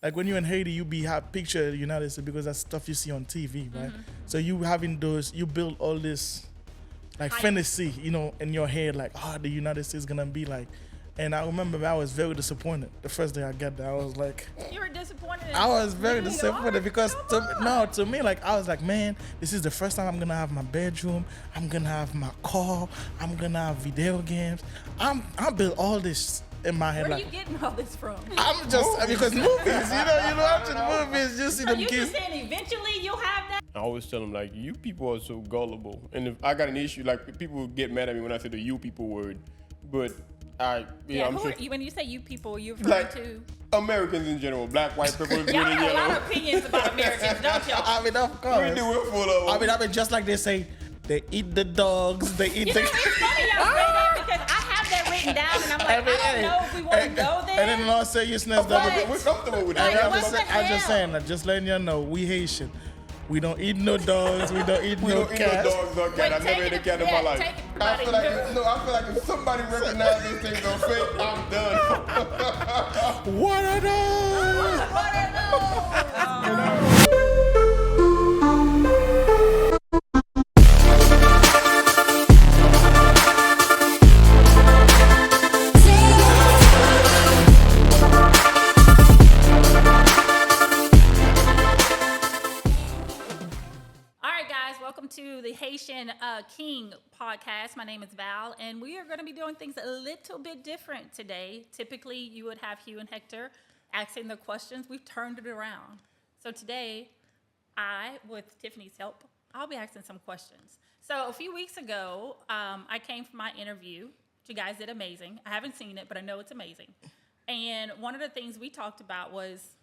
like when you're in Haiti, you have picture the United States because that's stuff you see on TV, right? So you having those, you build all this like fantasy, you know, in your head, like, the United States is gonna be like. And I remember I was very disappointed the first day I got there. I was like, you were disappointed. I was very disappointed because to me, like, I was like, man, this is the first time I'm gonna have my bedroom. I'm gonna have my car. I'm gonna have video games. I built all this in my head. Where are you getting all this from? I'm just because movies, you watching the movies, you see them you kids. just saying eventually you'll have that? I always tell them, like, you people are so gullible. And if I got an issue, like, people get mad at me when I say the you people word. But I'm sure. When you say you people, you're referring Like, to Americans in general, black, white, purple, green, y'all and got a lot yellow. of opinions about Americans, don't y'all? I mean, of course. We do it full of them. I mean, just like they say, they eat the dogs, they eat You the. know, it's funny y'all say that because I have that written down and I'm like, I don't know if we want to go there. And then in all seriousness, We're comfortable with that. I'm just saying that, just letting you know, we Haitian. We don't eat no dogs. We don't eat no cats. Dogs or cat. I've never ate a cat in my life. I feel like if somebody recognizes these things on fake, I'm done. What are those? What are those? To the Haitian King Podcast. My name is Val, and we are going to be doing things a little bit different today. Typically, you would have Hugh and Hector asking the questions. We've turned it around. So today, with Tiffany's help, I'll be asking some questions. So a few weeks ago, I came for my interview. You guys did amazing. I haven't seen it, but I know it's amazing. And one of the things we talked about was,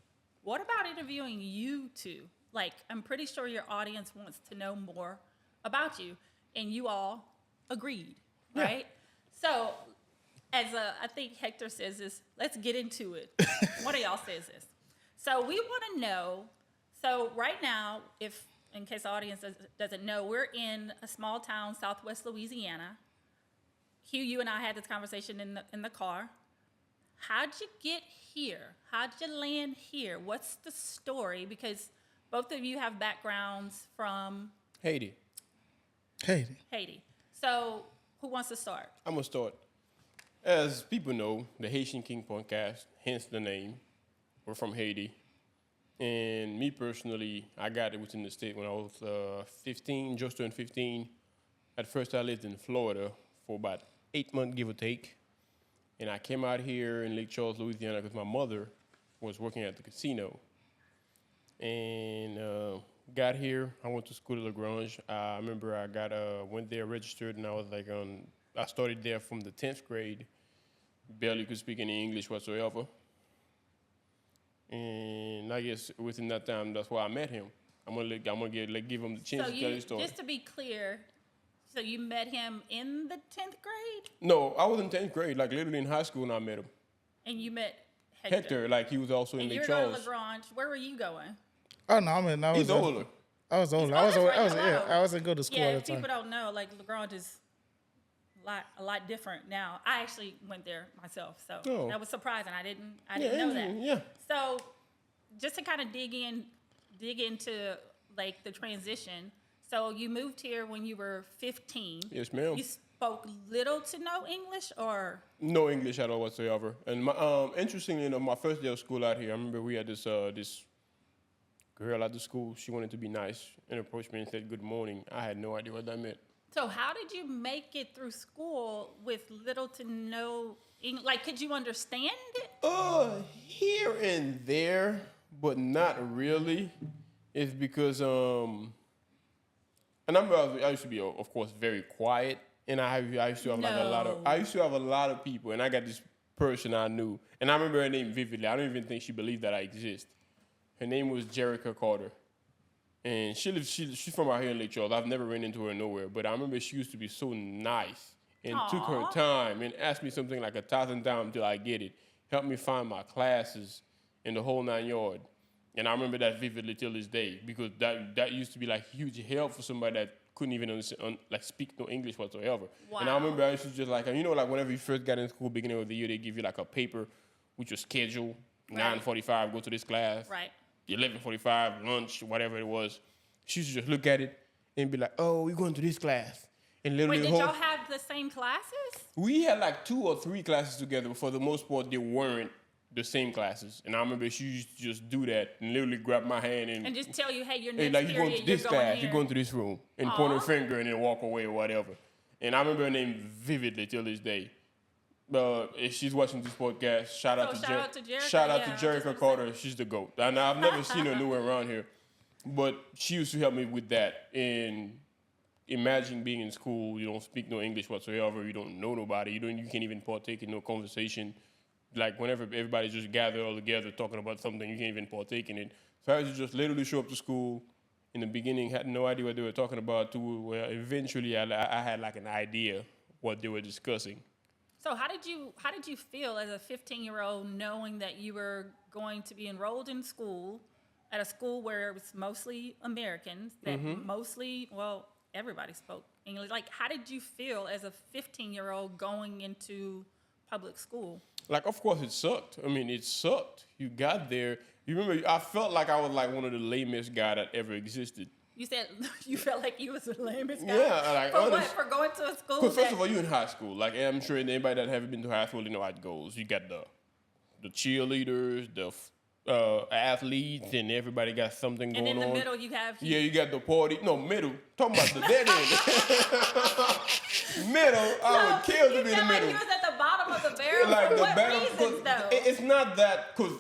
what about interviewing you two? Like, I'm pretty sure your audience wants to know more about you, and you all agreed, right? So, I think Hector says this, let's get into it. One of y'all says this. So we want to know, so right now, in case the audience doesn't know, we're in a small town, Southwest Louisiana. Hugh, you and I had this conversation in the car. How'd you get here? How'd you land here? What's the story? Because both of you have backgrounds from Haiti. So, who wants to start? I'm going to start. As people know, the Haitian Kings Podcast, hence the name, we're from Haiti. And me personally, I got it within the state when I was 15, just turned 15. At first, I lived in Florida for about 8 months, give or take. And I came out here in Lake Charles, Louisiana, because my mother was working at the casino. And got here. I went to school at LaGrange. I remember I went there, registered, and I was like I started there from the 10th grade. Barely could speak any English whatsoever. And I guess within that time, that's why I met him. I'm gonna give him the chance to tell his story. Just to be clear, so you met him in the 10th grade? No, I was in 10th grade, like literally in high school when I met him. And you met Hector, like he was also in Lake Charles. And you're going to LaGrange. Where were you going? Oh no, I mean, He's older. I was older. I wasn't go to school at the time. People don't know, like LaGrange is a lot different now. I actually went there myself, so that was surprising. I didn't know that. Yeah. So just to kind of dig into like the transition. So you moved here when you were 15. Yes, ma'am. You spoke little to no English, or no English at all whatsoever. And interestingly enough, my first day of school out here, I remember we had this girl at the school. She wanted to be nice and approached me and said good morning. I had no idea what that meant. So how did you make it through school with little to no English? Like, could you understand it? Here and there, but not really. It's because and I used to be, of course, very quiet, and I used to have a lot of people, and I got this person I knew, and I remember her name vividly. I don't even think she believed that I exist. Her name was Jerica Carter, and she's from out here in Lake Charles. I've never ran into her nowhere, but I remember she used to be so nice and took her time and asked me something like 1,000 times till I get it. Helped me find my classes in the whole 9 yards. And I remember that vividly till this day, because that used to be like huge help for somebody that couldn't even speak no English whatsoever. Wow. And I remember I used to just like whenever you first got in school, beginning of the year, they give you like a paper with your schedule 9:45, go to this class. Right. 11:45, lunch, whatever it was. She used to just look at it and be like, "Oh, we're going to this class." And literally, Wait, did y'all have the same classes? we had like 2 or 3 classes together, but for the most part, they weren't the same classes. And I remember she used to just do that and literally grab my hand And just tell you, hey, your hey, next like, period, you're going to this class, here. you're going to this room, and point her finger and then walk away or whatever. And I remember her name vividly till this day. If she's watching this podcast, shout out to Jerica. Shout out to Jerica Carter. She's the GOAT. And I've never seen her nowhere around here. But she used to help me with that. And imagine being in school, you don't speak no English whatsoever, you don't know nobody, you can't even partake in no conversation. Like whenever everybody just gather all together talking about something, you can't even partake in it. So I used to just literally show up to school. In the beginning, had no idea what they were talking about. To where eventually, I had like an idea what they were discussing. So how did you feel as a 15-year-old knowing that you were going to be enrolled in school at a school where it was mostly Americans, that mostly, well, everybody spoke English? Like, how did you feel as a 15-year-old going into public school? Like, of course, it sucked. I mean, it sucked. You got there. You remember, I felt like I was like one of the lamest guys that ever existed. You said you felt like you was the lamest guy? Yeah, like, for what? For going to a school? Because first of all, you're in high school. Like, I'm sure anybody that haven't been to high school, they know how it goes. You got the cheerleaders, the athletes, and everybody got something going on. And in the middle, you have... Yeah, you got the party. No, middle. Talking about the dead end. Middle, I would kill to be in the middle. You was at the bottom of the barrel. Like for the what bottom, reasons, though? It's not that because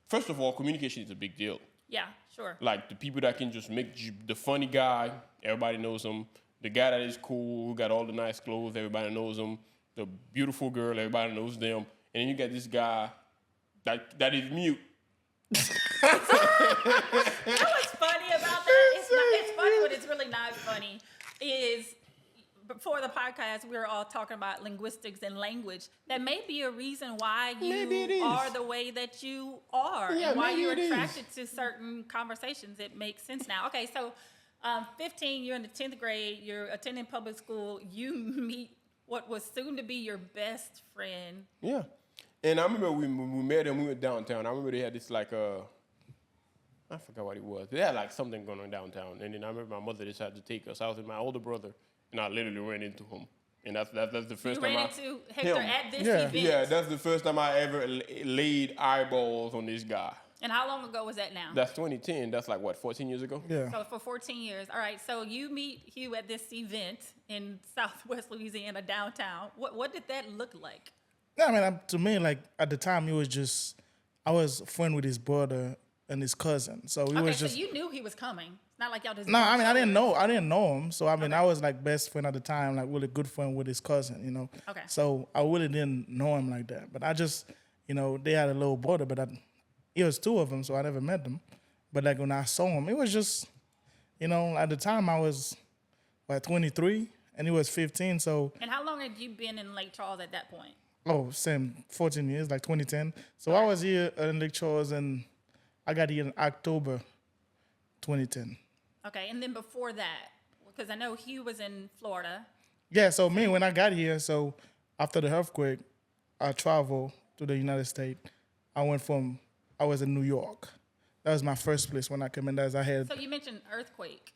first of all, communication is a big deal. Yeah, sure. Like the people that can just make you the funny guy, everybody knows him. The guy that is cool, who got all the nice clothes, everybody knows him. The beautiful girl, everybody knows them. And then you got this guy that is mute. You know what's funny about that? It's funny, but it's really not funny. Is before the podcast, we were all talking about linguistics and language. That may be a reason why you are the way that you are, and why you're attracted to certain conversations. It makes sense now. Okay, so 15, you're in the 10th grade, you're attending public school, you meet what was soon to be your best friend. Yeah. And I remember we met and we went downtown. I remember they had this like I forgot what it was. They had like something going on downtown. And then I remember my mother decided to take us. I was with my older brother, and I literally ran into him. And that's the first time I... You ran into Hector at this event? Yeah, that's the first time I ever laid eyeballs on this guy. And how long ago was that now? That's 2010. That's like, what, 14 years ago? Yeah. So for 14 years. All right, so you meet Hugh at this event in Southwest Louisiana, downtown. What did that look like? Yeah, I mean, to me, like, at the time, I was a friend with his brother and his cousin. So it was just... so you knew he was coming. It's not like y'all just... No, I mean, I didn't know him. So, I mean, I was, like, best friend at the time, like, really good friend with his cousin, you know. Okay. So I really didn't know him like that. But I just, you know, they had a little brother, but it was 2 of them, so I never met them. But, like, when I saw him, it was just, you know, at the time I was, 23, and he was 15, so... And how long had you been in Lake Charles at that point? Oh, same, 14 years, like 2010. So I was here in Lake Charles, and I got here in October 2010. Okay, and then before that, because I know Hugh was in Florida. Yeah, so me, when I got here, so after the earthquake, I traveled to the United States. I was in New York. That was my first place when I came in. So you mentioned earthquake.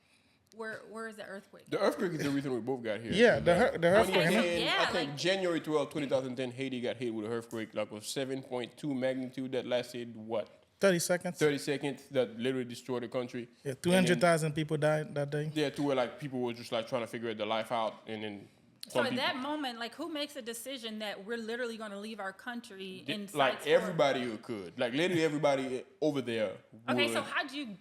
Where is the earthquake? The earthquake is the reason we both got here. Yeah, the earthquake. Yeah, I think January 12, 2010, Haiti got hit with an earthquake, like a 7.2 magnitude that lasted, what? 30 seconds. 30 seconds that literally destroyed the country. Yeah, 200,000 people died that day. Yeah, to where like people were just like trying to figure their life out, and then so at that moment, like, who makes a decision that we're literally going to leave our country in like everybody who could, like literally everybody over there. Okay, so how'd you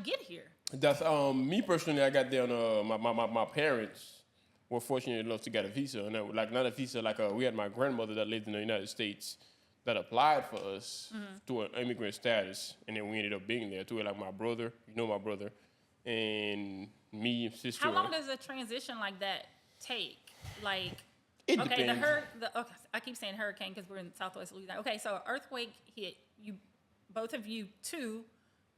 get here? That's me personally. I got there on my parents were fortunate enough to get a visa, and like not a visa, like we had my grandmother that lived in the United States that applied for us to an immigrant status, and then we ended up being there too. Like my brother, my brother, and me and sister. How long does a transition like that take? Like, it okay, depends. okay, I keep saying hurricane because we're in Southwest Louisiana. Okay, so earthquake hit you, both of you too.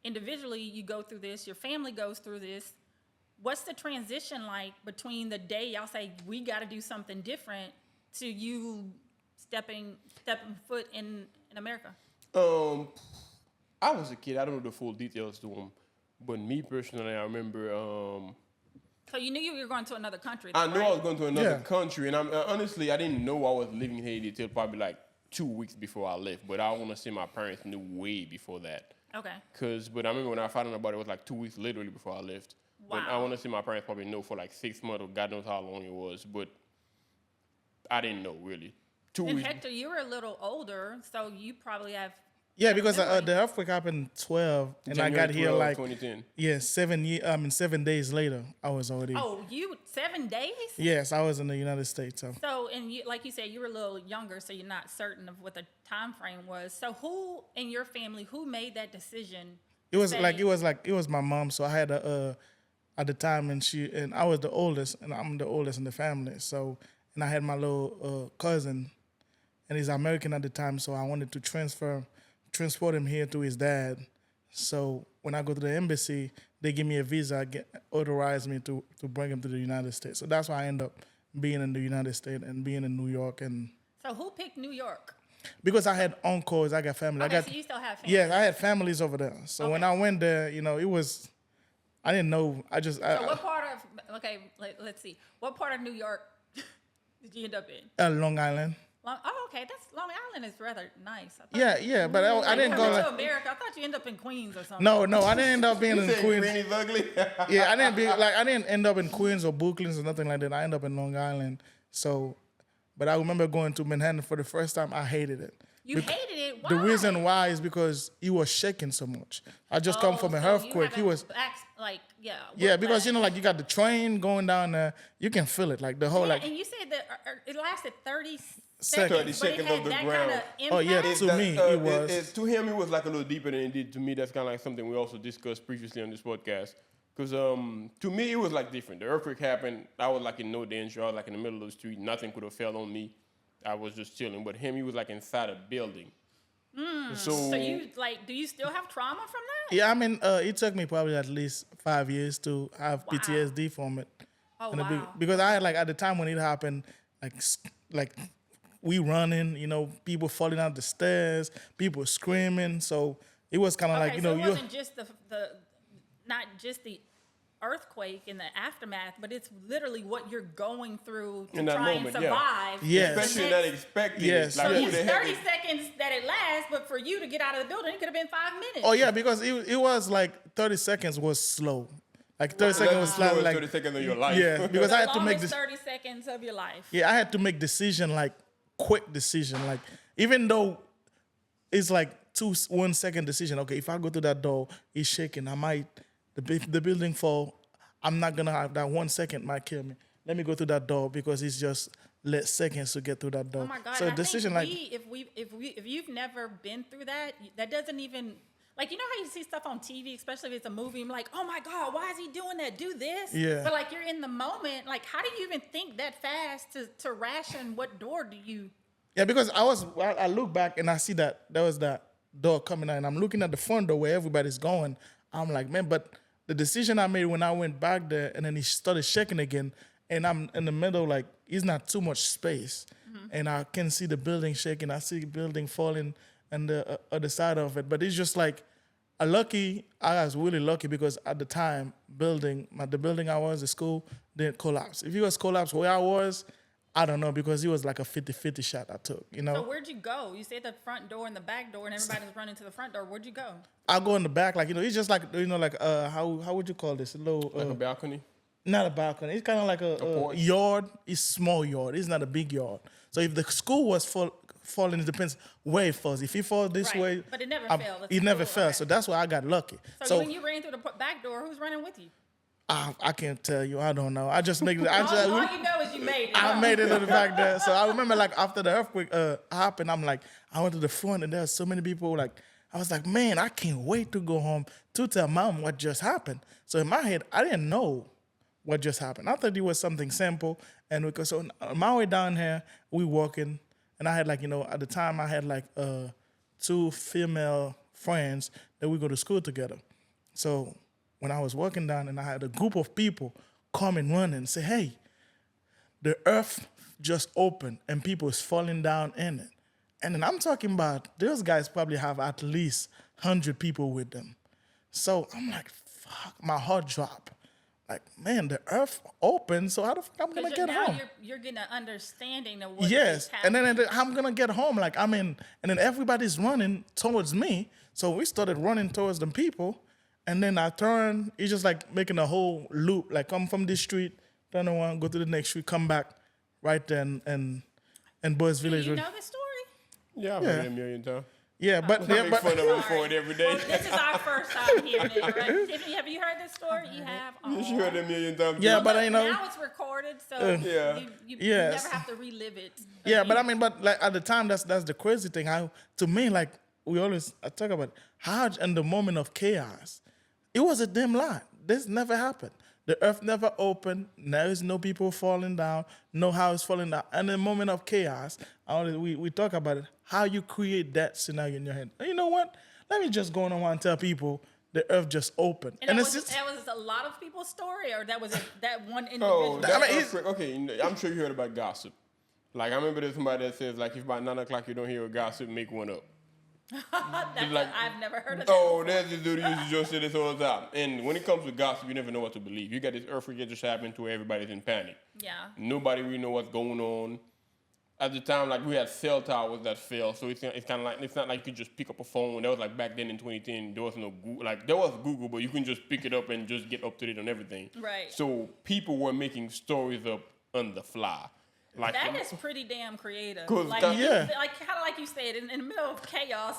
Individually, you go through this. Your family goes through this. What's the transition like between the day y'all say we got to do something different to you stepping foot in America? I was a kid. I don't know the full details to them, but me personally, I remember. So you knew you were going to another country. I Though, knew right? I was going to another country, and honestly, I didn't know I was living in Haiti till probably like 2 weeks before I left. But I want to say my parents knew way before that. Okay. But I remember when I found out about it, it was like 2 weeks literally before I left. Wow. But I want to say my parents probably know for like 6 months or God knows how long it was. But I didn't know really. 2 And weeks. Hector, you were a little older, so you probably have. Yeah, because the earthquake happened 12, and January I got here 12, like 2010. 7 days later. I was already. Oh, 7 days? Yes, I was in the United States. So, and you, like you said, you were a little younger, so you're not certain of what the time frame was. So, who in your family who made that decision? It was my mom. So I had at the time, and I was the oldest, and I'm the oldest in the family. So, and I had my little cousin, and he's American at the time. So I wanted to transport him here to his dad. So when I go to the embassy, they give me a visa, authorize me to bring him to the United States. So that's why I end up being in the United States and being in New York. And So who picked New York? because I had uncles, I got family. Okay, so you still have family. Yeah, I had families over there. So when I went there, it was, I didn't know. So what part of, let's see. What part of New York did you end up in? Long Island. Okay. Long Island is rather nice. Yeah, but I didn't go to America. I thought you ended up in Queens or something. No, I didn't end up being in Queens. Queenie's ugly. Yeah, I didn't end up in Queens or Brooklyn or nothing like that. I ended up in Long Island. So, but I remember going to Manhattan for the first time. I hated it. You hated it? Why? The reason why is because he was shaking so much. I just come from an earthquake. He was. Yeah, because like you got the train going down there. You can feel it, like the whole like. And you said that it lasted 30 30 seconds of the ground. Oh yeah, to me it was. To him, it was like a little deeper than it did to me. That's kind of like something we also discussed previously on this podcast. Because to me, it was like different. The earthquake happened. I was like in no danger. I was like in the middle of the street. Nothing could have fell on me. I was just chilling. But him, he was like inside a building. So you do you still have trauma from that? Yeah, I mean, it took me probably at least 5 years to have PTSD from it. Oh, wow. Because I had like at the time when it happened, like we running, people falling out the stairs, people screaming. So it was kind of like, so it wasn't just the not just the earthquake and the aftermath, but it's literally what you're going through to try and survive. Yes. Especially not expecting Yes. it. Like, So it's 30 seconds that it lasts, but for you to get out of the building, it could have been 5 minutes. Oh yeah, because it was like 30 seconds was slow. Like 30 seconds was slow. Like 30 seconds of your life. Yeah, because I had to make this this. 30 seconds of your life. Yeah, I had to make decision, like quick decision. Like even though it's like 1 second decision. Okay, if I go to that door, it's shaking. I might the building fall. I'm not gonna have that 1 second might kill me. Let me go through that door because it's just less seconds to get through that door. Oh my God! So I decision think if you've never been through that, that doesn't even. Like, you know how you see stuff on TV, especially if it's a movie, I'm like, oh my God, why is he doing that? Do this. Yeah. But like, you're in the moment. Like, how do you even think that fast to ration what door do you? Yeah, because I look back and I see that there was that door coming out and I'm looking at the front door where everybody's going. I'm like, man, but the decision I made when I went back there and then he started shaking again and I'm in the middle, like, it's not too much space. Mm-hmm. And I can see the building shaking. I see the building falling on the other side of it. But it's just like, I was really lucky because at the time, the building I was, the school, didn't collapse. If it was collapsed where I was, I don't know, because it was like a 50-50 shot I took, So where'd you go? You said the front door and the back door and everybody was running to the front door. Where'd you go? I go in the back, like, it's just like, how would you call this? A little... like a balcony? Not a balcony. It's kind of like a yard. It's small yard. It's not a big yard. So if the school was falling, it depends where it falls. If it falls this way... But it never fell. It never fell. Okay. So that's why I got lucky. So when you ran through the back door, who's running with you? I can't tell you. I don't know. I just make it. All you know is you made it. I made it to the back there. So I remember, like, after the earthquake happened, I'm like, I went to the front and there were so many people. Like, I was like, man, I can't wait to go home to tell mom what just happened. So in my head, I didn't know what just happened. I thought it was something simple. And so on my way down here, we walking, and I had like, at the time I had like 2 female friends that we go to school together. So when I was walking down and I had a group of people come and run and say, hey, the earth just opened and people is falling down in it. And then I'm talking about those guys probably have at least 100 people with them. So I'm like, fuck, my heart dropped. Like, man, the earth open, so how the fuck I'm gonna get home? You're getting an understanding of what Yes, is and happening. then I'm gonna get home. Like, I mean, and then everybody's running towards me. So we started running towards the people, and then I turn. It's just like making a whole loop. Like, come from this street, turn around, go to the next street, come back, right then, and Boys Do Village. you know this story? Yeah, I've heard it a million times. Yeah, but I make fun of him for it every day. Well, this is our first time hearing it, right? Tiffany, have you heard this story? You have? You heard it a million times. Yeah, too. but now it's recorded, so Yeah. you Yes. never have to relive it. Yeah, but I mean, but like at the time, that's the crazy thing. How to me, like I talk about how in the moment of chaos, it was a dim lie. This never happened. The earth never opened. There is no people falling down, no house falling down. And in the moment of chaos, we talk about it. How you create that scenario in your head. And you know what? Let me just go on and tell people the earth just opened. And it's that was a lot of people's story, or that was that one Oh, individual? okay. I'm sure you heard about gossip. Like, I remember there's somebody that says, like, if by 9 o'clock you don't hear a gossip, make one up. I've never heard of that. Oh, there's this dude who used to just say this all the time. And when it comes to gossip, you never know what to believe. You got this earthquake that just happened to where everybody's in panic. Yeah. Nobody really know what's going on. At the time, like, we had cell towers that fell, so it's kind of like, it's not like you could just pick up a phone. That was like back then in 2010, there was no Google. Like, there was Google, but you couldn't just pick it up and just get up to date on everything. Right. So people were making stories up on the fly. Like, That is pretty damn creative. 'Cause Like, yeah. like kind of like you said, in the middle of chaos,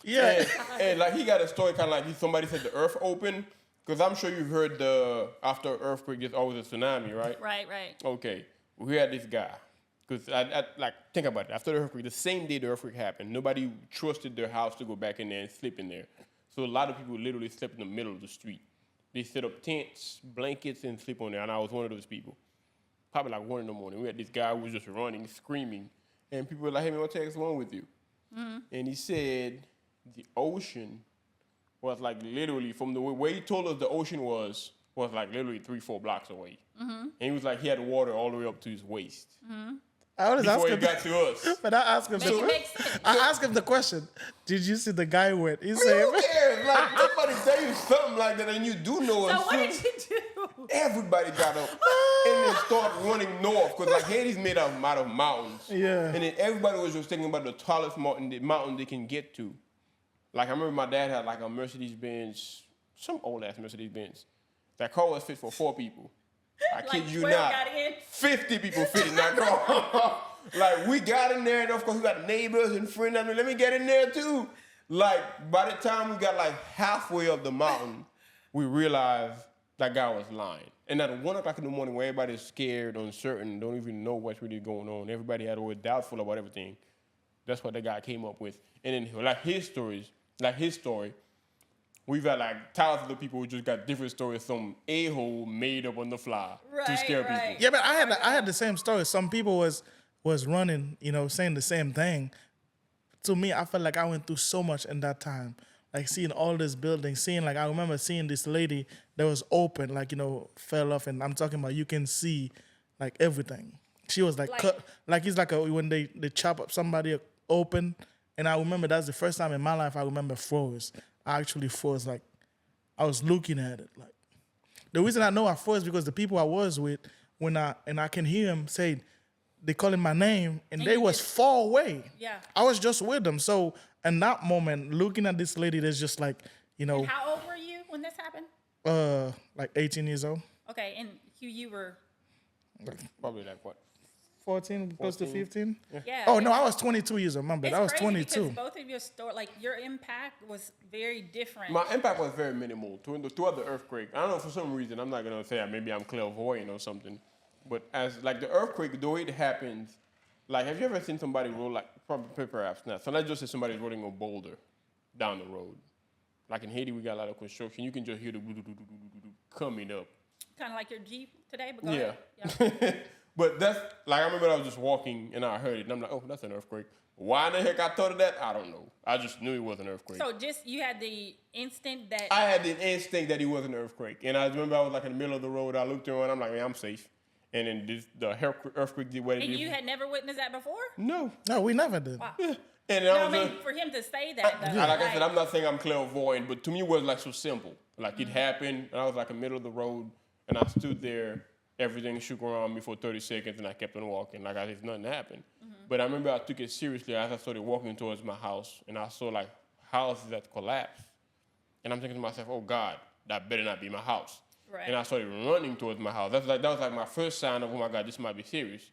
yeah. and like, he got a story kind of like somebody said the earth opened. Because I'm sure you've heard after earthquake, there's always a tsunami, right? Right. Okay. We had this guy. Because I like, think about it. After the earthquake, the same day the earthquake happened, nobody trusted their house to go back in there and sleep in there. So a lot of people literally slept in the middle of the street. They set up tents, blankets, and sleep on there. And I was one of those people. Probably like 1 a.m. We had this guy who was just running, screaming. And people were like, hey, man, what's wrong with you? Mm-hmm. And he said the ocean was like literally, from the way he told us the ocean was like literally 3-4 blocks away. Mm-hmm. And he was like, he had water all the way up to his waist. Mm-hmm. I always Before ask he him, got to us. but I asked him, I asked him the question, did you see the guy went? He said, Who cares? Like, somebody tell you something like that and you do know it. So what did you do? Everybody got up and then started running north because like Haiti's made out of mountains. Yeah. And then everybody was just thinking about the tallest mountain they can get to. Like, I remember my dad had like a Mercedes-Benz, some old-ass Mercedes-Benz. That car was fit for 4 people. I kid you 12 not. got in? 50 people fit in that car. Like, we got in there, and of course, we got neighbors and friends. I mean, let me get in there, too. Like, by the time we got, like, halfway up the mountain, we realized that guy was lying. And at 1 o'clock in the morning, where everybody's scared, uncertain, don't even know what's really going on, everybody had always doubtful about everything. That's what that guy came up with. And then, like his story, we've had like thousands of people who just got different stories, some a-hole made up on the fly to scare people. yeah, but I had the same story. Some people was running, saying the same thing. To me, I felt like I went through so much in that time. Like seeing all this buildings, I remember seeing this lady that was open, fell off, and I'm talking about you can see like everything. She was like cut, like it's like when they chop up somebody open. And I remember that's the first time in my life I remember froze. I actually froze, like I was looking at it. Like the reason I know I froze because the people I was with, I can hear them say, they calling my name, and they was far away. Yeah. I was just with them. So in that moment, looking at this lady, there's just like, And how old were you when this happened? like 18 years old. Okay, and you were? Probably like what? 14, close to 15. Yeah. Oh no, I was 22 years old. Remember, I was crazy 22. Because both of your your impact was very different. My impact was very minimal. Toward the earthquake, I don't know, for some reason, I'm not gonna say maybe I'm clairvoyant or something, but as like the earthquake, the way it happens, like have you ever seen somebody roll like probably perhaps not? So let's just say somebody's rolling a boulder down the road. Like in Haiti, we got a lot of construction. You can just hear the coming up. Kind of like your Jeep today, but go Yeah. ahead. Yeah. But that's, like, I remember I was just walking and I heard it, and I'm like, oh, that's an earthquake. Why in the heck I thought of that? I don't know. I just knew it was an earthquake. So just, you had the instinct that... I had the instinct that it was an earthquake. And I remember I was, like, in the middle of the road. I looked around, I'm like, man, I'm safe. And then the earthquake did what it did. And you had never witnessed that before? No. No, we never did. Wow. And No, I mean, for him to say that, though. like I said, I'm not saying I'm clairvoyant, but to me it was like so simple. Like it happened, and I was like in the middle of the road, and I stood there. Everything shook around me for 30 seconds, and I kept on walking like as if nothing happened. But I remember I took it seriously as I started walking towards my house, and I saw like houses that collapsed. And I'm thinking to myself, oh God, that better not be my house. Right. And I started running towards my house. That was like my first sign of, oh my God, this might be serious.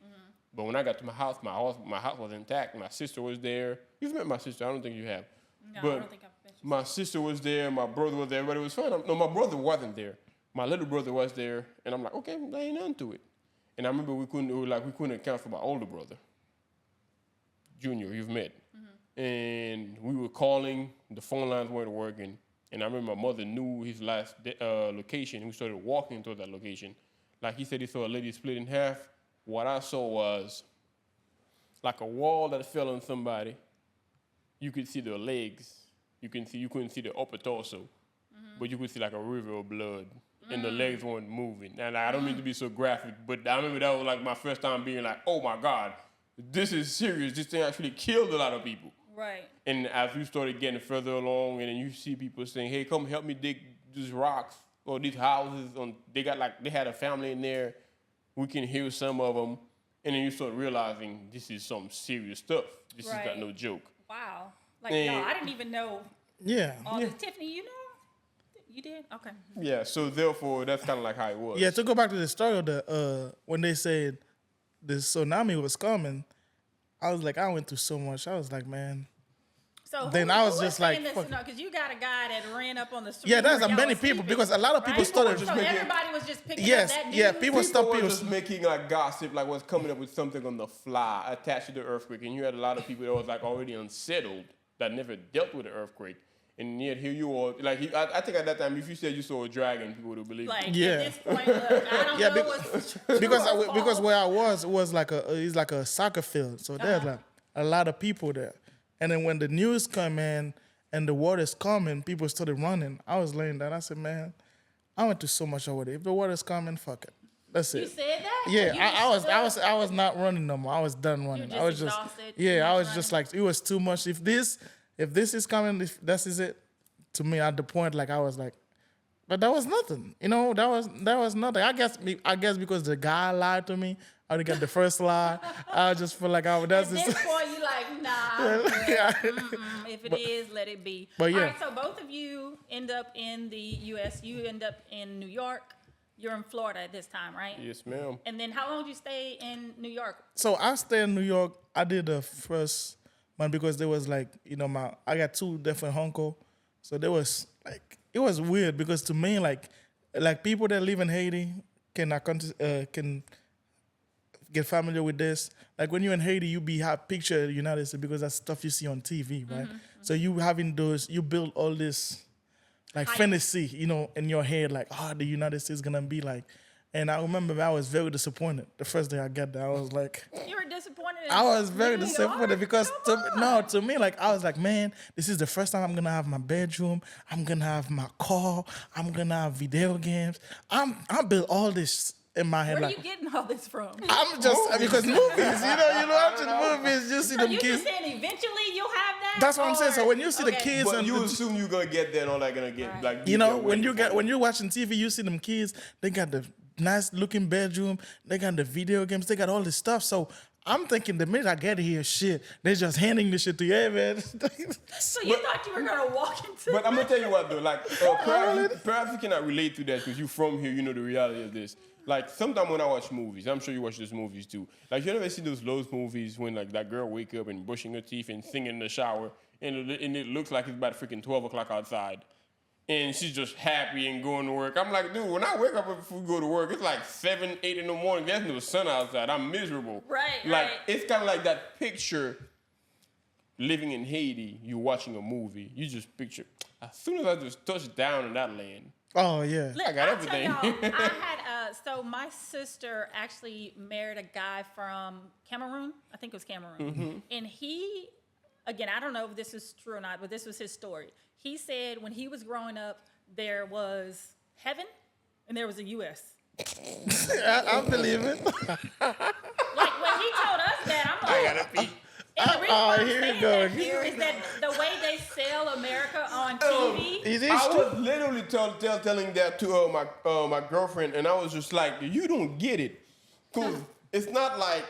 But when I got to my house was intact. My sister was there. You've met my sister. I don't think you have. No, but I don't think I've met you. my sister was there. My brother was there. Everybody was fine. No, my brother wasn't there. My little brother was there. And I'm like, okay, there ain't nothing to it. And I remember we couldn't account for my older brother. Junior, you've met. And we were calling. The phone lines weren't working. And I remember my mother knew his last location. We started walking toward that location. Like he said, he saw a lady split in half. What I saw was like a wall that fell on somebody. You could see their legs. You couldn't see the upper torso, but you could see like a river of blood, and the legs weren't moving. And I don't mean to be so graphic, but I remember that was like my first time being like, oh my God, this is serious. This thing actually killed a lot of people. Right. And as we started getting further along, and then you see people saying, hey, come help me dig these rocks or these houses. They had a family in there. We can hear some of them. And then you start realizing this is some serious stuff. This is not no joke. Wow. Like, y'all, I didn't even know Yeah. all this. Tiffany, you know? You did? Okay. Yeah, so therefore, that's kind of like how it was. Yeah, to go back to the story of when they said the tsunami was coming, I was like, I went through so much. I was like, man. So then I was just like, because you got a guy that ran up on the street. Yeah, there's many people because a lot of people started so just making. Everybody was just picking Yes, up that news. yeah, people were just making like gossip, like was coming up with something on the fly attached to the earthquake, and you had a lot of people that was like already unsettled that never dealt with the earthquake, and yet here you are. Like I think at that time, if you said you saw a dragon, people would have believed. Like Yeah. at this point, look, I don't know what's true because where I was like it's like a soccer field, so there's like a lot of people there, and then when the news come in and the water's coming, people started running. I was laying down. I said, man, I went through so much over there. If the water's coming, fuck it. That's it. You said that? Yeah, I was not running no more. I was done running. You I was just just exhausted. I was just like it was too much. If this is coming, if this is it, to me at the point like I was like, but that was nothing. You know, that was nothing. I guess because the guy lied to me, I already got the first lie. I just feel like that's At this point, you like, nah. If it is, let it be. But yeah. All right, so both of you end up in the U.S. You end up in New York. You're in Florida at this time, right? Yes, ma'am. And then how long did you stay in New York? So I stayed in New York. I did the first month because there was like, I got two different uncles. So there was like, it was weird because to me, like people that live in Haiti can get familiar with this. Like when you're in Haiti, you have picture the United States because that's stuff you see on TV, right? So you build all this like fantasy, in your head, like, the United States is gonna be like. And I remember I was very disappointed the first day I got there. I was like, you were disappointed. I was very disappointed because to me, like I was like, man, this is the first time I'm gonna have my bedroom. I'm gonna have my car. I'm gonna have video games. I built all this in my head. Where like, are you getting all this from? I'm just because movies, you watching movies, you see So them you kids. just saying eventually you'll have that? That's what I'm saying. So when you see the kids, But and you assume you're gonna get there and all that gonna get like. when you're watching TV, you see them kids. They got the nice looking bedroom. They got the video games. They got all this stuff. So I'm thinking the minute I get here, shit, they're just handing this shit to you, hey, man. So you thought you were gonna walk into? But I'm gonna tell you what though, like perhaps you cannot relate to that because you're from here. You know the reality of this. Like sometimes when I watch movies, I'm sure you watch those movies too. Like you ever see those movies when like that girl wake up and brushing her teeth and singing in the shower, and it looks like it's about freaking 12 o'clock outside, and she's just happy and going to work. I'm like, dude, when I wake up before we go to work, it's like 7, 8 in the morning. There's no sun outside. I'm miserable. Right. Like it's kind of like that picture. Living in Haiti, you're watching a movie. You just picture as soon as I just touch down in that land. Oh yeah. Look, I got everything. Tell y'all, I had so my sister actually married a guy from Cameroon. I think it was Cameroon. And he, again, I don't know if this is true or not, but this was his story. He said when he was growing up, there was heaven and there was a U.S. I believe it. Like when he told us that, I'm I like, gotta pee. and the reason why I'm here saying you go. that here is that the way they sell America on TV. Is I it was literally telling that to my girlfriend, and I was just like, you don't get it. Because it's not like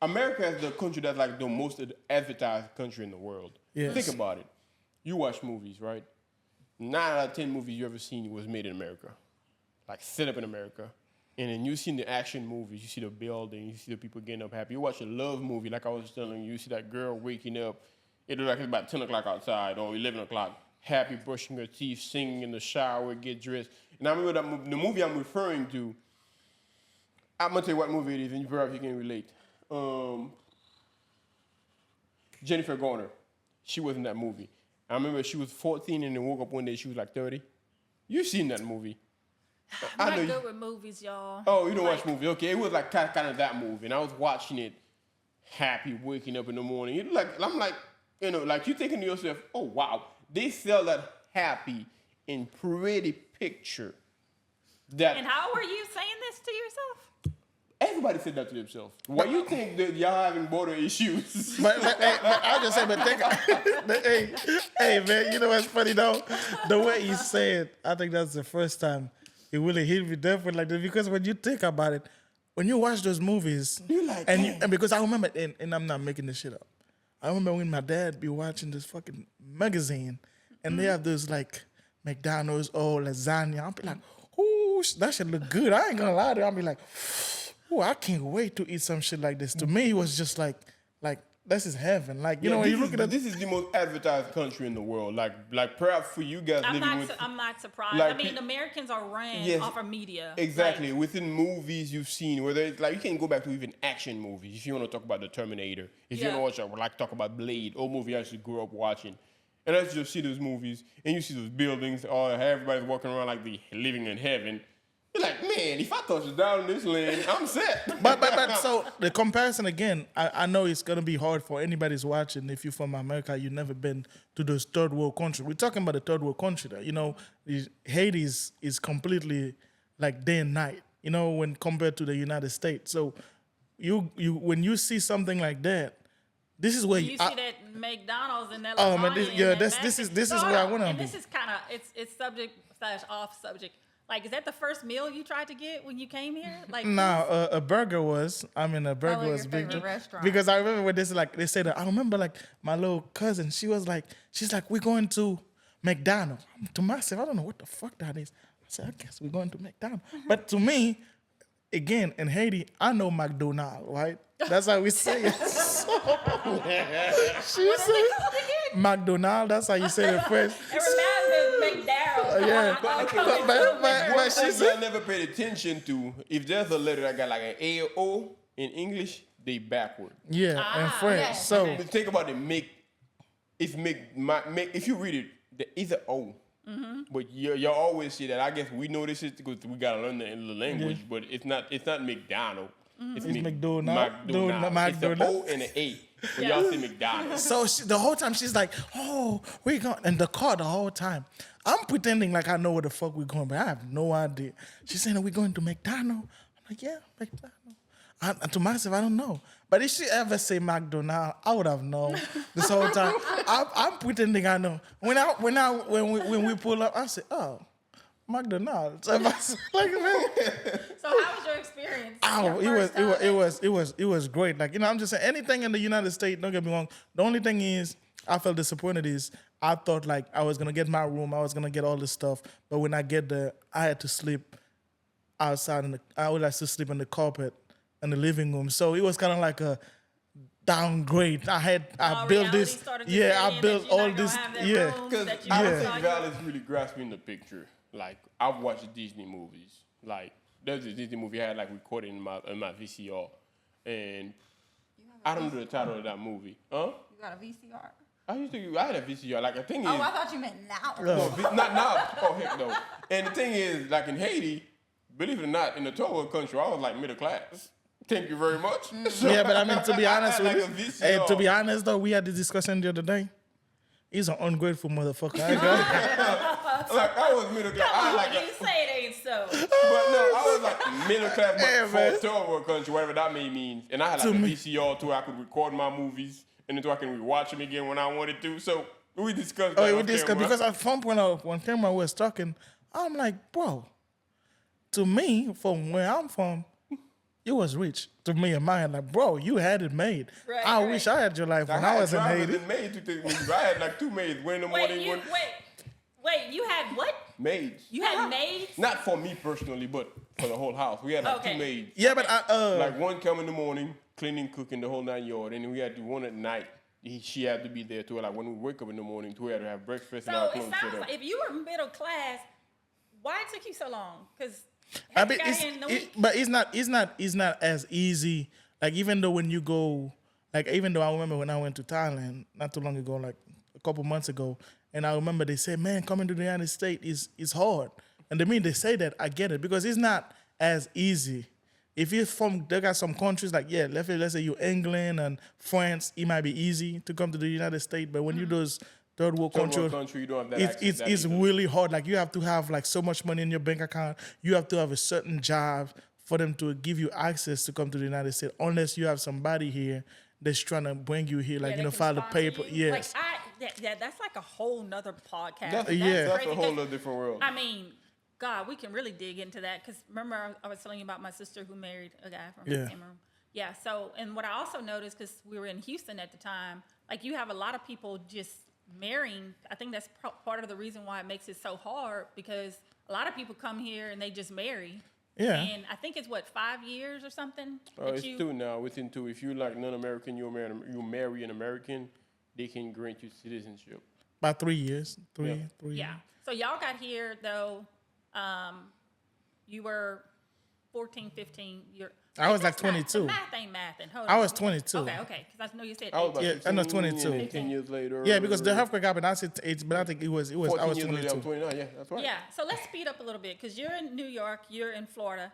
America is the country that's like the most advertised country in the world. Yes. Think about it. You watch movies, right? 9 out of 10 movies you ever seen was made in America. Like set up in America. And then you see the action movies, you see the building, you see the people getting up happy. You watch a love movie, like I was telling you, you see that girl waking up. It looks like it's about 10 o'clock outside or 11 o'clock. Happy, brushing her teeth, singing in the shower, get dressed. And I remember that the movie I'm referring to, I'm going to tell you what movie it is, and you probably can relate. Jennifer Garner. She was in that movie. I remember she was 14 and then woke up one day, she was like 30. You've seen that movie. I'm not good with movies, y'all. Oh, you don't watch movies. Okay, it was like kind of that movie. And I was watching it happy, waking up in the morning. I'm like, like you thinking to yourself, oh, wow. They sell that happy and pretty picture. And how are you saying this to yourself? Everybody said that to themselves. Why you think that y'all having border issues? but I just say, but think, hey, man, you know what's funny though? The way he said, I think that's the first time it really hit me different like that. Because when you think about it, when you watch those movies, you like, and because I remember, and I'm not making this shit up. I remember when my dad be watching this fucking magazine, and they have those like McDonald's or lasagna. I'll be like, ooh, that should look good. I ain't gonna lie to you. I'll be like, oh, I can't wait to eat some shit like this. To me, it was just like this is heaven. Like, you know, when you look at this is the most advertised country in the world. Like perhaps for you guys I'm not surprised. Like, I mean, Americans are ran off of media. Exactly. Within movies you've seen, whether it's like you can go back to even action movies. If you want to talk about the Terminator, if you want to watch talk about Blade, old movie I actually grew up watching. And as you see those movies and you see those buildings, everybody's walking around like they living in heaven. You're like, man, if I touch down in this land, I'm set. But so the comparison again, I know it's gonna be hard for anybody who's watching. If you're from America, you've never been to those third world countries. We're talking about the third world country. There, you know, Haiti is completely like day and night. You know, when compared to the United States. So you when you see something like that, this is where you see that McDonald's and that. Oh man, this is where I want to be. This is kind of it's subject / off subject. Like, is that the first meal you tried to get when you came here? Like, no, a burger was. I mean, a burger was big. Restaurant. Because I remember when they said that. I remember like my little cousin. She's like, we're going to McDonald's. To myself, I don't know what the fuck that is. I said, I guess we're going to McDonald's. But to me, again, in Haiti, I know McDonald's, right? That's how we say it. She said McDonald's. That's how you say it first. It reminds me of McDarrell. Yeah, But she I said never paid attention to if there's a letter that got like an A or O in English, they backward. yeah, in French. yeah. So But think about it. If you read it, it's an O. Mm-hmm. But you always see that. I guess we know this is because we gotta learn the language. But it's not McDonald. it's McDonald's. It's the O and an A. But y'all say McDonald's. So the whole time she's like, "Oh, we're going," in the car the whole time. I'm pretending like I know where the fuck we're going, but I have no idea. She's saying, "Are we going to McDonald's?" I'm like, "Yeah, McDonald's." To myself, I don't know. But if she ever say McDonald's, I would have known this whole time. I'm pretending I know. When we pull up, I say, "Oh, McDonald's." So, like, man. So how was your experience? Oh, it was great. Like, you know, I'm just saying anything in the United States, don't get me wrong. The only thing is I felt disappointed is I thought like I was gonna get my room, I was gonna get all this stuff, but when I get there, I had to sleep outside I would have to sleep in the carpet in the living room. So it was kind of like a downgrade. I built this. I built all this. Yeah. Because I don't think Val is really grasping the picture. Like, I've watched Disney movies. Like, there's a Disney movie I had like recorded in my VCR. And I don't know the title of that movie. Huh? You got a VCR? I had a VCR. Like, the thing is. Oh, I thought you meant now. No, not now. Oh, heck no. And the thing is, like in Haiti, believe it or not, in the third world country, I was like middle class. Thank you very much. So, yeah, but I mean, to be honest with like you, to be honest though, we had this discussion the other day. he's an ungrateful motherfucker. I got Like I was middle class. I like, You say it ain't so. but no, I was like middle class, but Yeah, for man. a third world country, whatever that may mean. And I had like To a me. VCR too. I could record my movies, and then so I can rewatch them again when I wanted to. So we discussed. Oh, that we on discussed camera. because at some point when Cameron was talking, I'm like, bro, to me, from where I'm from, you was rich. To me in my head, like, bro, you had it made. Right, I right. wish I had your life Like, when I was in drivers Haiti. and maids to take movies. I had like 2 maids. One in the Wait, morning, one you had what? maids. You had maids? Not for me personally, but for the whole house. We had like Okay. 2 maids. Yeah, but Like one come in the morning, cleaning, cooking the whole 9 yards, and then we had the one at night. She had to be there too. Like when we wake up in the morning, too, we had to have breakfast and So our it clothes sounds set up. like if you were middle class, why it took you so long? Because I mean, but it's not as easy. Like even though when you go, like even though I remember when I went to Thailand not too long ago, like a couple months ago, and I remember they said, "Man, coming to the United States is hard," and they say that. I get it because it's not as easy. If you're from, they got some countries like let's say you're England and France, it might be easy to come to the United States, but when you those third world Third world countries. country, you don't have that It's access that it's easily. really hard. Like you have to have like so much money in your bank account. You have to have a certain job for them to give you access to come to the United States. Unless you have somebody here that's trying to bring you here, like file the paper. Yes. Like that's like a whole nother podcast. That's, Yeah. that's crazy a whole 'cause, other different world. I mean, God, we can really dig into that because remember I was telling you about my sister who married a guy from Yeah. Cameroon. Yeah. So, and what I also noticed because we were in Houston at the time, like you have a lot of people just marrying. I think that's part of the reason why it makes it so hard because a lot of people come here and they just marry. Yeah. And I think it's 5 years or something. It's 2 now. Within 2, if you like non-American, you marry an American, they can grant you citizenship. About 3 years. Three. Yeah. So y'all got here though. You were 14, 15. I was like that's not- 22. the math ain't mathing. Hold I on. was 22. Okay. Because I know you said I was about 18. Yeah, I know 15, 22. and then 10 years later. Yeah, because the healthcare happened. I said age, but I think it was. 14 I was years later, 22. I'm 29. Yeah, that's right. Yeah. So let's speed up a little bit because you're in New York. You're in Florida.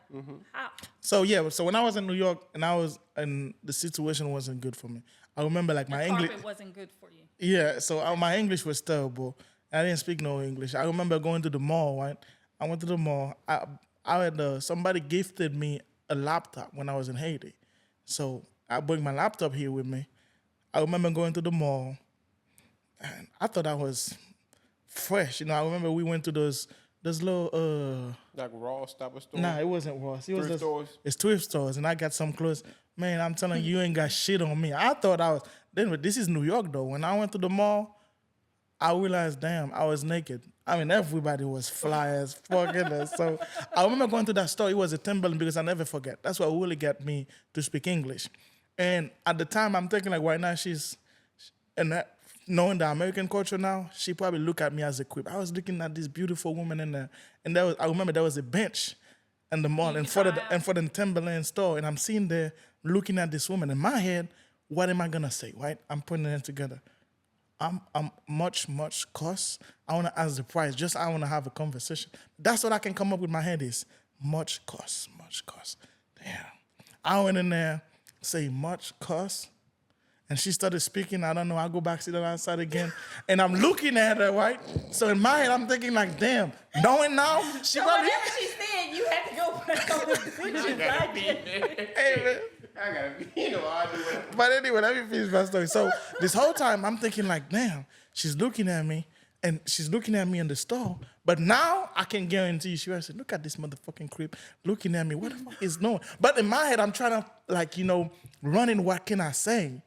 How? So yeah, so when I was in New York and the situation wasn't good for me. I remember like my The English. carpet wasn't good for you. Yeah, so my English was terrible. I didn't speak no English. I remember going to the mall, right? I went to the mall. I had somebody gifted me a laptop when I was in Haiti. So I bring my laptop here with me. I remember going to the mall, and I thought I was fresh. You know, I remember we went to those little Like Ross type of store. Nah, it wasn't Ross. It was Thrift stores? It's thrift stores, and I got some clothes. Man, I'm telling you, you ain't got shit on me. I thought I was. Then this is New York though. When I went to the mall, I realized, damn, I was naked. I mean, everybody was fly as fuck. So I remember going to that store. It was a Timberland because I never forget. That's what really got me to speak English. And at the time, I'm thinking like right now knowing the American culture now, she probably look at me as a creep. I was looking at this beautiful woman in there, and I remember there was a bench in the mall in front of the Timberland store, and I'm sitting there looking at this woman. In my head, what am I gonna say? Right? I'm putting it together. I'm much cuss. I wanna ask the price. I wanna have a conversation. That's what I can come up with. My head is much cuss. Damn. I went in there, say much cuss. And she started speaking. I don't know. I go back, sit outside again. And I'm looking at her, right? So in my head, I'm thinking like, damn, knowing now, she So probably... whatever she said, you had to go back on the pictures. Hey, man. I gotta be, I do it. But anyway, let me finish my story. So this whole time, I'm thinking like, damn, she's looking at me. And she's looking at me in the store. But now, I can guarantee you, she was saying, look at this motherfucking creep looking at me. What the fuck is no? But in my head, I'm trying to, like, running, what can I say?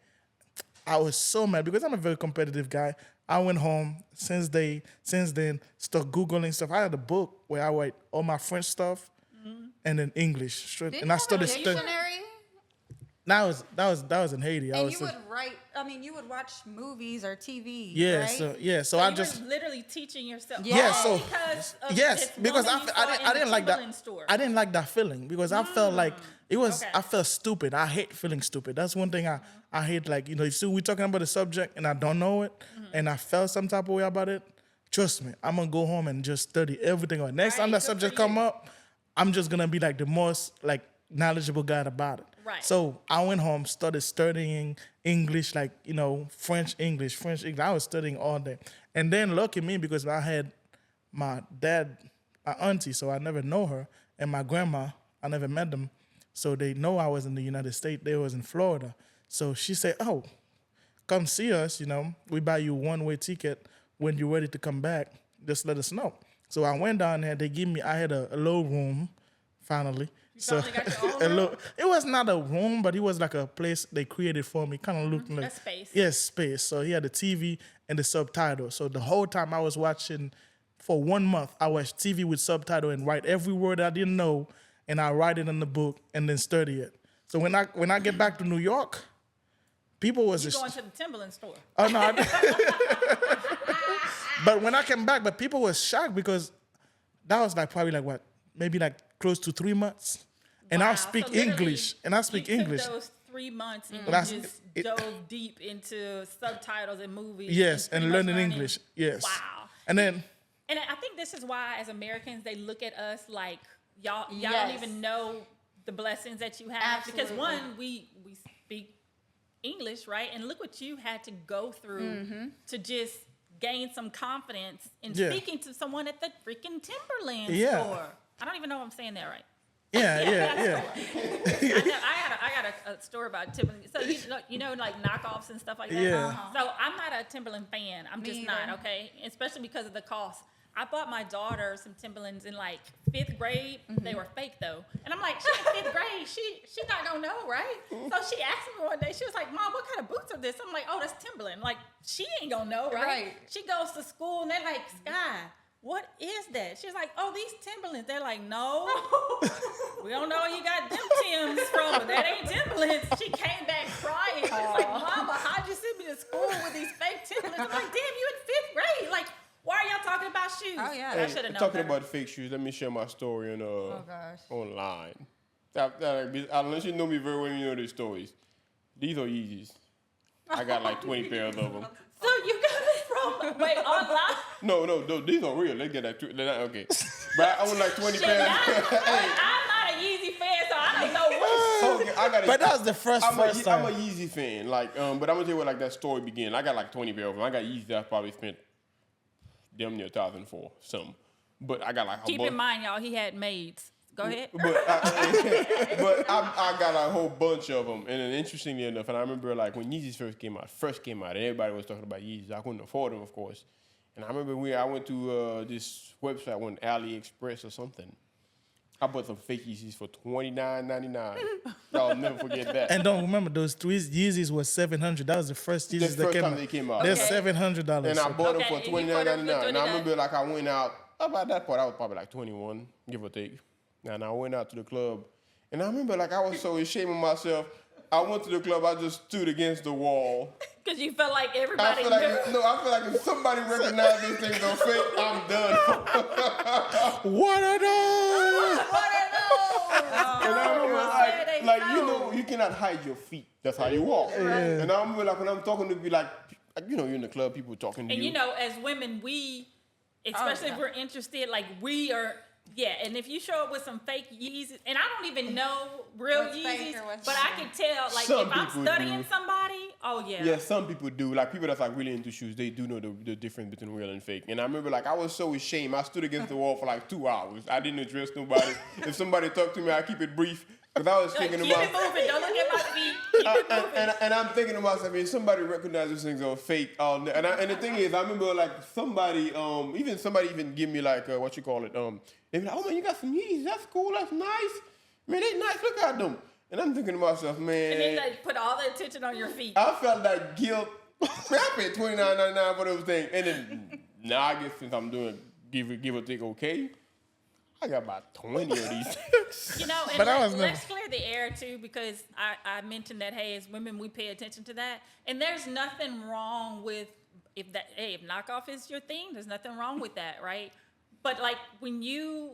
I was so mad because I'm a very competitive guy. I went home since then, start Googling stuff. I had a book where I write all my French stuff and then English straight. Didn't And I you have started a studying. dictionary? That was in Haiti. And you would write. I mean, you would watch movies or TV. Yeah, right? so I just were literally teaching yourself. Yeah, so- because of yes, this because woman you saw I in the didn't like that. Timberland store. I didn't like that feeling because I felt like it was. Okay. I felt stupid. I hate feeling stupid. That's one thing I hate. Like if we're talking about a subject and I don't know it and I felt some type of way about it, trust me, I'm gonna go home and just study everything. Next time Right, that good subject for you. come up, I'm just gonna be like the most like knowledgeable guy about it. Right. So I went home, started studying English, like, French, English. I was studying all day. And then lucky me, because I had my dad, my auntie, so I never know her, and my grandma, I never met them. So they know I was in the United States. They was in Florida. So she said, oh, come see us, we buy you one-way ticket. When you're ready to come back, just let us know. So I went down there. I had a low room, finally. Finally got your own room? It was not a room, but it was like a place they created for me. Kind of looked like... A space. Yes, space. So he had the TV and the subtitle. So the whole time I was watching, for 1 month, I watched TV with subtitle and write every word I didn't know, and I write it in the book and then study it. So when I get back to New York, people was... You going to the Timberland store. Oh, no. But when I came back, people was shocked because that was maybe close to 3 months. And Wow. I speak So literally, English. And I speak English. You took those 3 months and That's- you just dove deep into subtitles and movies. Yes, and pretty much learning English. Yes. Wow. And then... And I think this is why, as Americans, they look at us like y'all Yes. don't even know the blessings that you have. Because Absolutely. one, we speak English, right? And look what you had to go through to just gain some confidence in Yeah. speaking to someone at the freaking Timberland Yeah. store. I don't even know if I'm saying that right. Yeah. I got a story about Timberland. So like knockoffs and stuff like that. Yeah. So I'm not a Timberland fan. I'm just Me not, either. okay? Especially because of the cost. I bought my daughter some Timberlands in like 5th grade. They were fake though. And I'm like, she in 5th grade. She not gonna know, right? So she asked me one day, she was like, Mom, what kind of boots are this? I'm like, oh, that's Timberland. Like, she ain't gonna know, right? Right. She goes to school and they're like, Sky, what is that? She's like, oh, these Timberlands. They're like, no, we don't know where you got them Timbs from, but that ain't Timberlands. She came back crying. She's like, Mama, how'd you send me to school with these fake Timberlands? I'm like, damn, you in 5th grade. Like, why are y'all talking about shoes? Oh, yeah. I should have known Talking better. about fake shoes, let me share my story gosh. online. Unless you know me very well, you know these stories. These are Yeezys. I got like 20 pairs of them. So you got it from, wait, online? No, these are real. Let's get that. They're not, okay. But I own like 20 Shit, pairs. I'm not a Yeezy fan, so I don't know what. Okay, I gotta, But that was the first I'm a time. Yeezy fan. Like, but I'm gonna tell you where like that story began. I got like 20 pairs of them. I got Yeezys that I probably spent damn near 1,000 for some. But I got like a Keep bunch. in mind, y'all, he had maids. Go ahead. But I got a whole bunch of them. And then interestingly enough, and I remember like when Yeezys first came out, and everybody was talking about Yeezys. I couldn't afford them, of course. And I remember I went to this website, one AliExpress or something. I bought some fake Yeezys for $29.99. I'll never forget that. And don't remember, those three Yeezys was $700. That was the first Yeezys that first time they came out. They're Okay. $700. And I bought them for Okay, and you bought them for $29.99. And I $29. remember like I went out, about that point, I was probably like 21, give or take. And I went out to the club. And I remember like I was so ashamed of myself. I went to the club, I just stood against the wall. Because you felt like I everybody feel knew. like if somebody recognized these things on fake, I'm done. What are those? And I remember Yeah, they like know. you cannot hide your feet. That's how you walk. And I remember like when I'm talking to be like, you're in the club, people talking to And you. as women, we, especially if we're interested, like we are, and if you show up with some fake Yeezys, and I don't even know real What's fake Yeezys, or what's but I can tell, like Some if I'm people studying do. somebody, Yeah, some people do. Like people that's like really into shoes, they do know the difference between real and fake. And I remember like I was so ashamed. I stood against the wall for like 2 hours. I didn't address nobody. If somebody talked to me, I keep it brief. Because I was like, thinking keep about it moving, don't look at my feet, keep it moving. and I'm thinking to myself, if somebody recognizes things are fake, and the thing is, I remember like somebody give me like what you call it, they be like, oh man, you got some Yeezys, that's cool, that's nice, man, they nice, look at them. And I'm thinking to myself, man, And then they put all the attention on your feet. I felt that guilt. I paid $29.99 for those things, and then now I guess since I'm doing give or take okay, I got about 20 of these. And But I was let's clear the air too, because I mentioned that, hey, as women, we pay attention to that. And there's nothing wrong with if knockoff is your thing, there's nothing wrong with that, right? But like when you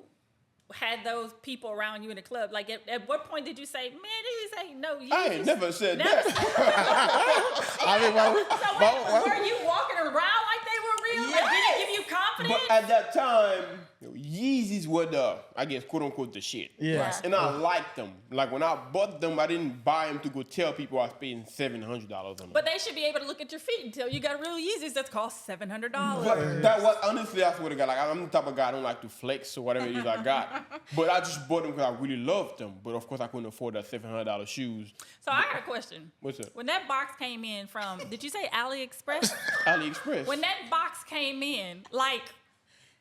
had those people around you in the club, like at what point did you say, man, these ain't no Yeezys? I ain't never said that. I mean, So were you walking around like they were real? Like, did it give you confidence? confidence. But at that time, Yeezys were the, I guess, quote unquote, the shit. Yeah. Right. And I liked them. Like when I bought them, I didn't buy them to go tell people I was paying $700 on them. But they should be able to look at your feet and tell you got real Yeezys that cost $700. But that was honestly, I swear to God, like I'm the type of guy I don't like to flex or whatever it is I got. But I just bought them because I really loved them. But of course, I couldn't afford that $700 shoes. So I got a question. What's up? When that box came in from, did you say AliExpress? AliExpress. When that box came in, like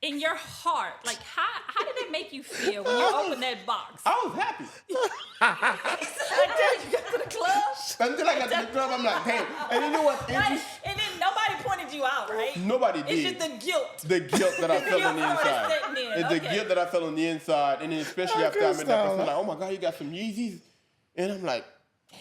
in your heart, like how did it make you feel when you opened that box? I was happy. Until you got to the club. Until I got to the club, I'm like, damn. And you know what's Right? interesting? And then nobody pointed you out, right? Nobody did. It's just the guilt. The guilt that I felt on the guilt was inside. sitting there, It's the okay. guilt that I felt on the inside. And then especially after I met that person, like, oh my God, you got some Yeezys? And I'm like, damn.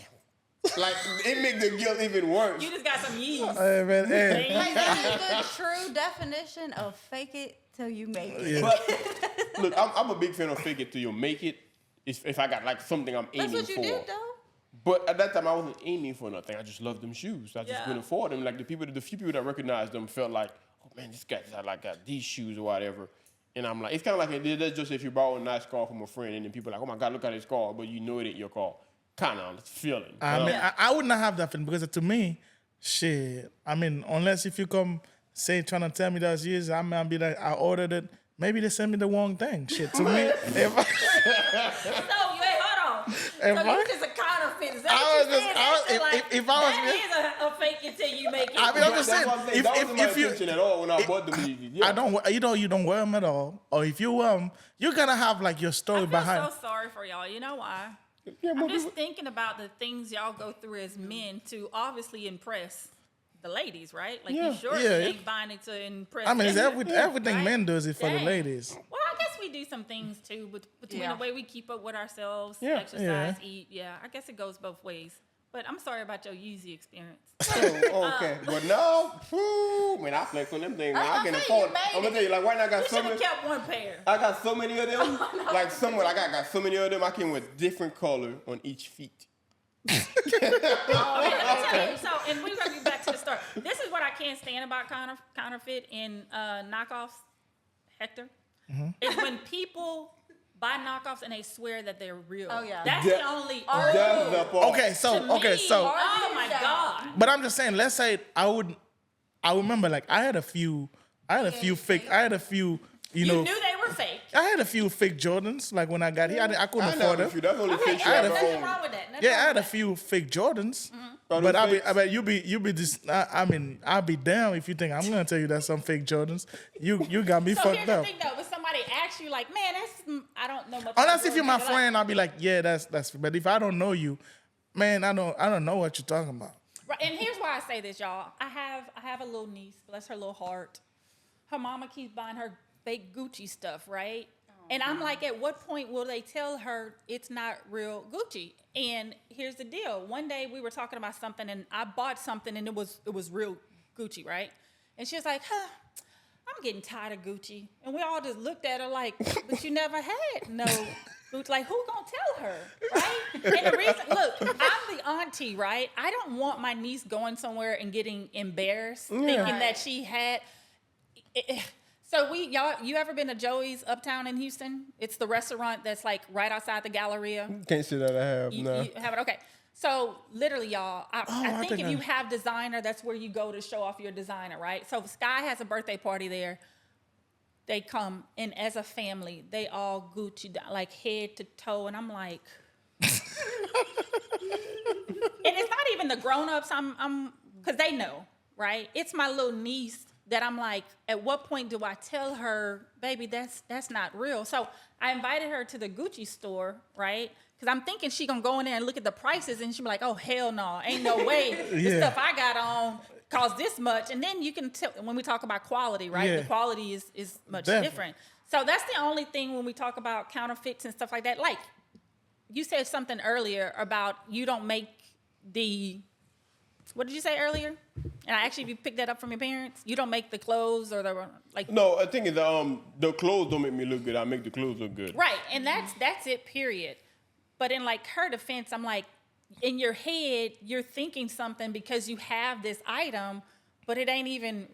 Like, it makes the guilt even worse. You just got some Yeezys. Hey, man, hey. Like, this is the true definition of fake it till you make it. Yeah. But look, I'm a big fan of fake it till you make it. If I got like something I'm aiming That's what you for. did, though. But at that time, I wasn't aiming for nothing. I just loved them shoes. I just Yeah. couldn't afford them. Like the few people that recognized them felt like, oh man, this guy's got these shoes or whatever. And I'm like, it's kind of like that's just if you borrow a nice car from a friend and then people are like, oh my God, look at his car, but you know it ain't your car. Kind of feeling. I mean, I would not have that feeling because to me, shit. I mean, unless if you come trying to tell me that's years, I might be like, I ordered it. Maybe they sent me the wrong thing. Shit, to me, if I, So, wait, hold on. So you just a counterfeit. Is that I what was you're just- saying? I was- if I was that is a fake it till you make it. I mean, I'm just That's saying, what I'm saying. That wasn't my if you, intention at all when I bought them Yeezys. Yeah. I don't, you don't wear them at all, or if you wear them, you're gonna have like your I story feel behind. so sorry for y'all. You know why? Yeah, I'm but just thinking about the things y'all go through as men to obviously impress the ladies, right? Like Yeah. you surely Yeah. ain't buying it to impress. I mean, it's everyone, everything right? men does it for the Dang. ladies. Well, I guess we do some things too, between Yeah. the way we keep up with ourselves, Yeah. exercise, Yeah. eat. Yeah, I guess it goes both ways. But I'm sorry about your Yeezy experience. Oh, okay. But now, man, I flex on them things. Man. I can saying, afford. you made I'm gonna tell you, like right now, I You got so should many. have kept one pair. I got so many of them. Like somewhere, like I got so many of them. I came with different color on each feet. Oh, man, let me tell you. So, and we're gonna get back to the start. This is what I can't stand about counterfeit and knockoffs, Hector. Is when people buy knockoffs and they swear that they're real. Oh, yeah. That's That- the only. That's the part. Okay, To so me, oh my Yeah. God. but I'm just saying, let's say I remember like I had a few fake, you You know, knew they were fake. I had a few fake Jordans. Like when I got here, I couldn't I afford know a them. few. That's only Okay, fish you I had ever a nothing owned. wrong with that. Nothing Yeah, I wrong had a with few fake Jordans. Are But those fakes? I bet you be this. I mean, I'll be down if you think I'm gonna tell you that's some fake Jordans. You got me that. So fucked here's the up. thing though, when somebody asks you like, man, that's I don't know much. Unless about if you're my Jordans," they're friend, I'll be like, yeah, that's. But if I don't know you, man, I don't know what you're talking about. Right, and here's why I say this, y'all. I have a little niece, bless her little heart. Her mama keeps buying her fake Gucci stuff, right? And I'm like, at what point will they tell her it's not real Gucci? And here's the deal. One day we were talking about something and I bought something and it was real Gucci, right? And she was like, I'm getting tired of Gucci. And we all just looked at her like, but you never had no Gucci. Like, who gonna tell her, right? And the reason, look, I'm the auntie, right? I don't want my niece going somewhere and getting embarrassed, thinking that she had. So you ever been to Joey's Uptown in Houston? It's the restaurant that's like right outside the Galleria. Can't say that I have. You No. have it? Okay. So literally, y'all, I I think think if I- you have designer, that's where you go to show off your designer, right? So Sky has a birthday party there. They come, and as a family, they all Gucci, like head to toe, and I'm like, and it's not even the grown-ups, I'm, because they know, right? It's my little niece that I'm like, at what point do I tell her, baby, that's not real? So I invited her to the Gucci store, right? Because I'm thinking she gonna go in there and look at the prices and she be like, oh, hell no, ain't no way the Yeah. stuff I got on costs this much. And then you can tell, when we talk about quality, right? Yeah. The quality is much Definitely. different. So that's the only thing when we talk about counterfeits and stuff like that. Like, you said something earlier about you don't make what did you say earlier? And actually, if you picked that up from your parents, you don't make the clothes or the, like, No, I think it's the clothes don't make me look good. I make the clothes look good. right. And that's it, period. But in like her defense, I'm like, in your head, you're thinking something because you have this item, but it ain't even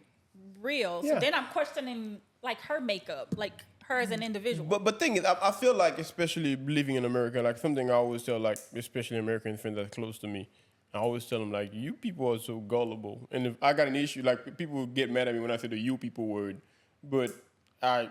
real. So Yeah. then I'm questioning, like her makeup, like her as an individual. But thing is, I feel like, especially living in America, like something I always tell, like especially American friends that's close to me, I always tell them like, you people are so gullible. And if I got an issue, like people get mad at me when I say the "you people" word, but I'm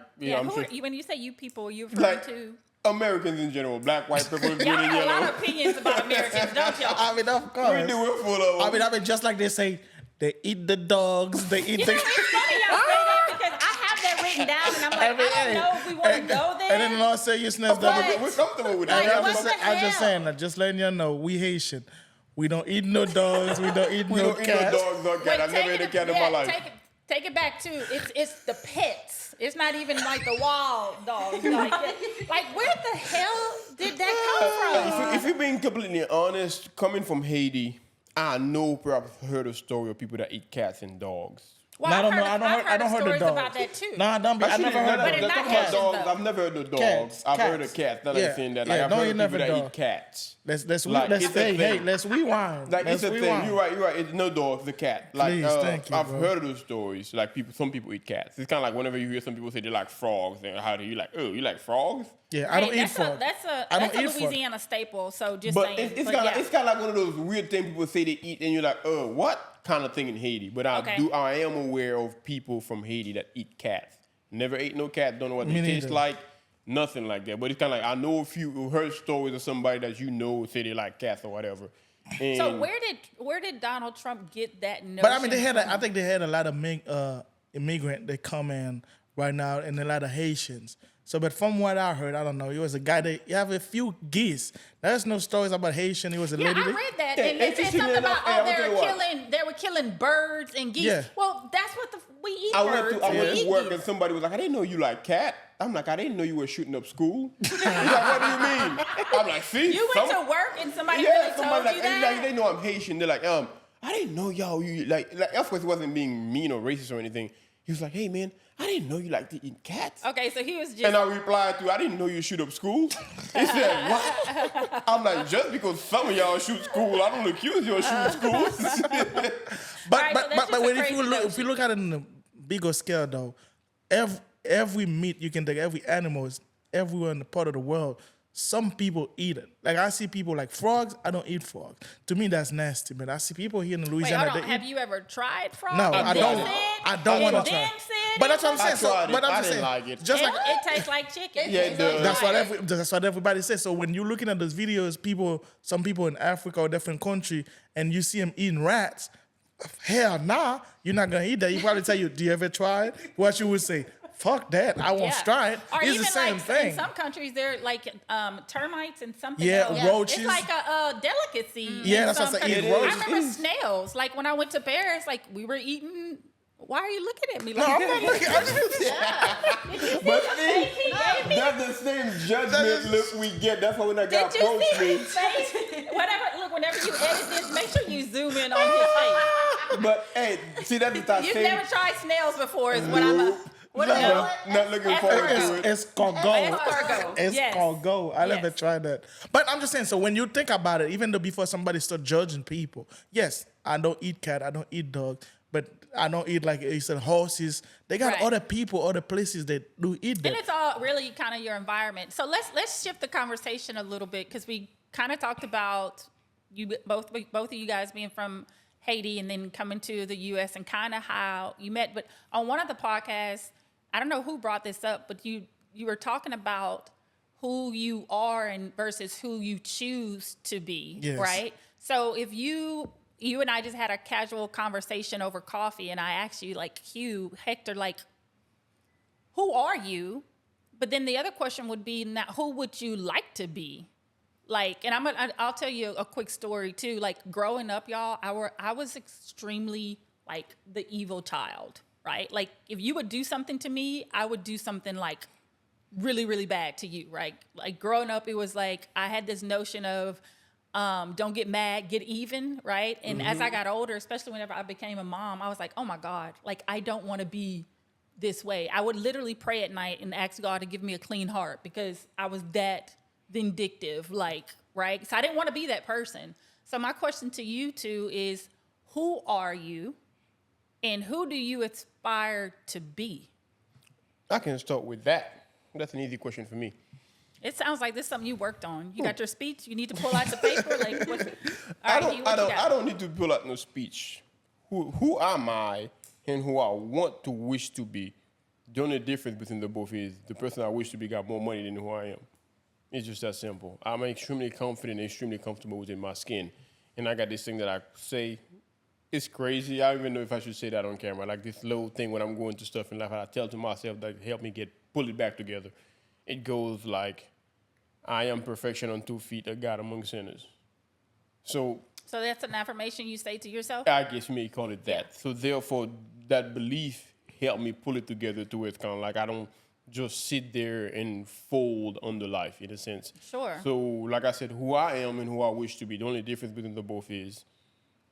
sure, when you say you people, you're referring like to Americans in general, black, white, purple, green, y'all and have a lot yellow. of opinions about Americans, don't y'all? I mean, of course. We do it full of them. I mean, just like they say, they eat the dogs, they eat You know, the. it's funny y'all say that because I have that written down, and I'm like, I don't know if we want to go there. And then in all seriousness, But- We're comfortable with Like, that. what the I'm just hell? saying that, just letting you know, we Haitian. We don't eat no dogs, we don't eat We no don't eat no cats. dogs or cat. I've never ate a cat in my life. Take it back too. It's the pets. It's not even like the wild dogs. Like where the hell did that come from? If you're being completely honest, coming from Haiti, I know perhaps heard a story of people that eat cats and dogs. Well, No, I don't I've know. heard- I don't I've heard stories the dogs. about that too. No, I don't. I never heard But of it's the not talking about Haitians, dogs. though. I've never heard of dogs. Cats. I've heard Cats. of cats. Not Yeah. like saying that. Yeah, Like I've no, heard you of never people that dog. eat cats. Let's Like, it's a thing. let's rewind. Like let's it's a thing. rewind. You're right. It's no dogs, the cat. Like Please, thank you, I've bro. heard of those stories. Like some people eat cats. It's kind of like whenever you hear some people say they like frogs, and how do you like? Oh, you like frogs? Yeah, I don't Hey, eat frogs. That's I a don't eat frogs. Louisiana staple. So just But saying. it's But kind of yeah. it's kind of like one of those weird things people say they eat, and you're like, oh, what kind of thing in Haiti? But Okay. I am aware of people from Haiti that eat cats. Never ate no cat. Don't know what Me they taste neither. like. Nothing like that. But it's kind of like I know a few who heard stories of somebody that you know say they like cats or whatever. And So where did Donald Trump get that notion? But I mean, from? I think they had a lot of immigrant that come in right now, and a lot of Haitians. So, but from what I heard, I don't know. He was a guy that you have a few geese. There's no stories about Haitian. He was a Yeah, lady. I read that, Yeah, and they said interestingly something about enough, hey, I'm gonna tell you what. they were killing birds and geese. Yeah. Well, that's what we eat. I birds went and we to eat work geese. and somebody was like, I didn't know you like cat. I'm like, I didn't know you were shooting up school. He's like, what do you mean? I'm like, see? You went to work and somebody Yeah, really somebody told like, you and that? like, they know I'm Haitian. They're like, I didn't know y'all, you like, of course, he wasn't being mean or racist or anything. He was like, hey, man, I didn't know you like to eat cats. Okay, so he was just. And I replied to, I didn't know you shoot up school. He said, what? I'm like, just because some of y'all shoot school, I don't accuse you of shooting schools. But Right, so that's just a when if crazy if you look at it in a bigger scale though, every meat you can take, every animal is everywhere in the part of the world. Some people eat it. Like I see people like frogs. I don't eat frogs. To me, that's nasty. But I see people here in Wait, Louisiana. hold on. they Have eat. you ever tried frog? No, And I then don't. said- I don't want and to then try. said But that's what I'm it? saying. I tried But it. I'm I just didn't saying, like it. just like It tastes like chicken. Yeah, it does. that's what everybody says. So when you're looking at those videos, some people in Africa or different country, and you see them eating rats, hell nah, you're not gonna eat that. You probably tell you, do you ever try it? What you would say, fuck that, I won't try it. Or It's even the same like thing. in some countries, they're like termites and something Yeah, else. roaches. It's like a delicacy. Yeah, in that's what some I said, countries. eat roaches. I remember snails. Like when I went to Paris, like we were eating. Why are you looking at me like No, I'm that? not looking. I'm just, Did you see But the see, face he gave me? that's the same judgment look we get. That's why when that guy Did you approached see me. his face? Whenever you edit this, make sure you zoom in on his face. But hey, see, that's the You've same. never tried snails before, is what I'm. What No. no. Not looking forward to it. it's called go. Escargot. It's Yes. called go. I never Yes. tried that. But I'm just saying, so when you think about it, even though before somebody start judging people, yes, I don't eat cat, I don't eat dog, but I don't eat, like you said, horses. They got Right. other people, other places that do eat that. And it's all really kind of your environment. So let's shift the conversation a little bit because we kind of talked about you both of you guys being from Haiti and then coming to the U.S. and kind of how you met. But on one of the podcasts, I don't know who brought this up, but you were talking about who you are and versus who you choose to be, Yes. right? So if you and I just had a casual conversation over coffee, and I asked you, like, Hector, like, who are you? But then the other question would be, now, who would you like to be? Like, and I'll tell you a quick story too. Like growing up, y'all, I was extremely like the evil child, right? Like if you would do something to me, I would do something like really, really bad to you, right? Like growing up, it was like I had this notion of don't get mad, get even, right? And as I got older, especially whenever I became a mom, I was like, oh my God, like I don't want to be this way. I would literally pray at night and ask God to give me a clean heart because I was that vindictive, like, right? So I didn't want to be that person. So my question to you two is, who are you and who do you aspire to be? I can start with that. That's an easy question for me. It sounds like this is something you worked on. You got your speech. You need to pull out the paper. Like, what, I all right, Hugh, what you got? I don't need to pull out no speech. Who am I and who I want to wish to be? The only difference between the both is the person I wish to be got more money than who I am. It's just that simple. I'm extremely confident and extremely comfortable within my skin. And I got this thing that I say, it's crazy. I don't even know if I should say that on camera. Like this little thing when I'm going through stuff in life, I tell to myself that help me pull it back together. It goes like, I am perfection on 2 feet, a God among sinners. So that's an affirmation you say to yourself? I guess you may call it that. So therefore, that belief helped me pull it together to where it's kind of like I don't just sit there and fold under life in a sense. Sure. So like I said, who I am and who I wish to be, the only difference between the both is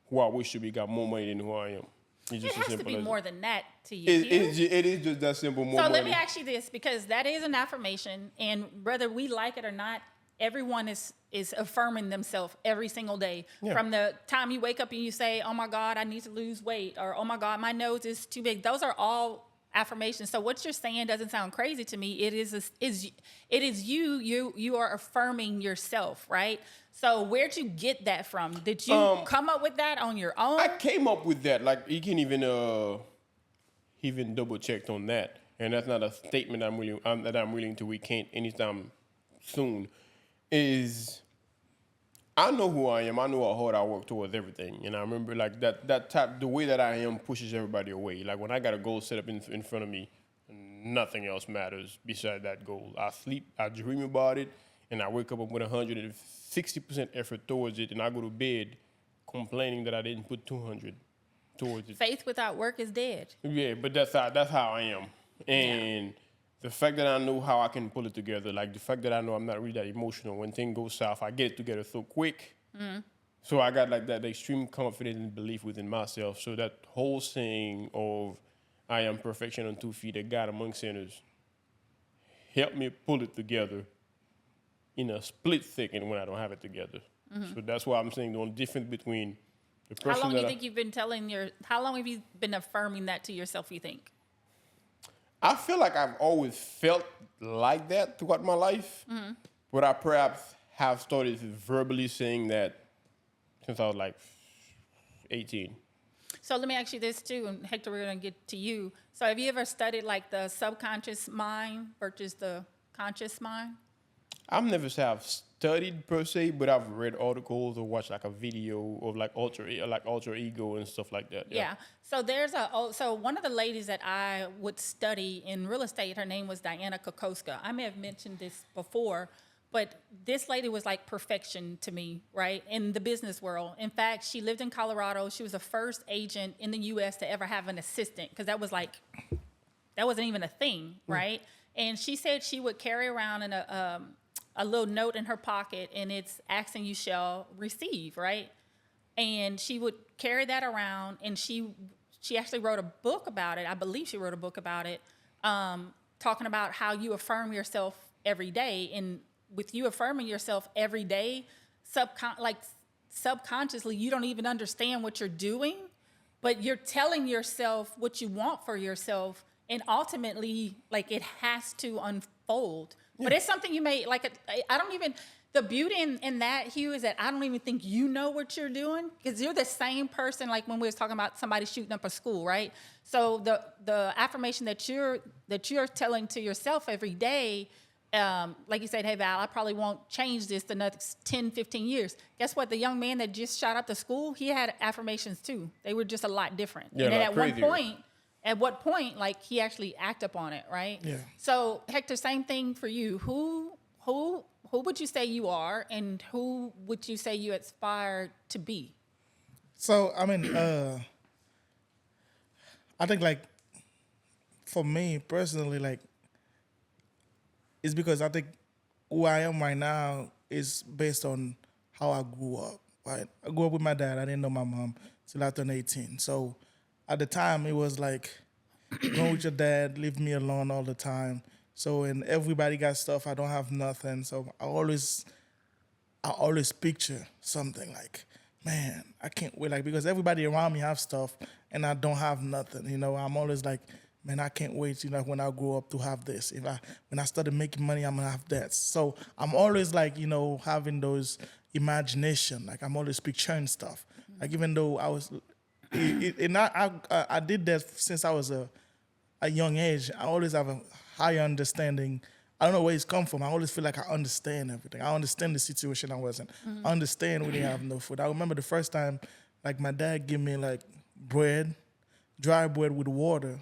who I wish to be got more money than who I am. It's just It has to be more than that to you. It is just that simple. More so money. let me ask you this, because that is an affirmation, and whether we like it or not, everyone is affirming themselves every single day. Yeah. From the time you wake up and you say, oh my God, I need to lose weight, or oh my God, my nose is too big. Those are all affirmations. So what you're saying doesn't sound crazy to me. It is you are affirming yourself, right? So where'd you get that from? Did you come up with that on your own? I came up with that. Like he can even double checked on that, and that's not a statement that I'm willing to recant anytime soon. Is I know who I am. I know how hard I work towards everything, and I remember like that type. The way that I am pushes everybody away. Like when I got a goal set up in front of me, nothing else matters beside that goal. I sleep, I dream about it, and I wake up with 160% effort towards it, and I go to bed complaining that I didn't put 200 towards it. Faith without work is dead. Yeah, but that's how I am, and the fact that I know how I can pull it together, like the fact that I know I'm not really that emotional. When things go south, I get it together so quick. So I got like that extreme confidence and belief within myself. So that whole saying of I am perfection on 2 feet, a God among sinners, helped me pull it together in a split second when I don't have it together. So that's why I'm saying the only difference between the person How long have you been affirming that to yourself, you think? I feel like I've always felt like that throughout my life, but I perhaps have started verbally saying that since I was like 18. So let me ask you this too, and Hector, we're going to get to you. So have you ever studied like the subconscious mind versus the conscious mind? I've never said I've studied per se, but I've read articles or watched like a video of like alter ego and stuff like that. Yeah. So one of the ladies that I would study in real estate, her name was Diana Kokoska. I may have mentioned this before, but this lady was like perfection to me, right? In the business world. In fact, she lived in Colorado. She was the first agent in the U.S. to ever have an assistant, because that wasn't even a thing, right? And she said she would carry around in a little note in her pocket, and it's asking you shall receive, right? And she would carry that around, and she actually wrote a book about it. I believe she wrote a book about it, talking about how you affirm yourself every day. And with you affirming yourself every day, subconsciously, you don't even understand what you're doing, but you're telling yourself what you want for yourself, and ultimately, like, it has to unfold. But it's something you may, the beauty in that, Hugh, is that I don't even think you know what you're doing, because you're the same person, like when we was talking about somebody shooting up a school, right? So the affirmation that you're telling to yourself every day, like you said, hey, Val, I probably won't change this the next 10, 15 years. Guess what? The young man that just shot up the school, he had affirmations too. They were just a lot different. Yeah, and then at what point, like, he actually acted upon it, right? Yeah. So, Hector, same thing for you. Who would you say you are, and who would you say you aspire to be? So, I mean, I think, like, for me personally, like, it's because I think who I am right now is based on how I grew up, right? I grew up with my dad. I didn't know my mom till I turned 18. So, at the time, it was like, go with your dad, leave me alone all the time. So, and everybody got stuff, I don't have nothing. So I always picture something like, man, I can't wait, like, because everybody around me have stuff and I don't have nothing. You know, I'm always like, man, I can't wait, when I grow up to have this. When I started making money, I'm gonna have that. So I'm always like, having those imagination. Like I'm always picturing stuff. Like even though I was, I did that since I was a young age. I always have a higher understanding. I don't know where it's come from. I always feel like I understand everything. I understand the situation I was in. I understand when they have no food. I remember the first time, like my dad gave me like bread, dry bread with water,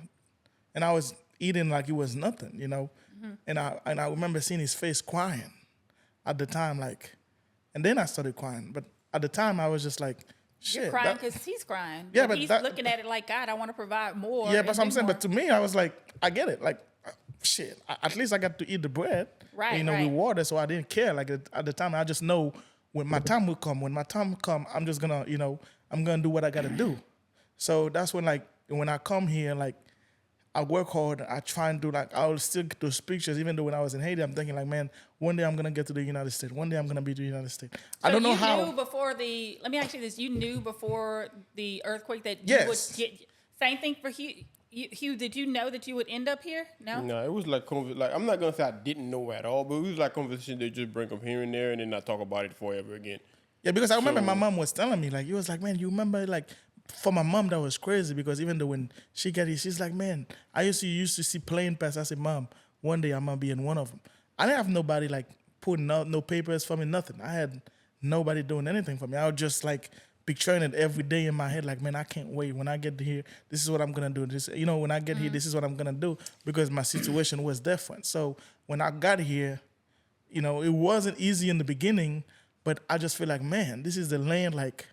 and I was eating like it was nothing, And I remember seeing his face crying at the time, like, and then I started crying. But at the time, I was just like, shit. You're crying because he's crying. Yeah, but but he's looking at it like, God, I want to provide more. Yeah, that's what I'm saying. more. But to me, I was like, I get it. Like, shit. At least I got to eat the bread, right, with water. So I didn't care. Like at the time, I just know when my time will come. When my time come, I'm just gonna, I'm gonna do what I gotta do. So that's when, like, when I come here, like, I work hard. I try and do, like, I'll still get those pictures. Even though when I was in Haiti, I'm thinking like, man, one day I'm gonna get to the United States. One day I'm gonna be to the United States. So I don't know you how. knew before let me ask you this. You knew before the earthquake that Yes. you would get, same thing for Hugh. Hugh, did you know that you would end up here? No? No, it was like I'm not gonna say I didn't know at all, but it was like conversation they just bring up here and there, and then not talk about it forever again. Yeah, because I remember my mom was telling me, like, he was like, man, you remember, like, for my mom, that was crazy because even though when she got here, she's like, man, I used to see plane pass. I said, Mom, one day I'm going to be in one of them. I didn't have nobody, like, putting out no papers for me, nothing. I had nobody doing anything for me. I was just, like, picturing it every day in my head, like, man, I can't wait. When I get here, this is what I'm going to do. This, when I get here, this is what I'm going to do because my situation was different. So when I got here, it wasn't easy in the beginning, but I just feel like, man, this is the land, like,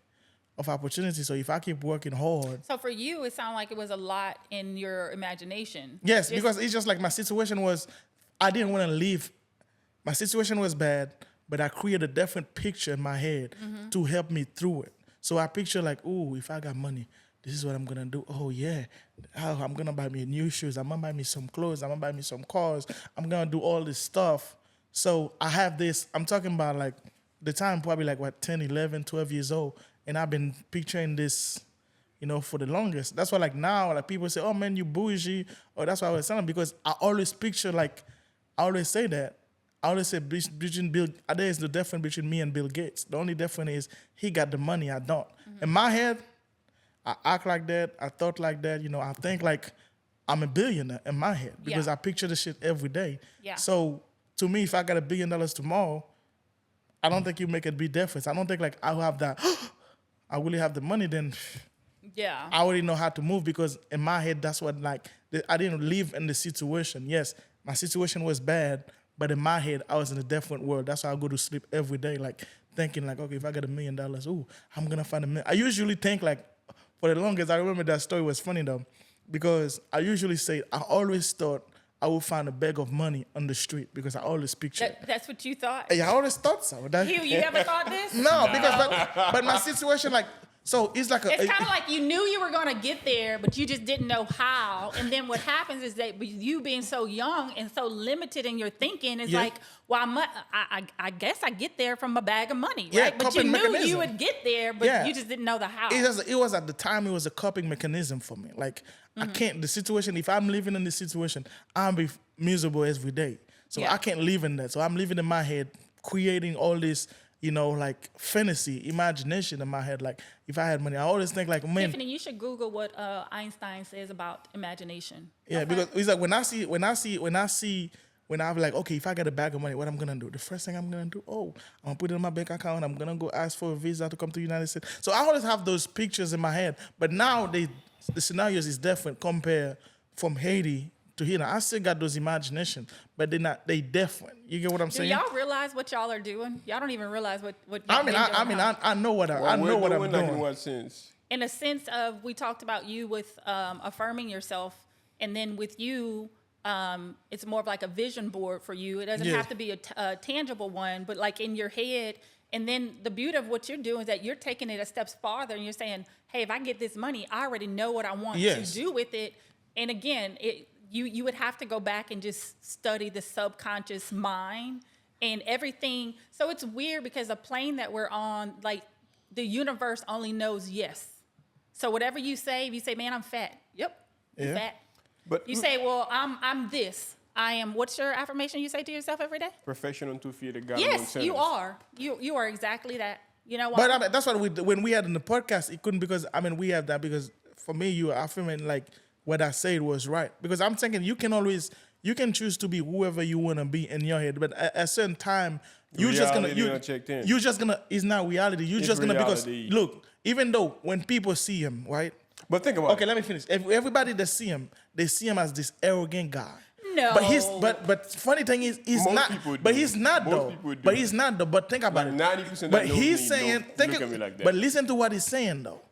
of opportunity. So if I keep working hard. So for you, it sounded like it was a lot in your imagination. Yes, because it's just like my situation was, I didn't want to leave. My situation was bad, but I created a different picture in my head to help me through it. So I picture like, ooh, if I got money, this is what I'm going to do. Oh, yeah. Oh, I'm going to buy me new shoes. I'm going to buy me some clothes. I'm going to buy me some cars. I'm going to do all this stuff. So I have this, I'm talking about like the time probably like 10, 11, 12 years old. And I've been picturing this, for the longest. That's why, like, now, like, people say, oh, man, you bougie. Or that's why I was telling them, because I always picture, like, I always say that. I always say between there is the difference between me and Bill Gates. The only difference is he got the money, I don't. In my head, I act like that. I thought like that. I think like I'm a billionaire in my head because I picture the shit every day. Yeah. So to me, if I got $1 billion tomorrow, I don't think you make a big difference. I don't think like I'll have that. I really have the money, then I already know how to move because in my head, that's what, like, I didn't live in the situation. Yes, my situation was bad, but in my head, I was in a different world. That's why I go to sleep every day, like, thinking, like, okay, if I got $1 million, ooh, I'm going to find $1 million. I usually think, like, for the longest, I remember that story was funny, though, because I usually say, I always thought I would find a bag of money on the street because I always picture That's what you thought? Yeah, I always thought so. Hugh, you ever thought this? No, because but my situation, like, so it's like it's kind of like you knew you were going to get there, but you just didn't know how. And then what happens is that you being so young and so limited in your thinking is like, well, I guess I get there from a bag of money, right? But you knew you would get there, but you just didn't know the how. It was at the time, it was a coping mechanism for me. Like, I can't, the situation, if I'm living in this situation, I'll be miserable every day. So I can't live in that. So I'm living in my head, creating all this, like fantasy, imagination in my head. Like, if I had money, I always think like, man. Tiffany, you should Google what Einstein says about imagination. Yeah, because it's like when I'm like, okay, if I get a bag of money, what I'm gonna do? The first thing I'm gonna do, I'm gonna put it in my bank account. I'm gonna go ask for a visa to come to the United States. So I always have those pictures in my head. But now the scenarios is different compared from Haiti to here. I still got those imagination, but they different. You get what I'm saying? Do y'all realize what y'all are doing? Y'all don't even realize what I know what I'm doing. In what sense? In a sense of, we talked about you with affirming yourself, and then with you, it's more of like a vision board for you. It doesn't have to be a tangible one, but like in your head. And then the beauty of what you're doing is that you're taking it a step farther, and you're saying, hey, if I get this money, I already know what I want to do with it. And again, you would have to go back and just study the subconscious mind and everything. So it's weird because a plane that we're on, like, the universe only knows yes. So whatever you say, if you say, man, I'm fat. Yep, you're fat. But You say, well, I'm this. I am. What's your affirmation you say to yourself every day? perfection on 2 feet of God. Yes, you are. You are exactly that. You know what? But I mean, that's what when we had in the podcast, it couldn't because I mean we have that because for me you are affirming like what I said was right because I'm thinking you can choose to be whoever you want to be in your head, but at a certain time you're just gonna it's not reality. You're just gonna because look, even though when people see him, right? But think about it. Okay, let me finish. Everybody that see him, they see him as this arrogant guy. No. But funny thing is he's Most not. people do. But he's not Most though. people do. But he's not though. But think about Like it. 90% But that knows he's me saying don't look at me like that. But listen to what he's saying though.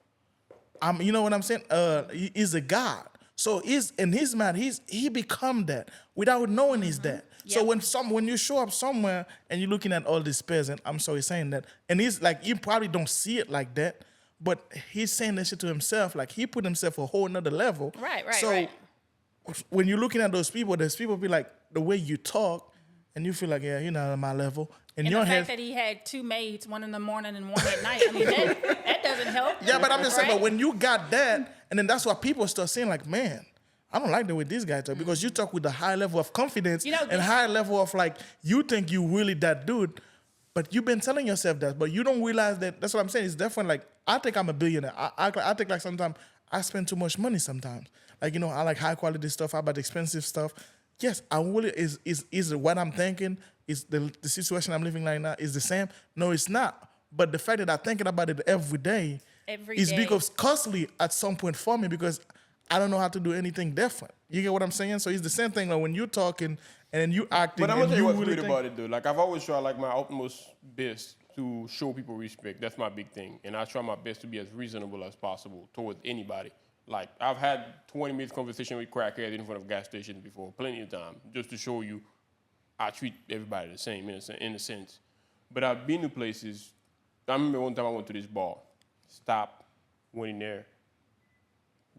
You know what I'm saying? He's a God. So he's in his mind, he become that without knowing he's that. So when you show up somewhere and you're looking at all these peasants, I'm sorry saying that, and he's like you probably don't see it like that, but he's saying this shit to himself, like he put himself a whole nother level. Right. So when you're looking at those people, there's people be like the way you talk, and you feel like you're not on my level. And your the head, fact that he had 2 maids, one in the morning and one at night. I mean, that doesn't help. yeah, but I'm just saying, right? but when you got that, and then that's why people start saying like, man, I don't like the way this guy talk because you talk with a high level of confidence and high level of like you think you really that dude, but you've been telling yourself that, but you don't realize that. That's what I'm saying. It's definitely like I think I'm a billionaire. I think like sometimes I spend too much money sometimes. Like I like high quality stuff. I buy expensive stuff. Yes, I really is what I'm thinking. Is the situation I'm living right now is the same? No, it's not. But the fact that I'm thinking about it every day is because costly at some point for me because I don't know how to do anything different. You get what I'm saying? So it's the same thing like when you're talking and then you acting. But I'm gonna tell you what's really weird about it though. Like I've always tried like my utmost best to show people respect. That's my big thing. And I try my best to be as reasonable as possible towards anybody. Like I've had 20 minutes conversation with crackheads in front of gas stations before, plenty of time, just to show you I treat everybody the same in a sense. But I've been to places. I remember one time I went to this bar, stopped, went in there,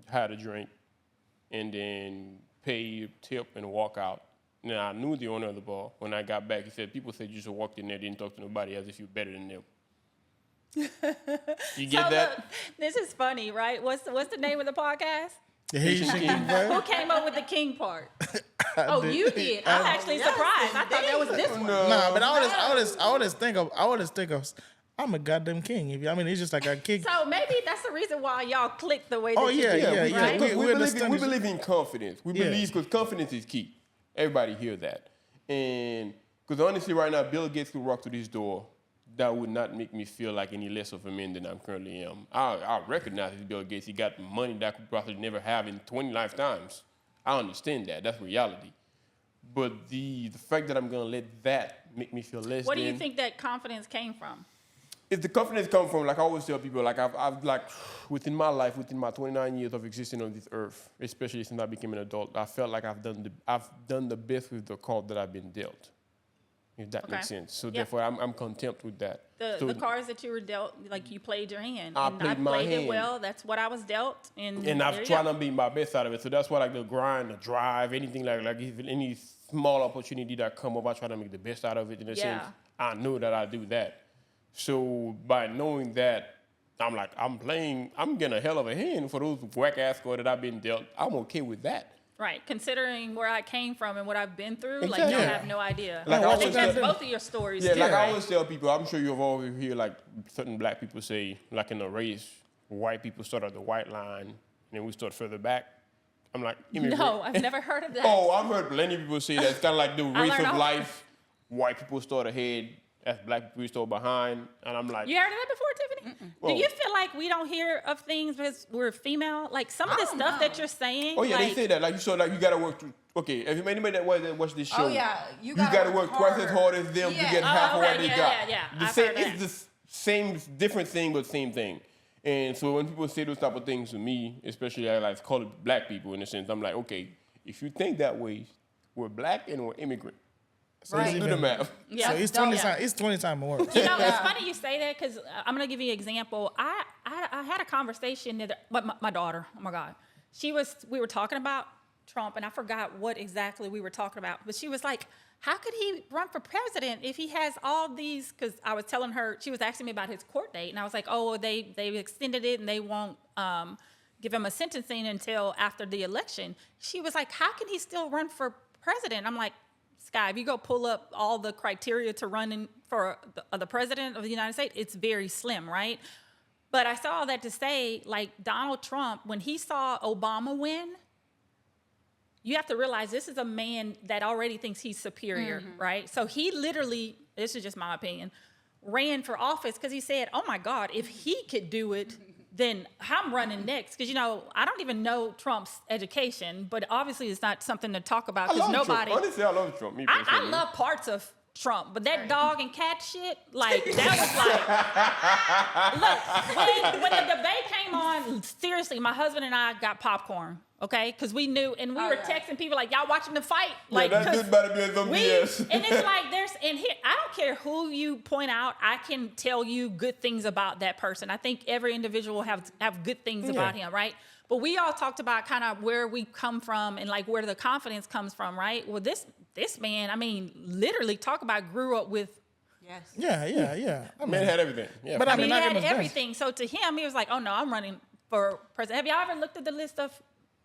had a drink, and then pay tip and walk out. Now I knew the owner of the bar. When I got back, he said people said you just walked in there, didn't talk to nobody, as if you're better than them. You get that? Look, this is funny, right? What's the name of the podcast? The Haitian Kings Who came up with the king part? Oh, you did. I'm actually surprised. I thought that was this one. Nah, but I always think of I'm a goddamn king. It's just like a king. So maybe that's the reason why y'all click the way that Oh, you yeah, do. yeah. Right? We believe in confidence. We believe because confidence is key. Everybody hear that. And because honestly, right now, Bill Gates could walk through this door. That would not make me feel like any less of a man than I currently am. I recognize he's Bill Gates. He got money that I could probably never have in 20 lifetimes. I understand that. That's reality. But the fact that I'm going to let that make me feel less What do you think that confidence came from? If the confidence come from, like I always tell people, like I've like within my life, within my 29 years of existing on this earth, especially since I became an adult, I felt like I've done the best with the card that I've been dealt. If that makes sense. So therefore, I'm content with that. The cards that you were dealt, like you played your hand. I and played I my played hand. it well. That's what I was dealt. And I've tried to be my best out of it. So that's why like the grind, the drive, anything like if any small opportunity that come up, I try to make the best out of it. In a sense, I know that I do that. So by knowing that, I'm getting a hell of a hand for those whack ass cards that I've been dealt. I'm okay with that. Right, considering where I came from and what I've been through, Exactly. like you have no idea. Like I think that's both of your stories. Yeah, too, like right? I always tell people, I'm sure you've always heard like certain black people say, like in a race, white people start at the white line, and then we start further back. I'm like, no, I've never heard of that. Oh, I've heard plenty of people say that. It's kind of like the race of life. White people start ahead, as black people start behind, and I'm like, you heard of that before, Tiffany? Do you feel like we don't hear of things because we're female? Like some of the stuff that you're saying. Oh yeah, like, they say that. Like you saw, like you gotta work through. Okay, if anybody that watch this show, you gotta work twice as hard as them to get half of what they got. Yeah. The same, it's the same, different thing, but same thing. And so when people say those type of things to me, especially I like call it black people in a sense, I'm like, okay, if you think that way, we're black and we're immigrant. So let's do the math. Yeah, so it's 20 times more. You know, it's funny you say that because I'm going to give you an example. I had a conversation with my daughter. Oh, my God. We were talking about Trump, and I forgot what exactly we were talking about. But she was like, how could he run for president if he has all these? Because I was telling her, she was asking me about his court date. And I was like, oh, they extended it, and they won't give him a sentencing until after the election. She was like, how can he still run for president? I'm like, Sky, if you go pull up all the criteria to run in for the president of the United States, it's very slim, right? But I saw all that to say, like, Donald Trump, when he saw Obama win, you have to realize this is a man that already thinks he's superior, right? So he literally, this is just my opinion, ran for office because he said, oh my God, if he could do it, then I'm running next. Because, I don't even know Trump's education, but obviously it's not something to talk about because nobody. Trump. Honestly, I love Trump. I love parts of Trump, but that dog and cat shit, like, that was like, look, when the debate came on, seriously, my husband and I got popcorn, okay? Because we knew, and we were texting people like, y'all watching the fight? Like, that dude better be in some BS. And it's like, and here, I don't care who you point out, I can tell you good things about that person. I think every individual have good things about him, right? But we all talked about kind of where we come from and like where the confidence comes from, right? Well, this man, I mean, literally talk about grew up with. Yes. Yeah. Man had everything. Yeah. But I mean, he had everything. So to him, he was like, oh no, I'm running for president. Have y'all ever looked at the list of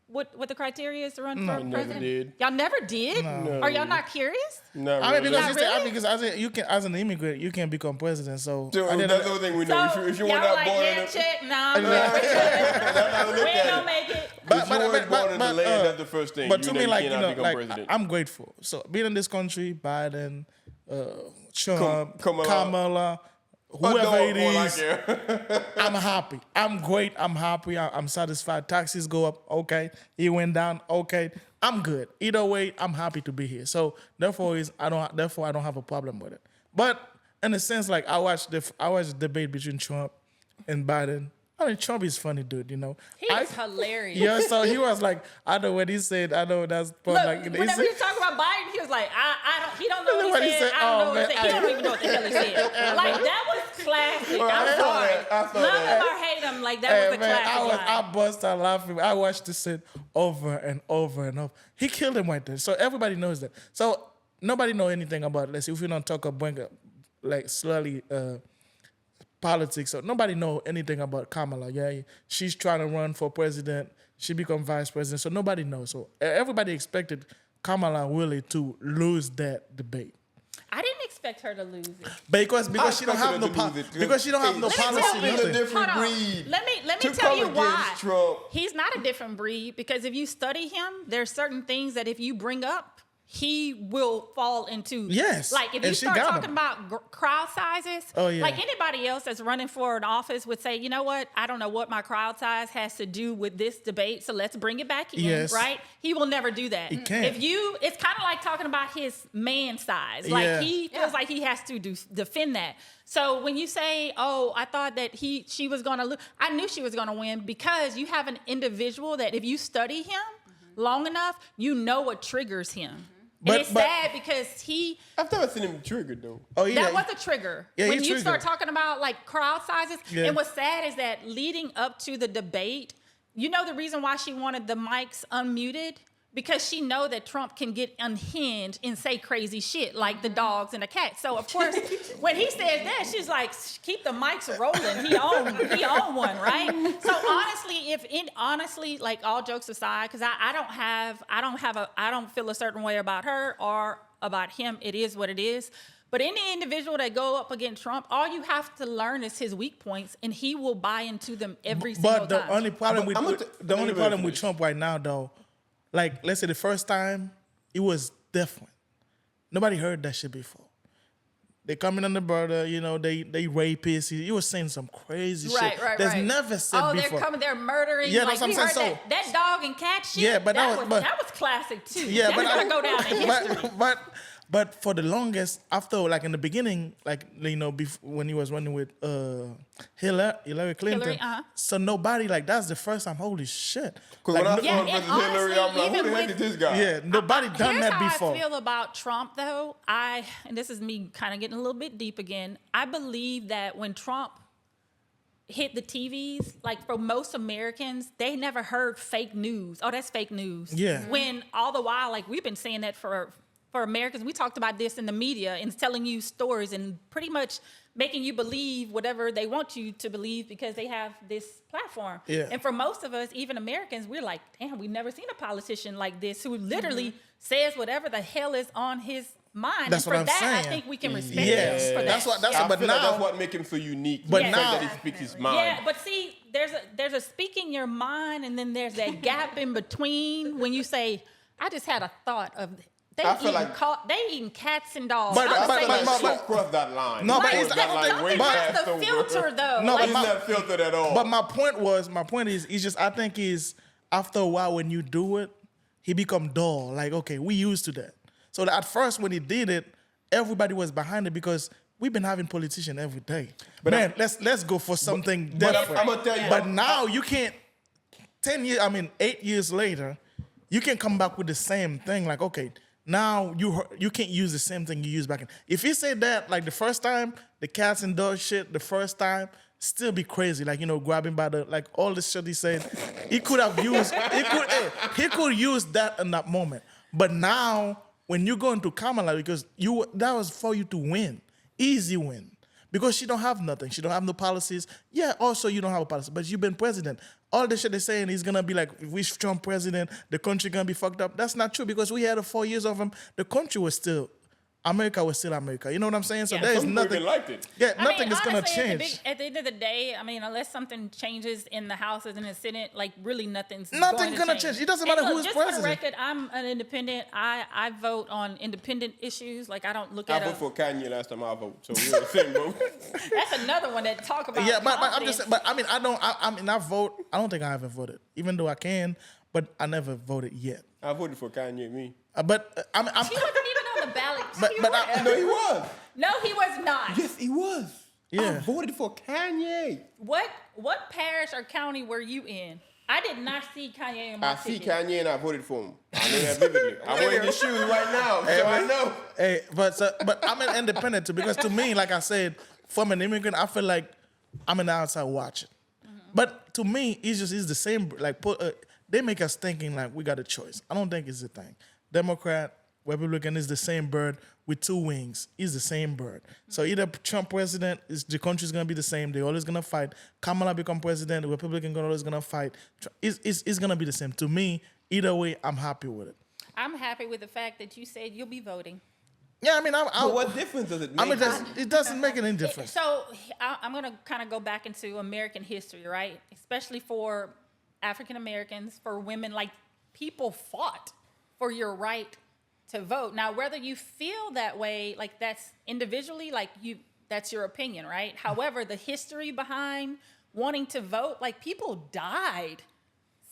what the criteria is to run for president? Never did. Y'all never did? No. Are y'all not curious? No, I mean, really. because you can, as an immigrant, you can become president. So That's the only thing we know. So if you y'all want that like, born yeah, in check, nah, we we ain't gonna make it. If you weren't born in the land, that's the first thing. But to me, like, cannot become like president. I'm grateful. So being in this country, Biden, Trump, Kamala. Kamala, whoever it is, care. I'm happy. I'm great. I'm happy. I'm satisfied. Taxes go up. Okay. It went down. Okay. I'm good. Either way, I'm happy to be here. So therefore, I don't have a problem with it. But in a sense, like I watched the debate between Trump and Biden. I mean, Trump is funny, dude. He's hilarious. Yeah, so he was like, I know what he said. I know that's Look, like. whenever you talk about Biden, he was like, he don't know what he said. I don't know what he said. He don't even know what the hell he said. Like, that was classic. I'm sorry. Love him or hate him, like, that was a classic line. I bust out laughing. I watched this shit over and over and over. He killed him right there. So everybody knows that. So nobody know anything about it. Let's see if we don't talk about like slowly politics. So nobody know anything about Kamala. Yeah, she's trying to run for president. She become vice president. So nobody knows. So everybody expected Kamala really to lose that debate. I didn't expect her to lose it. Because she don't have no policy. Because she don't have no policy. A different Hold on. breed. Let me to tell you come why. against Trump. He's not a different breed because if you study him, there's certain things that if you bring up, he will fall into. Yes. Like if you start talking about crowd sizes, like anybody else that's running for an office would say, you know what? I don't know what my crowd size has to do with this debate, so let's bring it back in, right? He will never do that. He can't. It's kind of like talking about his man size. Like he feels like he has to defend that. So when you say, oh, I thought that she was going to lose, I knew she was going to win because you have an individual that if you study him long enough, you know what triggers him. And it's sad because I've never seen him triggered though. Oh yeah, that was a trigger. Yeah, when you start talking about like crowd sizes, and what's sad is that leading up to the debate, you know the reason why she wanted the mics unmuted? Because she know that Trump can get unhinged and say crazy shit like the dogs and the cats. So of course, when he says that, she's like, keep the mics rolling. He own one, right? So honestly, like all jokes aside, because I don't feel a certain way about her or about him. It is what it is. But any individual that go up against Trump, all you have to learn is his weak points, and he will buy into them every single time. But the only problem with Trump right now, though. Like, let's say the first time, it was different. Nobody heard that shit before. They coming on the border, they rapists. He was saying some crazy shit. That's never said before. They're murdering. Yeah, like, that's what I'm saying. That dog and cat shit. Yeah, but that was classic too. Yeah, that's gonna go down in history. But for the longest, after like in the beginning, like when he was running with Hillary Clinton, so nobody that's the first time. Holy shit! Because like, when I saw Hillary, I'm like, who the heck is this guy? Yeah, nobody done that before. Here's how I feel about Trump, though. And this is me kind of getting a little bit deep again. I believe that when Trump hit the TVs, like for most Americans, they never heard fake news. Oh, that's fake news. Yeah. When all the while, like we've been saying that for for Americans. We talked about this in the media and telling you stories and pretty much making you believe whatever they want you to believe because they have this platform. Yeah. And for most of us, even Americans, we're like, damn, we've never seen a politician like this who literally says whatever the hell is on his mind. That's and what for I'm that, saying. I think we can respect Yes. him for that. That's what. That's I what. But feel like now, that's what makes him so unique. But the fact now- that he speaks his mind. Yeah, but see, there's a speaking your mind, and then there's that gap in between when you say, "I just had a thought of." They I feel eating, like- they eating cats and dogs. But- I'm but- saying, but- She crossed that line. No, but She it's- crossed that I don't line think- way but- past that's the over. filter, though. No, Like, but He's not filtered at all. But my point is, it's just I think is after a while when you do it, he become dull. Like, okay, we used to that. So at first when he did it, everybody was behind it because we've been having politicians every day. But Man, let's go for something but different. I'm gonna tell you- But now you can't. 8 years later, you can come back with the same thing. Like, okay, now you can't use the same thing you used back in. If he said that like the first time, the cats and dogs shit, the first time, still be crazy. Like, grabbing by the, like all the shit he said, he could have used, he could use that in that moment. But now, when you go into Kamala, because that was for you to win, easy win. Because she don't have nothing. She don't have no policies. Yeah, also you don't have a policy, but you've been president. All the shit they're saying is gonna be like, if we Trump president, the country gonna be fucked up. That's not true because we had 4 years of him. The country was still, America was still America. You know what I'm saying? So Yeah. there is Some people nothing. even liked it. Yeah, I nothing mean, is gonna honestly, change. At the end of the day, I mean, unless something changes in the Houses and the Senate, like really nothing's Nothing going gonna change. It doesn't matter who's just president. For the record, I'm an independent. I vote on independent issues. Like I don't look I at voted for Kanye last time I vote, so we're the same boat. That's another one that talk about. Yeah, but I'm confidence. just saying, but I mean, I vote. I don't think I ever voted, even though I can, but I never voted yet. I voted for Kanye, me. But I'm He wasn't even on the ballot. But- but I- Whatever. No, he was. No, he was not. Yes, he was. I Yeah. voted for Kanye. What parish or county were you in? I did not see Kanye in my I see ticket. Kanye and I voted for him. I know that vividly. I'm wearing his shoes right now, so I know. Hey, but I'm an independent too, because to me, like I said, from an immigrant, I feel like I'm an outside watching. But to me, it's the same. Like they make us thinking like we got a choice. I don't think it's a thing. Democrat, Republican is the same bird with two wings. It's the same bird. So either Trump president, the country's gonna be the same. They're always gonna fight. Kamala become president, the Republican always gonna fight. It's gonna be the same. To me, either way, I'm happy with it. I'm happy with the fact that you said you'll be voting. Yeah, I mean, But what difference does it make? I mean, it doesn't make any difference. So I'm going to kind of go back into American history, right? Especially for African Americans, for women, like people fought for your right to vote. Now, whether you feel that way, like that's individually, like that's your opinion, right? However, the history behind wanting to vote, like people died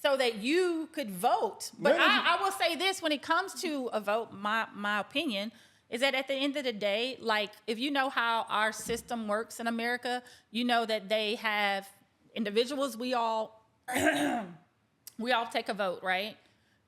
so that you could vote. But I will say this, when it comes to a vote, my opinion is that at the end of the day, like if you know how our system works in America, you know that they have individuals, we all take a vote, right?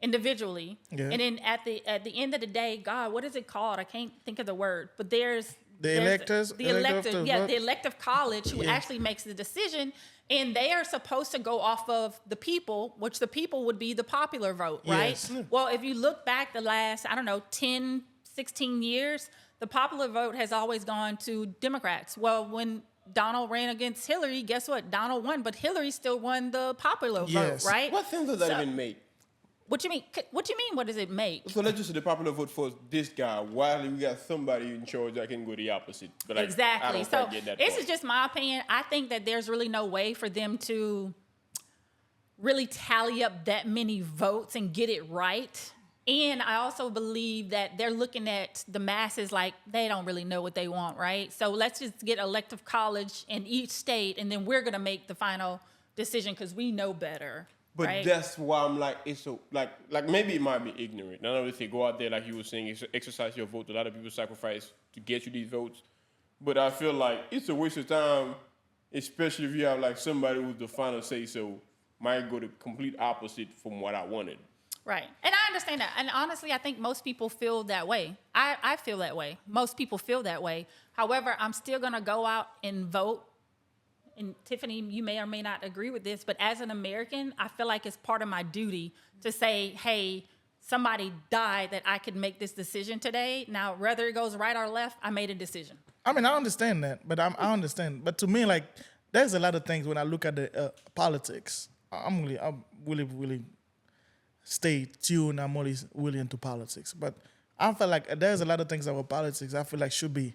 Individually. Yeah. And then at the end of the day, God, what is it called? I can't think of the word, but there's The electors? the Elective elective, to yeah, vote? the elective college who Yeah. actually makes the decision, and they are supposed to go off of the people, which the people would be the popular vote, right? Yes. Well, if you look back the last, 10, 16 years, the popular vote has always gone to Democrats. Well, when Donald ran against Hillary, guess what? Donald won, but Hillary still won the popular Yes. vote, right? What sense does that So- even make? What you mean? What you mean? What does it make? So let's just say the popular vote for this guy, while we got somebody in charge that can go the opposite. But like, I Exactly. don't So quite get that this part. is just my opinion. I think that there's really no way for them to really tally up that many votes and get it right. And I also believe that they're looking at the masses like they don't really know what they want, right? So let's just get elective college in each state, and then we're going to make the final decision because we know better. But right? that's why I'm like, it's so, like maybe it might be ignorant. None of us say go out there, like you were saying, exercise your vote. A lot of people sacrifice to get you these votes. But I feel like it's a waste of time, especially if you have like somebody who's the final say so, might go the complete opposite from what I wanted. Right. And I understand that. And honestly, I think most people feel that way. I feel that way. Most people feel that way. However, I'm still going to go out and vote. And Tiffany, you may or may not agree with this, but as an American, I feel like it's part of my duty to say, hey, somebody died that I could make this decision today. Now, whether it goes right or left, I made a decision. I mean, I understand that, but I understand. But to me, like, there's a lot of things when I look at the politics. I'm really stay tuned. I'm really into politics. But I feel like there's a lot of things about politics I feel like should be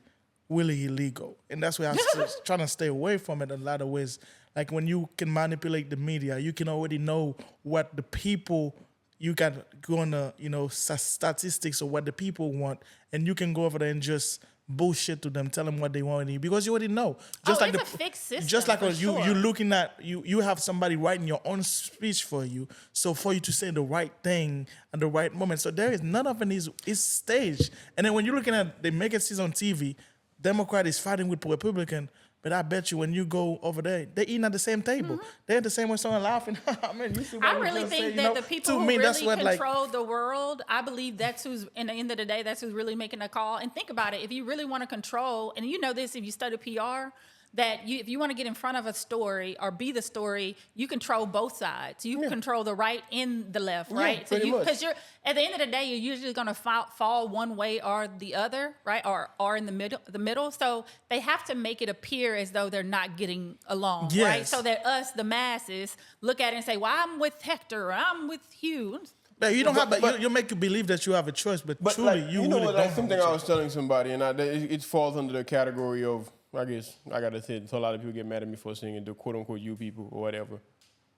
really illegal. And that's why I'm trying to stay away from it in a lot of ways. Like when you can manipulate the media, you can already know what the people, you can go on the, statistics of what the people want, and you can go over there and just bullshit to them, tell them what they want to eat, because you already know. It's a fixed system. Just like sure. you're looking at, you have somebody writing your own speech for you, so for you to say the right thing at the right moment. So there is none of it is staged. And then when you're looking at, they make it see on TV, Democrat is fighting with Republican, but I bet you when you go over there, they're eating at the same table. Mm-hmm. They're the same way, someone laughing. I mean, I really think that the people who really control the world, I believe that's who's, in the end of the day, that's who's really making the call. And think about it. If you really want to control, and you know this if you study PR, that if you want to get in front of a story or be the story, you control both sides. You control the right and the left, right? Yeah, because you're at the end of the day, you're usually going to fall one way or the other, right? Or in the middle. So they have to make it appear as though they're not getting along, right? So that us, the masses, look at it and say, "Well, I'm with Hector, or I'm with Hugh." But you don't have, but you make you believe that you have a choice, but truly, like, you know really what? don't. Like something I was telling somebody, and it falls under the category of, I guess I gotta say it, so a lot of people get mad at me for saying it, the quote unquote you people or whatever,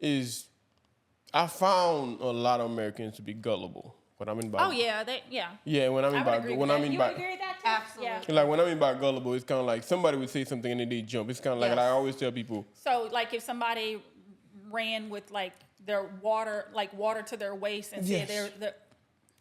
is I found a lot of Americans to be gullible. What I mean by Yeah, when I mean by you agree with that too? Absolutely. Yeah. like when I mean by gullible, it's kind of like somebody would say something and then they jump. It's kind of like I always tell people. So like if somebody ran with like their water to their waist and said they're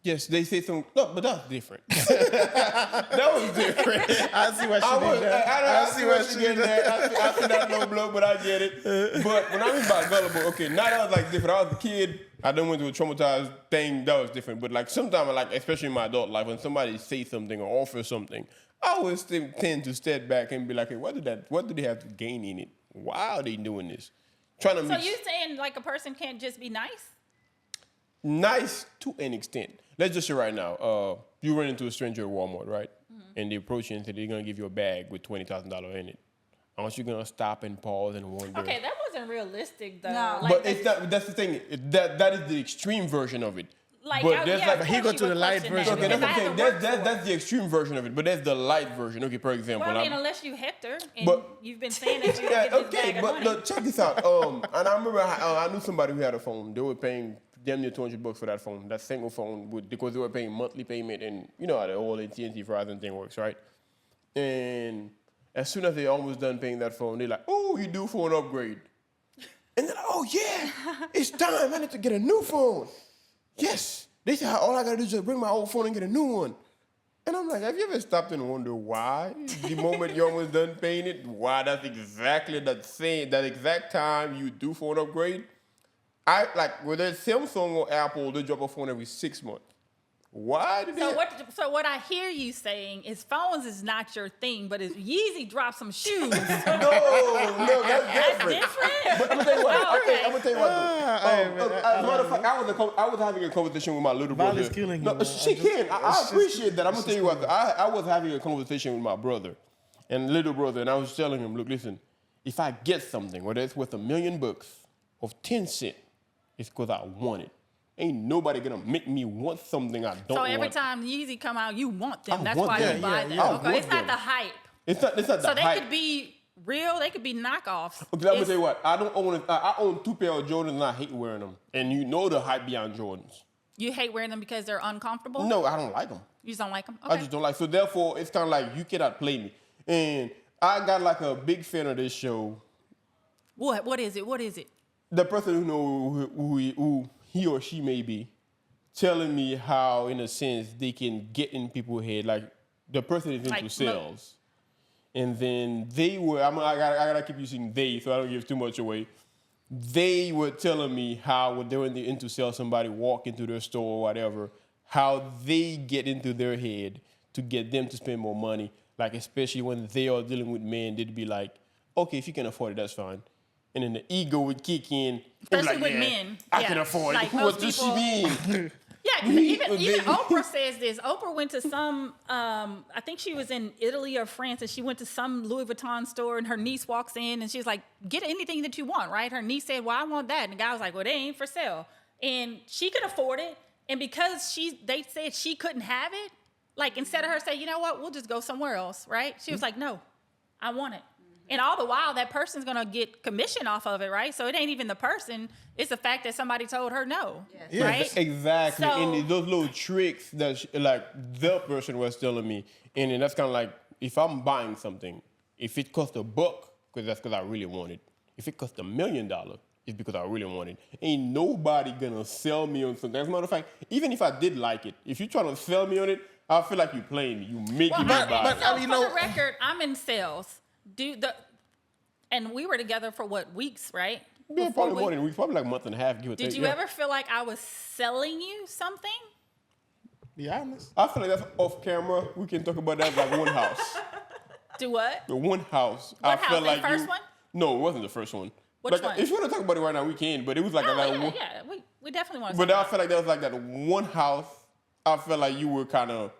Yes, they say something. No, but that's different. That was different. I see what she did there. I see what she did there. I see that no blow, but I get it. But when I mean by gullible, okay, now that was like different. I was a kid. I done went through a traumatized thing. That was different. But like sometimes, like especially in my adult life, when somebody say something or offer something, I always tend to step back and be like, hey, what do they have to gain in it? Why are they doing this? So you saying like a person can't just be nice? Nice to an extent. Let's just say right now, you run into a stranger at Walmart, right? Mm-hmm. And they approach you and say they're going to give you a bag with $20,000 in it. Aren't you going to stop and pause and wonder? Okay, that wasn't realistic, though. No. But it's not, that's the thing. That is the extreme version of it. But he go to the light version. Okay, that's what I'm saying. That's the extreme version of it. But that's the light version. Okay, for example. Well, I mean, unless you Hector, and you've been saying that you get this bag of money. Look, check this out. And I remember I knew somebody who had a phone. They were paying damn near $200 for that phone, that single phone, because they were paying monthly payment, and you know how the whole AT&T Verizon thing works, right? And as soon as they almost done paying that phone, they're like, "Oh, you due for an upgrade?" And they're like, "Oh yeah, it's time. I need to get a new phone." Yes. They said, all I gotta do is just bring my old phone and get a new one. And I'm like, have you ever stopped and wondered why? The moment you're almost done paying it, why that's exactly that exact time you due for an upgrade? Whether it's Samsung or Apple, they drop a phone every 6 months. Why did they? So what I hear you saying is phones is not your thing, but if Yeezy drops some shoes. No, that's different. But I'm gonna tell you what. Okay, I'm gonna tell you what. As a matter of fact, I was having a conversation with my little brother. Val is killing you. No, she can. I appreciate that. I'm gonna tell you what. I was having a conversation with my brother and little brother, and I was telling him, look, listen, if I get something, whether it's worth $1 million of 10 cents, it's because I want it. Ain't nobody gonna make me want something I don't want. So every time Yeezy come out, you want them. That's why you buy them. Okay, it's not the hype. It's not the hype. So they could be real. They could be knockoffs. Okay, I'm gonna tell you what. I own 2 pair of Jordans and I hate wearing them. And you know the hype beyond Jordans. You hate wearing them because they're uncomfortable? No, I don't like them. You just don't like them? Okay. I just don't like. So therefore, it's kind of like you cannot play me. And I got like a big fan of this show. What is it? What is it? The person who knows who he or she may be, telling me how, in a sense, they can get in people's head. Like, the person is into sales. And then they were, I gotta keep using they, so I don't give too much away. They were telling me how, when they were into sales, somebody walk into their store or whatever, how they get into their head to get them to spend more money. Like, especially when they are dealing with men, they'd be like, okay, if you can afford it, that's fine. And then the ego would kick in. Especially like, with men. I can afford it. Like What does she mean? Yeah, Yeah, 'cause even Oprah says this. Oprah went to some, I think she was in Italy or France, and she went to some Louis Vuitton store, and her niece walks in, and she's like, get anything that you want, right? Her niece said, well, I want that. And the guy was like, well, they ain't for sale. And she could afford it. And because they said she couldn't have it, like instead of her saying, you know what, we'll just go somewhere else, right? She was like, no, I want it. And all the while, that person's going to get commission off of it, right? So it ain't even the person. It's the fact that somebody told her no, right? Exactly. So, and those little tricks that, the person was telling me. And then that's kind of like, if I'm buying something, if it costs $1, because I really want it. If it costs $1 million, it's because I really want it. Ain't nobody going to sell me on something. As a matter of fact, even if I did like it, if you're trying to sell me on it, I feel like you're playing me. You making me buy it. So for the record, I'm in sales. And we were together for what, weeks, right? Yeah, probably more than weeks, probably like a month and a half. Did you ever feel like I was selling you something? Be honest. I feel like that's off camera. We can talk about that like one house. Do what? The one house. What house? The first one? No, it wasn't the first one. Which one? If you want to talk about it right now, we can. But it was like we definitely want to. But I feel like that was like that one house. I feel like you were kind of.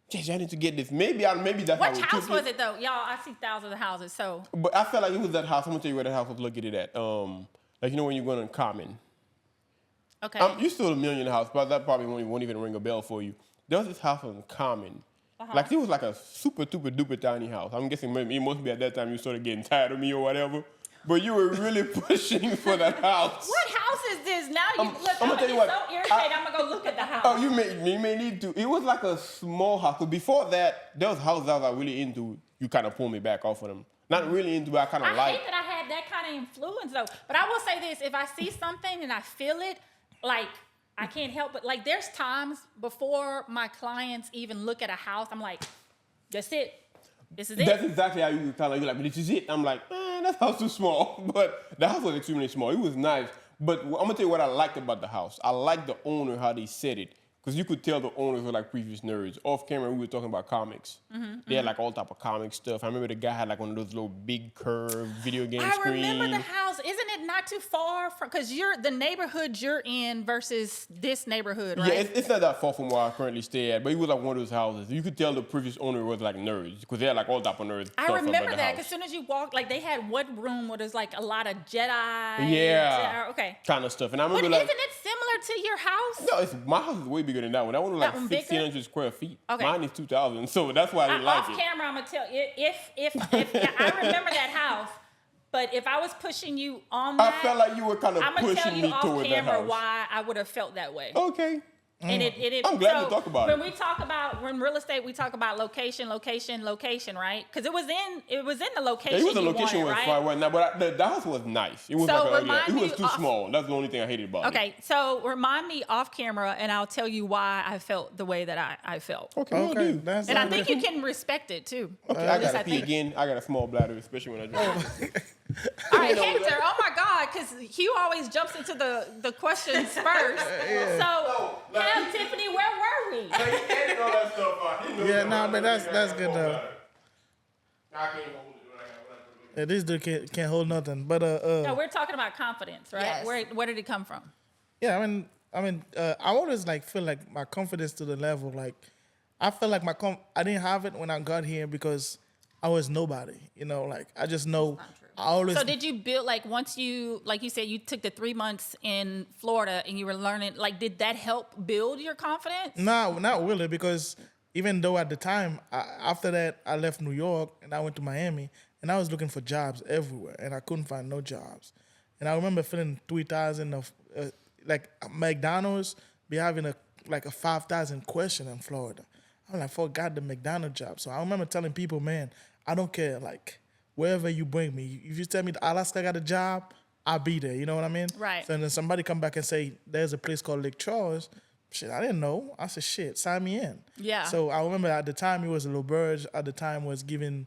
Yes, I need to get this. Maybe that's how it Which house was it though? Y'all, I see thousands of houses. So. But I felt like it was that house. I'm gonna tell you where that house was located at. Like when you're going to Common. Okay. You still $1 million house, but that probably won't even ring a bell for you. There was this house on Common. Like it was like a super duper tiny house. I'm guessing maybe it must be at that time you started getting tired of me or whatever. But you were really pushing for that house. What house is this? Now I'm gonna tell you what, so irritated. I'm gonna go look at the house. Oh, you may need to. It was like a small house. But before that, there was houses I was really into. You kind of pulled me back off of them. Not really into, but I kind of like. I hate that I had that kind of influence though. But I will say this: if I see something and I feel it, like I can't help it. Like there's times before my clients even look at a house, I'm like, that's it. This is it. That's exactly how you kind of you're like, but this is it. I'm like, that house is small. But the house was extremely small. It was nice. But I'm gonna tell you what I liked about the house. I liked the owner, how they said it. Because you could tell the owners were like previous nerds. Off camera, we were talking about comics. They had like all type of comic stuff. I remember the guy had like one of those little big curved video game screens. I remember the house. Isn't it not too far from, because the neighborhood you're in versus this neighborhood, right? Yeah, it's not that far from where I currently stay at, but it was like one of those houses. You could tell the previous owner was like nerds because they had like all type of nerds. I remember that because as soon as you walked, like they had one room where there's like a lot of Jedi. Yeah. Okay. Kind of stuff. And I remember but like. Isn't it similar to your house? No, my house is way bigger than that one. That one was like 1,600 square feet. Okay. Mine is 2,000, so that's why I didn't like off it. Camera, I'm gonna tell you if I remember that house. But if I was pushing you on that, I felt like you were kind of pushing me toward that house. I'm gonna tell you off camera why I would have felt that way. Okay. And I'm glad to talk about it. When real estate, we talk about location, right? Because it was in the location. Yeah, it was the you location wanted, was right? fine now, but the house was nice. It was it was too small. That's the only thing I hated about it. Okay, so remind me off camera, and I'll tell you why I felt the way that I felt. Okay. And I think you can respect it too. Okay, I gotta pee again. I got a small bladder, especially when I drink. All right, Hector. Oh my God, because Hugh always jumps into the questions first. So, Tiffany, where were we? He edited all that stuff out. Yeah, no, but that's good though. I can't hold it. Yeah, this dude can't hold nothing. But no, we're talking about confidence, right? Yes. Where did it come from? Yeah, I always like feel like my confidence to the level like I felt like I didn't have it when I got here because I was nobody. You know, like I just know. I always. So did you build once you you said you took the 3 months in Florida and you were learning did that help build your confidence? No, not really because even though at the time after that I left New York and I went to Miami and I was looking for jobs everywhere and I couldn't find no jobs and I remember feeling 3,000 of like McDonald's be having a 5,000 question in Florida. I'm like forgot the McDonald's job. So I remember telling people, man, I don't care wherever you bring me. If you tell me Alaska got a job, I'll be there. You know what I mean? Right. So then somebody come back and say, there's a place called Lake Charles. Shit, I didn't know. I said, shit, sign me in. Yeah. So I remember at the time it was LaBerge. At the time was giving,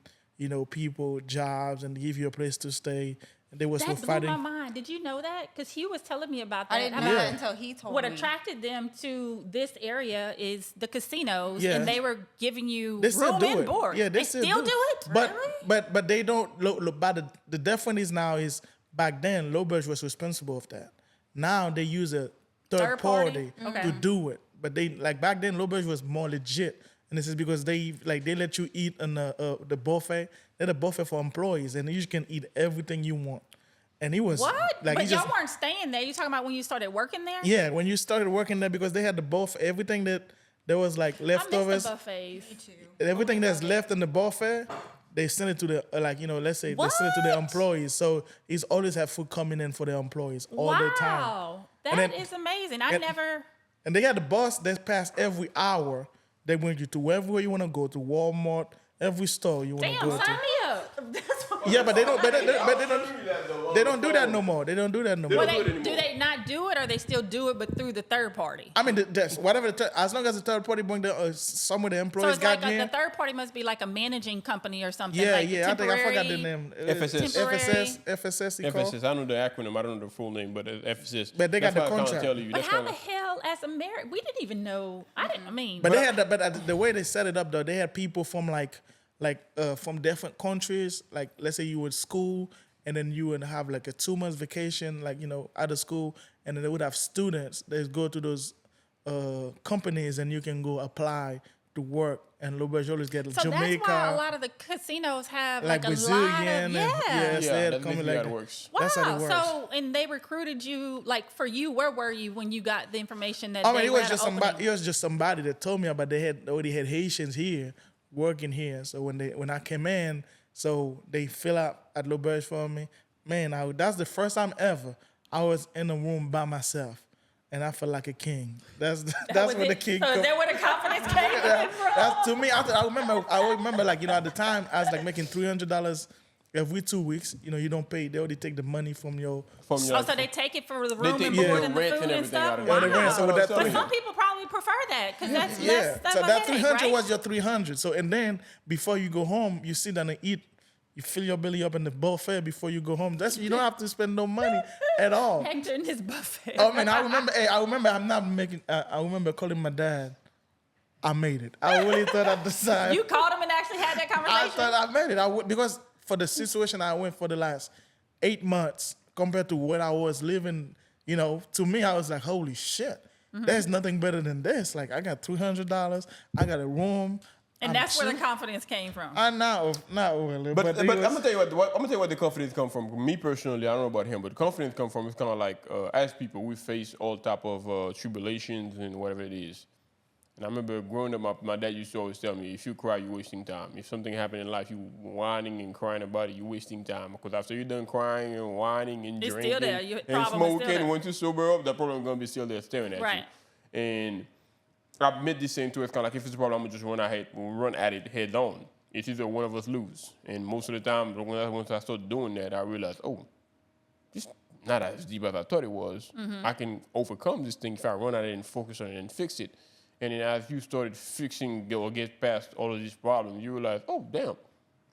people jobs and give you a place to stay. And they was that fighting. blew my mind. Did you know that? Because he was telling me about that. I didn't know that until he told me. What attracted them to this area is the casinos, Yeah. and they were giving you They still room do and it. board. Yeah, they still do it. But Really? but they don't look. But the difference now is back then LaBerge was responsible of that. Now they use a third party Okay. to do it. but they like back then l'auberge was more legit, and this is because they let you eat in the buffet. They're the buffet for employees, and you can eat everything you want. And he was What? like, But y'all weren't staying there. You talking about when you started working there? yeah, when you started working there, because they had the buffet, everything that there was like I miss leftovers, the buffets. everything that's left in the buffet, they send it to the let's say they send it to the What? employees. So he's always have food coming in for the employees all the time. Wow, And that then- is amazing. I and- never. And they had the bus that passed every hour. They bring you to wherever you want to go, to Walmart, every store you want to Damn, go sign to. me up. That's what Yeah, but they don't. But they don't do that no more. They don't do that no more. Well, don't do it do anymore. they not do it, or they still do it, but through the third party? I mean, that's whatever. As long as the third party bring some of the So employees it's like got in. the third party must be like a managing company or something. Yeah, like yeah. I think I forgot the temporary- name. FSS. FSS. FSS. He called. FSS. I know the acronym. I don't know the full name, but it's FSS. But they got That's the why I contract. can't tell you. But That's how kinda- the hell, as American, we didn't even know. I didn't. I mean, But they had the way they set it up though, they had people from from different countries. Like let's say you were at school, and then you would have like a 2 months vacation, out of school, and then they would have students that go to those companies, and you can go apply to work. And l'auberge always get so Jamaica, that's why a lot of the casinos have like like a Brazilian, lot of and yeah. yes, they Yeah, had that's coming basically how like it works. Wow. That's how it works. So and they recruited you like for you. Where were you when you got the information that? I mean, they it were was at just an somebody. opening? It was just somebody that told me about. They already had Haitians here working here. So when I came in, so they fill out at l'auberge for me. Man, that's the first time ever I was in a room by myself, and I felt like a king. That's where the king. So is that where the confidence came from? That's to me. I remember, at the time I was like making $300 every 2 weeks. You don't pay. They already take the money from your. From your, Oh, so they take it for the room take and your board and the rent food and and everything stuff. out of Wow. it. Yeah, the rent, so with that But three- some people probably prefer that because that's Yeah, less so of a that headache, 300 right? was your 300. So and then before you go home, you sit down and eat. You fill your belly up in the buffet before you go home. You don't have to spend no money at all. Hector in his buffet. I mean, I remember. I'm not making. I remember calling my dad. I made it. I really thought at the time. You called him and actually had that I conversation? thought I made it. Because for the situation I went for the last 8 months compared to what I was living, to me I was like, holy shit, there's nothing better than this. Like I got $300, I got a room, and that's where the confidence came from. not really, But it I'm was- gonna tell you where the confidence come from. Me personally, I don't know about him, but the confidence come from. It's kind of like as people, we face all type of tribulations and whatever it is. And I remember growing up, my dad used to always tell me, if you cry, you're wasting time. If something happened in life, you whining and crying about it, you're wasting time. Because after you're done crying and whining and It's drinking still there. Your and problem is still smoking, there. once you sober up, that problem is gonna be still there staring at Right. you. And I've made this same too. It's kind of like if it's a problem, I'm gonna just run at it head on. It's either one of us lose. And most of the time, once I start doing that, I realize, it's not as deep as I thought it was. I can overcome this thing if I run at it and focus on it and fix it. And then as you started fixing or get past all of these problems, you realize, damn,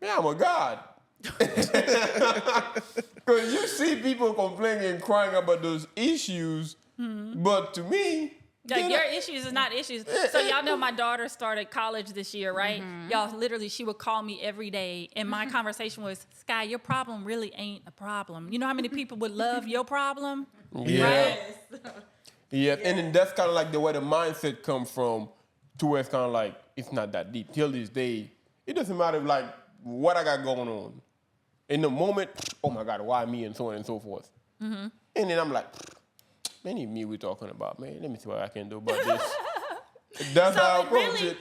I'm a god. Because you see people complaining and crying about those issues, but to me, Like your issues is not issues. So y'all know my daughter started college this year, right? Y'all literally, she would call me every day, and my conversation was, "Sky, your problem really ain't a problem. You know how many people would love your problem, Yeah. right?" Yeah, and then that's kind of like the way the mindset come from, to where it's kind of like it's not that deep. Till this day, it doesn't matter like what I got going on. In the moment, oh my God, why me, and so on and so forth. And then I'm like, man, even me we're talking about, man. Let me see what I can do about this. That's how I So approach it.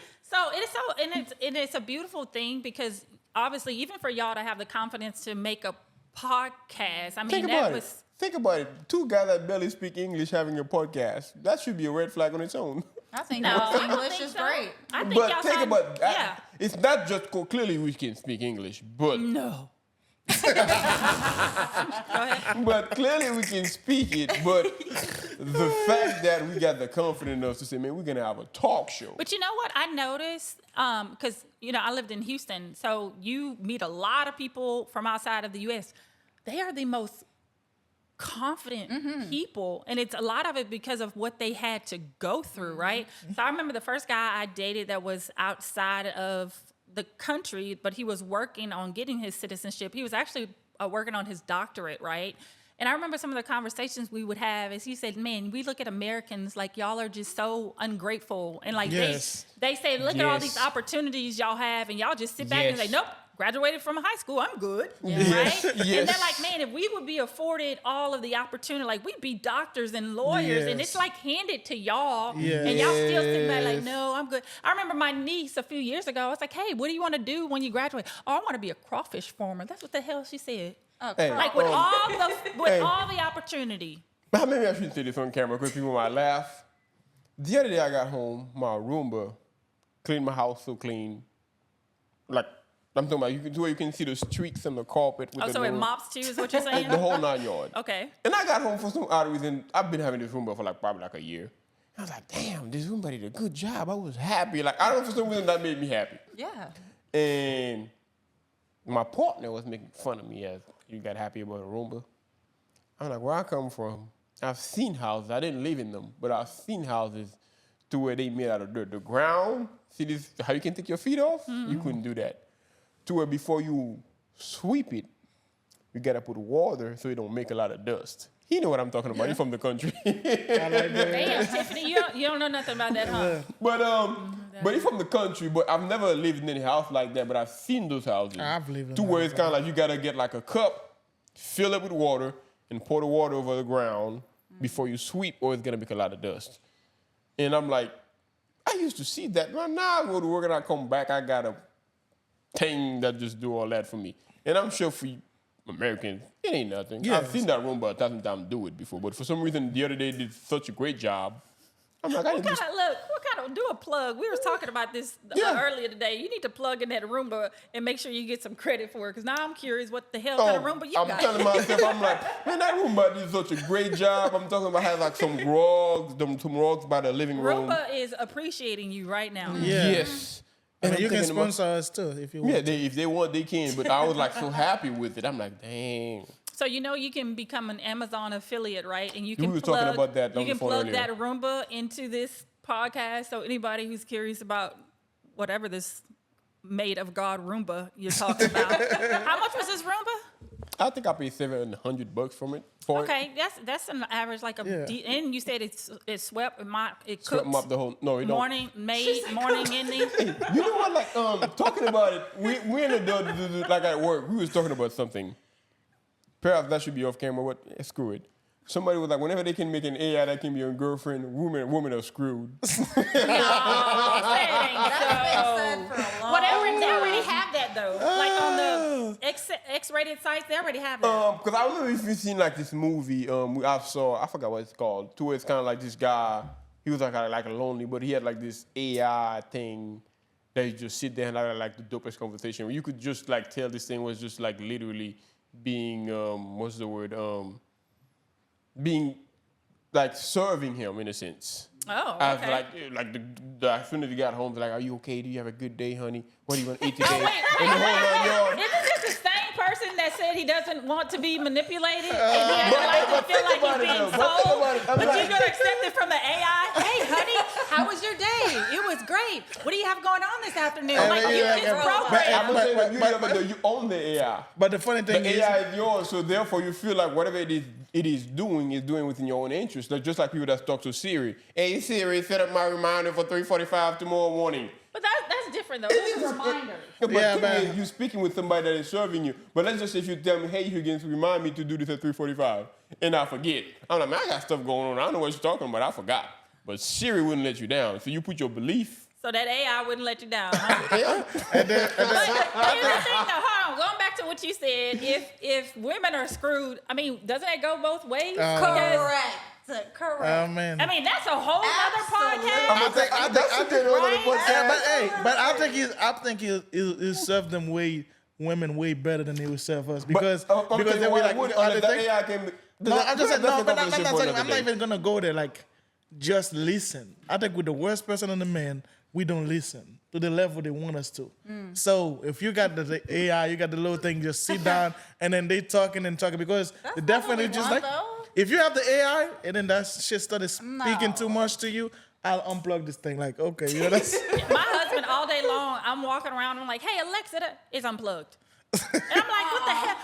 and it's a beautiful thing because obviously, even for y'all to have the confidence to make a podcast, I mean, Think that about was. it. Think about it. Two guys that barely speak English having a podcast. That should be a red flag on its own. I think No, I don't English think is so. great. I think But y'all think sound- about that. Yeah. It's not just clearly we can speak English, but No. but clearly we can speak it. But the fact that we got the confidence enough to say, man, we're gonna have a talk show. But you know what I noticed? Because I lived in Houston, so you meet a lot of people from outside of the U.S. They are the most confident people, and it's a lot of it because of what they had to go through, right? So I remember the first guy I dated that was outside of the country, but he was working on getting his citizenship. He was actually working on his doctorate, right? And I remember some of the conversations we would have as he said, man, we look at Americans like y'all are just so ungrateful. And like Yes. they say, look at all Yes. these opportunities y'all have and y'all just sit back and Yes. say, nope, graduated from high school, I'm good. Yes. Right? Yes. And they're like, man, if we would be afforded all of the opportunity, like we'd be doctors and lawyers and Yes. it's like handed to y'all. Yes. And y'all still sitting back like, Yes. no, I'm good. I remember my niece a few years ago, I was like, hey, what do you want to do when you graduate? Oh, I want to be a crawfish farmer. That's what the hell she said. Hey, Like with all the opportunity. But maybe I shouldn't say this on camera because people might laugh. The other day I got home, my Roomba cleaned my house so clean. Like, I'm talking about, you can see the streaks and the carpet. With Oh, the so it little- mops too, is what you're saying? the whole 9 yards. Okay. And I got home for some odd reason. I've been having this Roomba for probably a year. I was like, damn, this Roomba did a good job. I was happy. Like, I don't know, for some reason that made me happy. Yeah. And my partner was making fun of me as you got happy about a Roomba. I'm like, where I come from, I've seen houses. I didn't live in them, but I've seen houses to where they made out of dirt. The ground, see this, how you can take your feet off? You couldn't do that. To where before you sweep it, you gotta put water so it don't make a lot of dust. He know what I'm talking about. He's from the country. I like that. Damn, Tiffany, you don't know nothing about that, huh? But he's from the country, but I've never lived in any house like that, but I've seen those houses. I've lived in to where houses it's kind of like you gotta get like a cup, fill it with water, and pour the water over the ground before you sweep, or it's gonna make a lot of dust. And I'm like, I used to see that. Well, now I go to work and I come back, I got a thing that just do all that for me. And I'm sure for you Americans, it ain't nothing. Yes. I've seen that Roomba 1,000 times do it before, but for some reason the other day did such a great job. I'm like, I What didn't kind of do a plug? We were talking about this earlier today. You need to plug in that Roomba and make sure you get some credit for it. Because now I'm curious what the hell kind of Roomba you I'm got. telling myself, I'm like, man, that Roomba did such a great job. I'm talking about had like some rugs by the living room. Roomba is appreciating you right now. Yeah. Yes. I And mean, I'm you can thinking about- sponsor us too if you want. Yeah, if they want, they can. But I was like so happy with it. I'm like, dang. So you know you can become an Amazon affiliate, right? And you We can were plug, talking about that on you the can phone plug earlier. that Roomba into this podcast. So anybody who's curious about whatever this made of God Roomba you're talking about, how much was this Roomba? I think I paid $700 for it. Okay, that's an average like a. Yeah. And you said it swept, it Swept cooks. up the whole. No, it don't. Morning, ending. You know what? Like, talking about it, we ended up like at work. We was talking about something. Perhaps that should be off camera. What? Screw it. Somebody was like, whenever they can make an AI that can be your girlfriend, women are screwed. Whatever, they already have that though. Like on the X-rated sites, they already have that. Because I don't know if you've seen like this movie. I forgot what it's called. To where it's kind of like this guy. He was like lonely, but he had like this AI thing that you just sit there and have like the dopest conversation. Where you could just like tell this thing was just like literally being what's the word? Being like serving him in a sense. Oh, As okay. as soon as he got home, like, are you okay? Do you have a good day, honey? What do you want to eat today? Oh, wait. And the whole 9 yards. Isn't this the same person that said he doesn't want to be manipulated and he doesn't like to feel like he's being sold? But you're gonna accept it from the AI? Hey, honey, how was your day? It was great. What do you have going on this afternoon? Like it's programmed. You own the AI. But the funny thing The is, AI is yours, so therefore you feel like whatever it is doing within your own interest. Like, just like people that talk to Siri. Hey Siri, set up my reminder for 3:45 tomorrow morning. But that's different though. That's a reminder. But Yeah, thing man. is, you're speaking with somebody that is serving you. But let's just say if you tell me, hey Higgins, remind me to do this at 3:45, and I forget. I'm like, man, I got stuff going on. I don't know what you're talking about. I forgot. But Siri wouldn't let you down. So you put your belief. So that AI wouldn't let you down. Huh? and then, But here's the thing though, hold on, going back to what you said, if women are screwed, I mean, doesn't it go both ways? Correct. oh man. I mean, that's a whole other podcast. I think he'll serve them women way better than he would serve us because I'm they thinking, were like, that AI can. no, I'm just saying, no, but I'm not conversation for talking. another I'm not day. even gonna go there. Like, just listen. I think with the worst person on the man, we don't listen to the level they want us to. So if you got the AI, you got the little thing, just sit down and then they talking because That's they not definitely what we just want, like. though. If you have the AI and then that shit started speaking No. too much to you, I'll unplug this thing. Like, okay, you know that's. My husband all day long, I'm walking around, I'm like, hey, Alexa, it's unplugged. And I'm like, what the hell?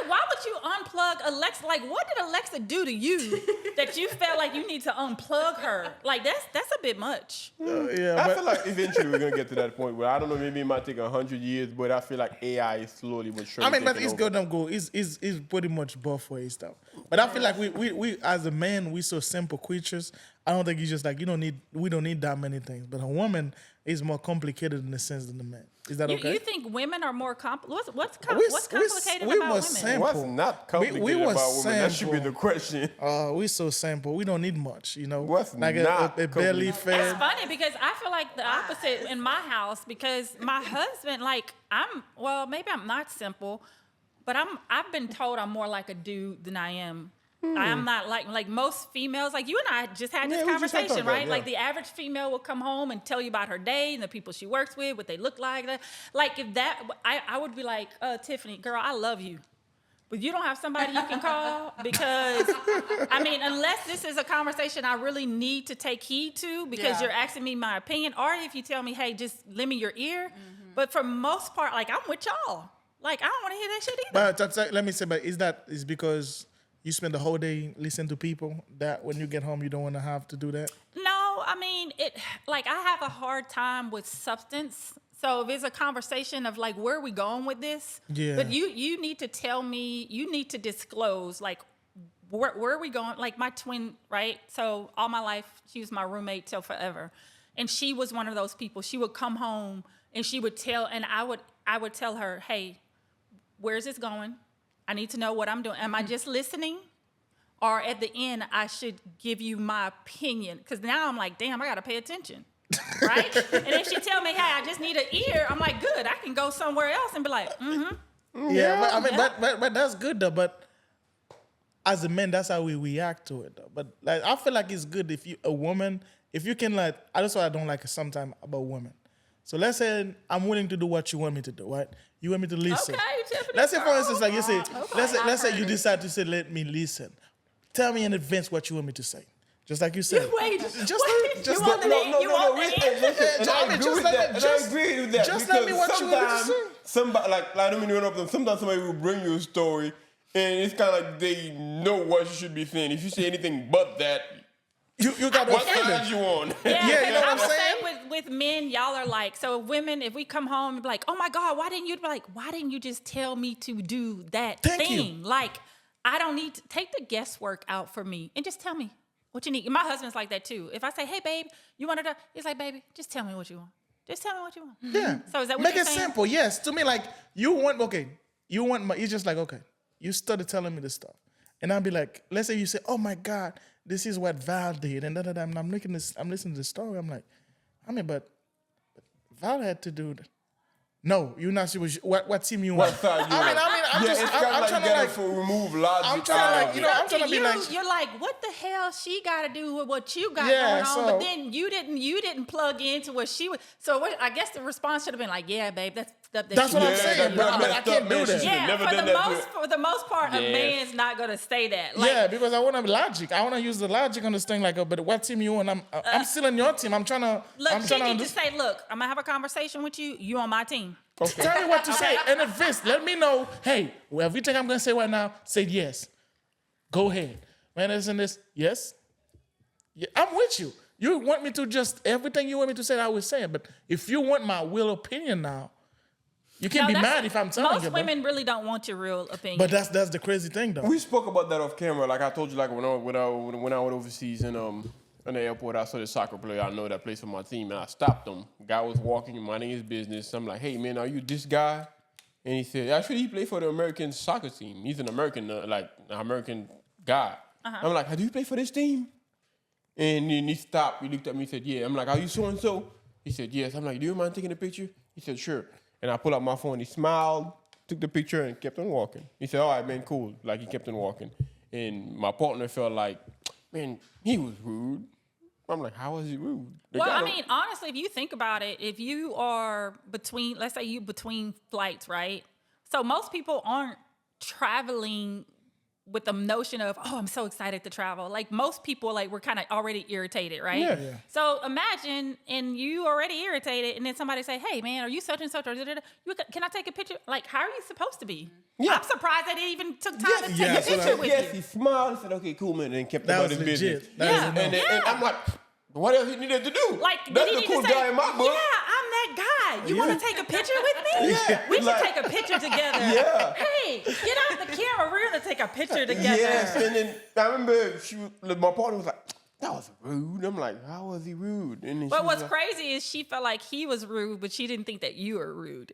Why would you unplug Alexa? Like, what did Alexa do to you that you felt like you need to unplug her? Like, that's a bit much. I feel like eventually we're gonna get to that point where I don't know, maybe it might take 100 years, but I feel like AI is slowly but surely. I mean, but taking it's over. gonna go. It's pretty much both ways though. But I feel like we as a man, we so simple creatures. I don't think you just like we don't need that many things. But a woman is more complicated in the sense than the man. Is that okay? You think women are more complicated? What's complicated about women? Simple. What's not complicated We was about women? That should be simple. the question. We so simple. We don't need much, you know. What's like not a belly That's fed. funny because I feel like the opposite in my house because my husband, like, maybe I'm not simple, but I've been told I'm more like a dude than I am. I am not like most females. Like you and I just had this we just had conversation, talked about right? it, yeah. Like the average female will come home and tell you about her day and the people she works with, what they look like. Like if that, I would be like, Tiffany, girl, I love you. But you don't have somebody you can call because, I mean, unless this is a conversation I really need to take heed to because you're asking me my opinion, or if you tell me, hey, just lend me your ear. But for most part, like, I'm with y'all. Like, I don't want to hear that shit either. But let me say, but is because you spend the whole day listening to people that when you get home you don't want to have to do that? No, I mean, I have a hard time with substance. So if it's a conversation of like, where are we going with this? Yeah. But you need to tell me, you need to disclose, like, where are we going? Like my twin, right? So all my life, she was my roommate till forever. And she was one of those people. She would come home and she would tell, and I would tell her, hey, where's this going? I need to know what I'm doing. Am I just listening? Or at the end, I should give you my opinion. Because now I'm like, damn, I got to pay attention. Right? And if she tell me, hey, I just need an ear, I'm like, good. I can go somewhere else and be like, Yeah, but I mean, but that's good though. But as a man, that's how we react to it though. But like, I feel like it's good if you can like, that's what I don't like sometimes about women. So let's say I'm willing to do what you want me to do, right? You want me to listen. Okay, Tiffany. Let's say, for instance, like you say, Okay. let's say you decide to say, let me listen. Tell me in advance what you want me to say. Just like you said. Wait, just you want the answer? And I agree with that. And I agree with that. Just tell me what you want me to say. Somebody, like I don't mean to interrupt them. Sometimes somebody will bring you a story, and it's kind of like they know what you should be saying. If you say anything but that, you got to what offend side them. you on? Yeah, Yeah, you know what I I'm would saying? say with men, y'all are like, so women, if we come home and be like, oh my God, why didn't you just tell me to do that Thank thing? you. Like, I don't need to take the guesswork out for me and just tell me what you need. And my husband's like that too. If I say, hey babe, you want to, he's like, baby, just tell me what you want. Just tell me what you want. Yeah. So is that what Make you're it saying? simple. Yes. To me, like you're just like, okay, you started telling me this stuff. And I'll be like, let's say you say, oh my God, this is what Val did. And I'm listening to the story. I'm like, I mean, but Val had to do that. No, you're not sure what team you want. What side you on? I'm It's kind of like trying you to gotta like, remove logic. I'm trying to like, out of it. I'm trying to be like, You're like, what the hell she got to do with what you got Yeah, going on? so- But then you didn't plug into what she was. So I guess the response should have been like, yeah, babe, that's stuff that That's she what I'm did. saying, but I can't do that. Yeah, for the most part, a Yes. man's not gonna say that. Like, yeah, because I want to be logic. I want to use the logic on this thing. Like, but what team you on? I'm still on your team. I'm trying to. look, I'm she trying to need to understand. say, look, I'm gonna have a conversation with you. You on my team. Tell me what to say in advance. Let me know. Hey, well, everything I'm gonna say right now, say yes. Go ahead. Man, isn't this yes? Yeah, I'm with you. You want me to just everything you want me to say, I will say it. But if you want my real opinion now, you can't be mad if I'm telling you. Most women really don't want your real opinion. But that's the crazy thing, though. We spoke about that off camera. Like I told you, like when I went overseas in the airport, I saw the soccer player I know that plays for my team, and I stopped him. Guy was walking, minding his business. I'm like, hey man, are you this guy? And he said, actually, he played for the American soccer team. He's an American, American guy. I'm like, do you play for this team? And then he stopped. He looked at me and said, yeah. I'm like, are you so and so? He said, yes. I'm like, do you mind taking a picture? He said, sure. And I pulled out my phone. He smiled, took the picture, and kept on walking. He said, all right, man, cool. Like, he kept on walking. And my partner felt like, man, he was rude. I'm like, how was he rude? Well, I mean, honestly, if you think about it, if you are let's say you between flights, right? So most people aren't traveling with the notion of, oh, I'm so excited to travel. Like most people, like we're kind of already irritated, right? Yeah. So imagine, and you already irritated, and then somebody say, hey man, are you such and such? Or can I take a picture? Like, how are you supposed to be? Yeah. I'm surprised that they even took time to take Yeah, a so picture like- with Yes, you. he smiled. He said, okay, cool, man. And then kept That about was his business. legit. That was Yeah. enough. And I'm like, what else he needed to do? Like, That's did he the need cool to say, guy in my book. yeah, I'm that guy. You want to take a picture with me? Yeah. We should Like- take a picture together. Yeah. Hey, get out the camera. We're going to take a picture together. Yes, and then I remember my partner was like, that was rude. I'm like, how was he rude? And then But she what's was like, crazy is she felt like he was rude, but she didn't think that you were rude.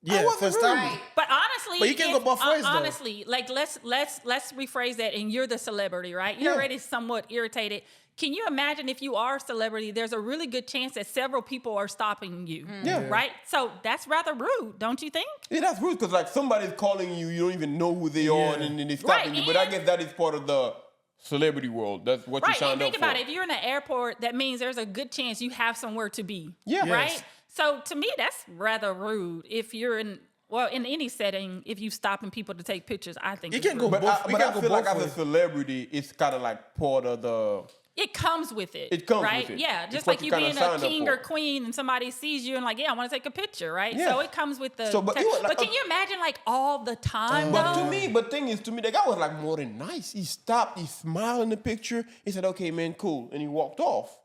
Yeah, wasn't first time. Right. But honestly, But you can't go both ways, though. honestly, like let's rephrase that. And you're the celebrity, right? You're Yeah. already somewhat irritated. Can you imagine if you are a celebrity? There's a really good chance that several people are stopping you. Yeah. Right. So that's rather rude, don't you think? Yeah, that's rude because like somebody's calling you, you don't even know who they are, and then they're stopping Right, you. But I and- guess that is part of the celebrity world. That's what you Right, and signed think up for. about it. If you're in an airport, that means there's a good chance you have somewhere to be. Yeah. Right? Yes. So to me, that's rather rude. If you're in any setting, if you stopping people to take pictures, I think You it's can't go rude. But both. I, we but I can't go feel like both as a ways. celebrity, it's kind of like part of the. It comes with it. It comes right? with it. Yeah, It's just what like you you kinda being a signed up king for. or queen and somebody sees you and like, yeah, I want to take a picture, right? Yeah. So it comes with the. So, but you were like- but can you imagine like all the time? But though? to me, the guy was like more than nice. He stopped, he smiled in the picture. He said, okay, man, cool. And he walked off.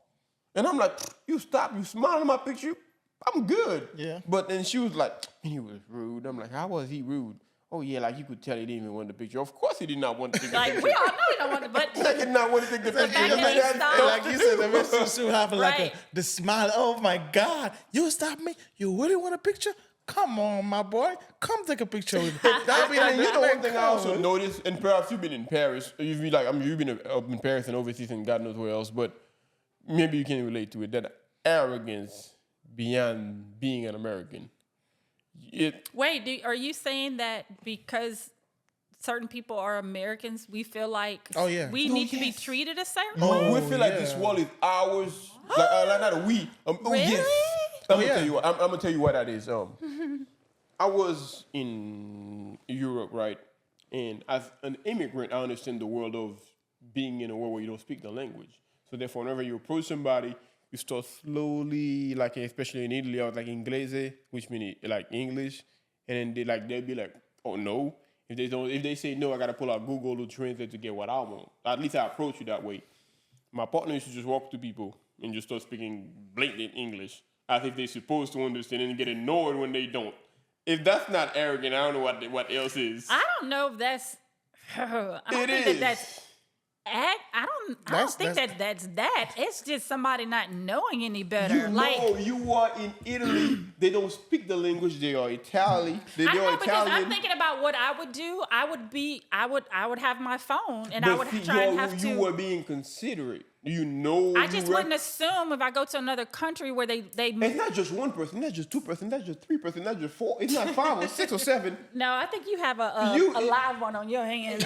And I'm like, you stopped, you smiled in my picture, I'm good. Yeah. But then she was like, he was rude. I'm like, how was he rude? Oh, yeah, like you could tell he didn't even want the picture. Of course he did not want to take the Like picture. we all know you don't want to, but He did not want to take the picture. fact that he That's- stopped- Like you said, the message should have like Right. the smile. Oh my God, you stop me? You really want a picture? Come on, my boy. Come take a picture with me. That'd be like, And you know one thing I also cool. noticed, and perhaps you've been in Paris, you've been up in Paris and overseas and God knows where else, but maybe you can relate to it, that arrogance beyond being an American. wait, are you saying that because certain people are Americans, we feel like Oh, yeah. we Oh, need to be yes. treated a certain We way? feel like this yeah. world is ours. Like not a we. Really? Yes. I'm gonna yeah. tell you what. I'm gonna tell you what that is. I was in Europe, right? And as an immigrant, I understand the world of being in a world where you don't speak the language. So therefore, whenever you approach somebody, you start slowly, like especially in Italy, I was like inglese, which means like English, and then they'll be like, oh no. If they say no, I gotta pull out Google to translate to get what I want. At least I approach you that way. My partner used to just walk to people and just start speaking blatant English as if they're supposed to understand and get annoyed when they don't. If that's not arrogant, I don't know what else is. I don't know if that's. I don't It think is. that's. I don't think that's that. It's just somebody not knowing any better. You like know, you are in Italy. They don't speak the language. They are Italian. They I are know because Italian. I'm thinking about what I would do. I would have my phone and I But would see, try and have you to. were being considerate. You know. I just wouldn't assume if I go to another country where they It's not just one person. That's just two person. That's just three person. That's just four. It's not 5 or 6 or 7. No, I think you have a live one on your hands.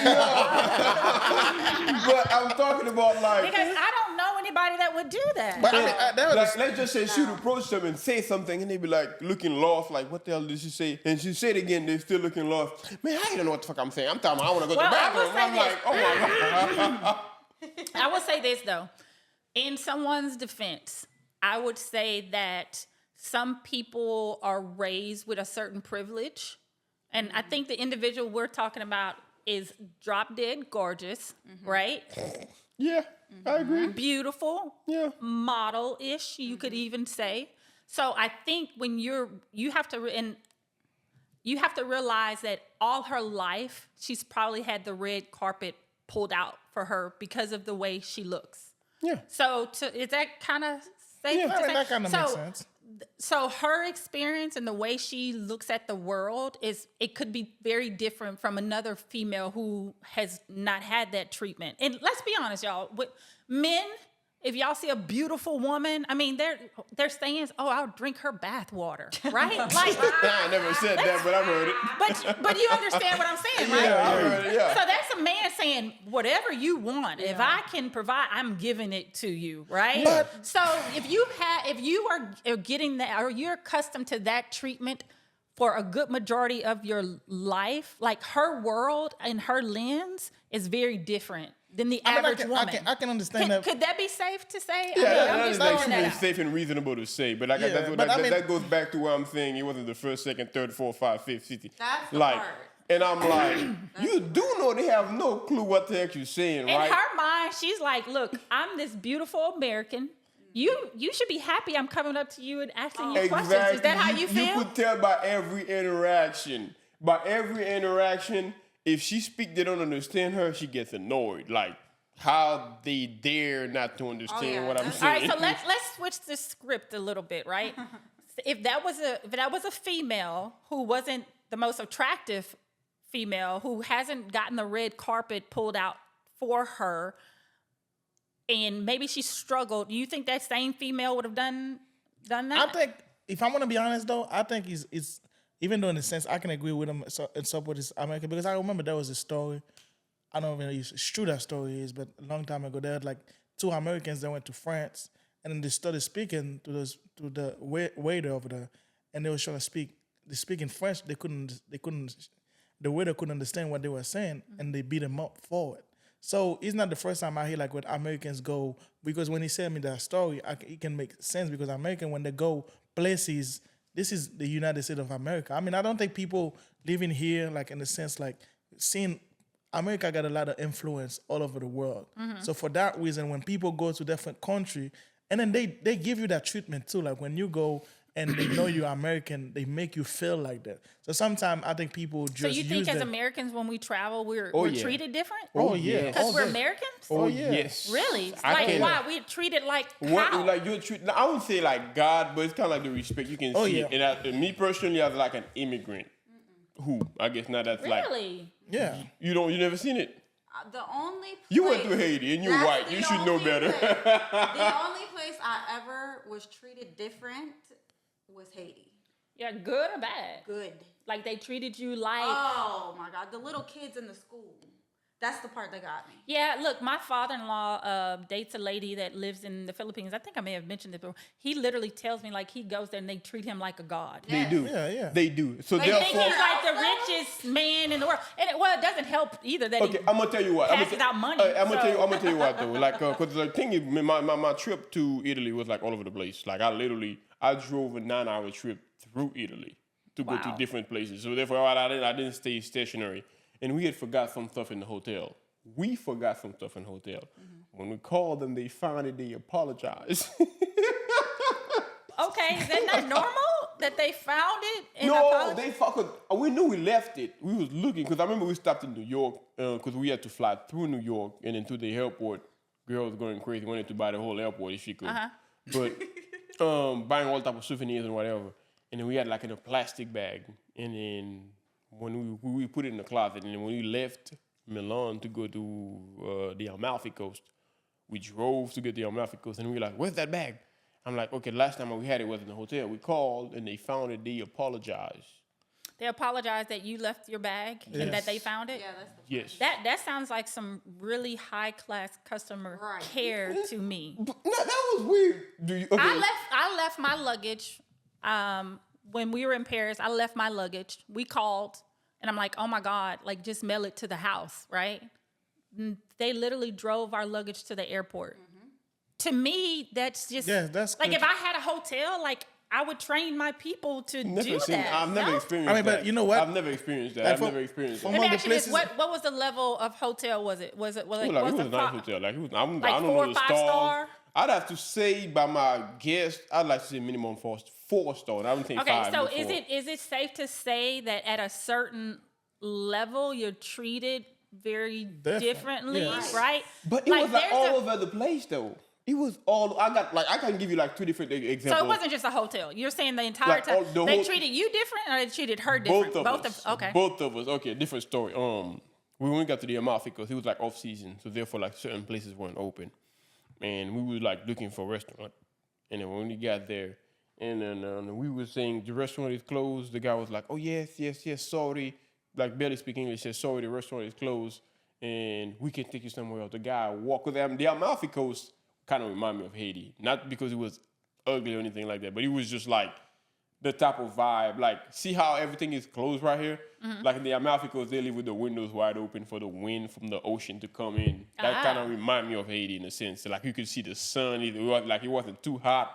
But I'm talking about like. Because I don't know anybody that would do that. But I mean, that was Like, let's just say she'd approach them and say something, and they'd be like looking lost, like, what the hell did she say? And she said it again, they're still looking lost. Man, I don't know what the fuck I'm saying. I'm talking about I want to go to the Well, I will bathroom. say I'm like, oh my God. I will say this though. In someone's defense, I would say that some people are raised with a certain privilege. And I think the individual we're talking about is drop dead gorgeous, right? Yeah, I agree. Beautiful, Yeah. model-ish, you could even say. So I think when you have to realize that all her life, she's probably had the red carpet pulled out for her because of the way she looks. Yeah. So is that kind of safe? Yeah, to I mean, say? that kind of makes sense. So her experience and the way she looks at the world it could be very different from another female who has not had that treatment. And let's be honest, y'all, with men, if y'all see a beautiful woman, I mean, their saying is, "Oh, I'll drink her bath water," right? Like, I never said that, but I've heard it. but you understand what I'm saying, right? Yeah, I heard it, yeah. So that's a man saying, whatever you want, if I can provide, I'm giving it to you, right? So if you are getting that, or you're accustomed to that treatment for a good majority of your life, like her world and her lens is very different than the average woman. I can understand that. Could that be safe to say? Yeah, that is throwing extremely out. safe and reasonable to say. But like, Yeah, that goes back to what I'm saying. It wasn't the first, second, third, fourth, fifth, sixth. That's the like, part. and I'm like, you do know they have no clue what the heck you're saying, In right? her mind, she's like, look, I'm this beautiful American. You should be happy I'm coming up to you and asking you questions. Is that how you feel? You could tell by every interaction. By every interaction, if she speaks, they don't understand her, she gets annoyed. Like, how they dare not to understand what I'm All saying. right, so let's switch the script a little bit, right? If that was a female who wasn't the most attractive female, who hasn't gotten the red carpet pulled out for her, and maybe she struggled, do you think that same female would have done that? I think, if I'm gonna be honest though, I think it's even though in a sense I can agree with him and support his American, because I remember there was a story. I don't even know if it's true that story is, but a long time ago there had like two Americans that went to France and then they started speaking to the waiter over there, and they were trying to speak. They speak in French. They couldn't. The waiter couldn't understand what they were saying, and they beat him up for it. So it's not the first time I hear like when Americans go, because when he said me that story, it can make sense, because American, when they go places, this is the United States of America. I mean, I don't think people living here, like in the sense like seeing America got a lot of influence all over the world. So for that reason, when people go to different country, and then they give you that treatment too, like when you go and they know you're American, they make you feel like that. So sometimes I think people just So you think use as that. Americans, when we travel, we're yeah. treated different? Oh yeah, yes. Because we're good. Americans? Oh, yeah. Yes. Really? I Like, can- why? We're treated like What, how? like you're treated, I wouldn't say like God, but it's kind of like the respect you can Oh, see. yeah. And me personally, as like an immigrant, who I guess now that's like Really? Yeah. you never seen it. The only place, You went to Haiti and you're That's white. the You should know only better. place- the only place I ever was treated different was Haiti. Yeah, good or bad? Good. Like they treated you like... Oh my God, the little kids in the school. That's the part that got me. Yeah, look, my father-in-law dates a lady that lives in the Philippines. I think I may have mentioned it before. He literally tells me like he goes there and they treat him like a god. They do. Yeah. They do. So They think therefore, he's like the richest man in the world. And it doesn't help either that okay, he I'm gonna tell you what. passes out money. I'm gonna so- tell you what though. Like, cause the thing is, my trip to Italy was like all over the place. Like I drove a 9-hour trip through Italy to go to Wow. different places. So therefore, I didn't stay stationary. And we had forgot some stuff in the hotel. We forgot some stuff in the hotel. When we called them, they found it. They apologized. Okay, is that not normal that they found it? And No, apologized? they fucking. We knew we left it. We was looking because I remember we stopped in New York because we had to fly through New York and then to the airport. Girl was going crazy, wanted to buy the whole airport if she could. But buying all type of souvenirs and whatever. And then we had like in a plastic bag. And then when we put it in the closet, and then when we left Milan to go to the Amalfi Coast, we drove to get the Amalfi Coast, and we were like, "Where's that bag?" I'm like, "Okay, last time we had it was in the hotel." We called, and they found it. They apologized. They apologized that you left your bag and that they found it? Yeah, that's the Yes. That sounds like some really high-class customer Right. care to me. No, that was weird. Do you? Okay. I left my luggage when we were in Paris. I left my luggage. We called, and I'm like, oh my God, like just mail it to the house, right? They literally drove our luggage to the airport. To me, that's just that's like good. if I had a hotel, like I would train my people to do that. I've never no? experienced I mean, but that. you know what? I've never experienced that. Like I've for- never experienced for that. Some Let me of the ask you this: places- what was the level of hotel? Was it It was was a it nice hotel. Like, I don't like know 4 or the 5 stars. star? I'd have to say by my guess, I'd like to say minimum 4 star. I wouldn't think Okay, 5. so but 4. is it safe to say that at a certain level you're treated very differently, yes. right? But it was like there's all a- over the place though. It was all. I can give you like 2 different examples. So it wasn't just a hotel. You're saying the entire Like, time the they whole- treated you different, or they treated her different? Both of us. Okay. Both of us. Okay, different story. When we got to the Amalfi Coast, it was like off season, so therefore like certain places weren't open, and we were like looking for a restaurant. And then when we got there, and then we were saying the restaurant is closed. The guy was like, "Oh yes, sorry," like barely speaking English. Said, "Sorry, the restaurant is closed, and we can take you somewhere else." The guy walked with them. The Amalfi Coast kind of remind me of Haiti, not because it was ugly or anything like that, but it was just like the type of vibe. Like, see how everything is closed right here? Mm-hmm. Like in the Amalfi Coast, they live with the windows wide open for the wind from the ocean to come in. That kind of remind me of Haiti in a sense. Like, you could see the sun. It wasn't too hot.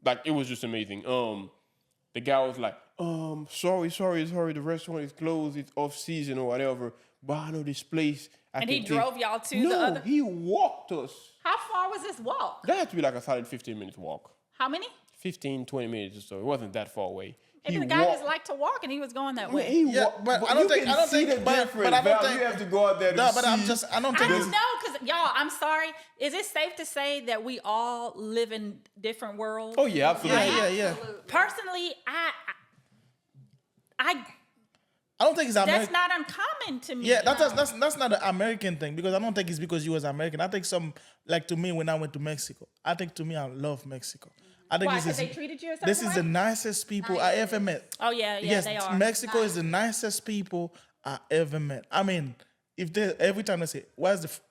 Like, it was just amazing. The guy was like, sorry, the restaurant is closed. It's off season or whatever. But I know this place. And he drove y'all to the other? No, he walked us. How far was this walk? That had to be like a solid 15 minutes walk. How many? 15, 20 minutes or so. It wasn't that far away. Maybe the guy just liked to walk and he was going that way. But I don't think, but I don't think you have to go out there to no, but see. I don't think I it's, don't know, because y'all, I'm sorry. Is it safe to say that we all live in different worlds? Oh yeah, absolutely. yeah. Personally, I don't think it's that's American. not uncommon to me. Yeah, that's not an American thing, because I don't think it's because you was American. I think like to me when I went to Mexico, I think to me I love Mexico. I think Why? Because they treated you a certain this is way? the nicest people I ever met. Oh yeah, Yes, they are. Mexico is the nicest people I ever met. I mean, every time they say,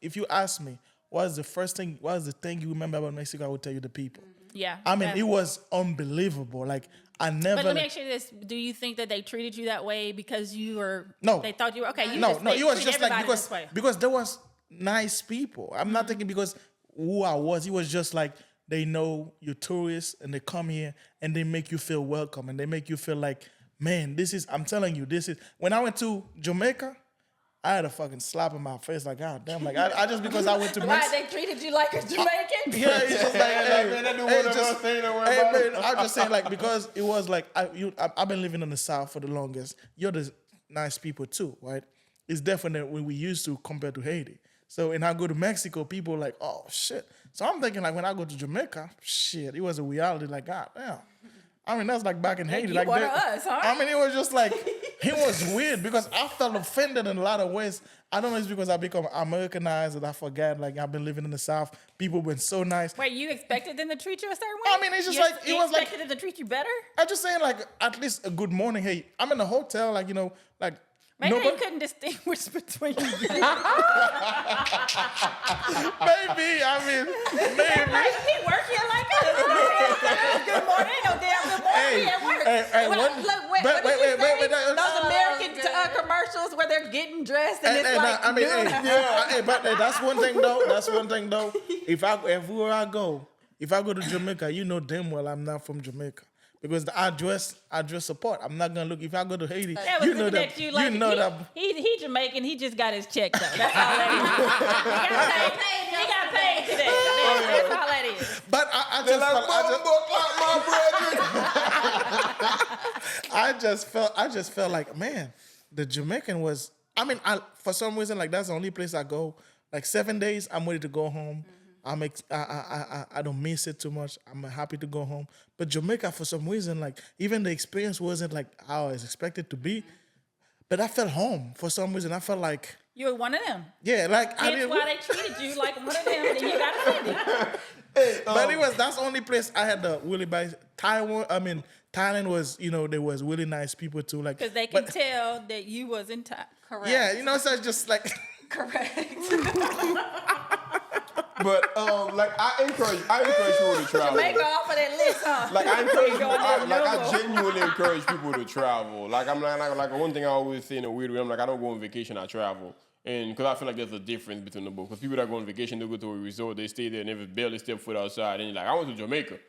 if you ask me, what's the thing you remember about Mexico, I will tell you the people. Yeah. I mean, it was unbelievable. Like, I never. But let me ask you this: do you think that they treated you that way because you were? No. They thought you were okay. It was just like because because there was nice people. I'm not thinking because who I was. It was just like they know you're tourists and they come here and they make you feel welcome and they make you feel like, man, I'm telling you, this is. When I went to Jamaica, I had a fucking slap in my face, like, God damn, like I just because I went to why Mexico. they treated you like a Jamaican? Yeah, it's just like, man, I'm just saying, like, because it was like, I've been living in the South for the longest. You're the nice people too, right? It's different when we used to compared to Haiti. So when I go to Mexico, people are like, oh shit. So I'm thinking like when I go to Jamaica, shit, it was a reality, like, God damn. I mean, that's like back in Haiti. You Like one of us, huh? I mean, it was just like, it was weird because I felt offended in a lot of ways. I don't know if it's because I become Americanized and I forgot, like, I've been living in the South. People been so nice. Wait, you expected them to treat you a certain way? I mean, it's just like, it you was like, expected them to treat you better? I'm just saying, like, at least a good morning. Hey, I'm in a hotel, like, like, Maybe nobody, they couldn't distinguish between you. maybe, I mean, maybe. Like, he work here like us. Good morning. Ain't no damn good morning. We at work. Hey, wait, those American commercials where they're getting dressed and it's like, I mean, but that's one thing though. If I go to Jamaica, you know damn well I'm not from Jamaica. Because I dress support. I'm not gonna look. If I go to Haiti, you know that. You know that. He Jamaican. He just got his check though. That's all that is. He got paid today. That's all that is. But I just felt like, man, the Jamaican was. I mean, for some reason, like that's the only place I go. Like 7 days, I'm ready to go home. I don't miss it too much. I'm happy to go home. But Jamaica, for some reason, like even the experience wasn't like how I was expected to be. But I felt home for some reason. I felt like you were one of them. Yeah, like that's why they treated you like one of them, and you got offended. But that's the only place I had the really bad Taiwan. I mean, Thailand was, there was really nice people too. Like because they could tell that you was in Thailand. Correct. Yeah, so it's just like correct. But like I encourage people to travel. Jamaica off of that list, huh? Like I genuinely encourage people to travel. Like I'm not like one thing I always say in a weird way. I'm like I don't go on vacation, I travel. And because I feel like there's a difference between the both. Because people that go on vacation, they go to a resort, they stay there, never barely step foot outside. And you're like, I went to Jamaica,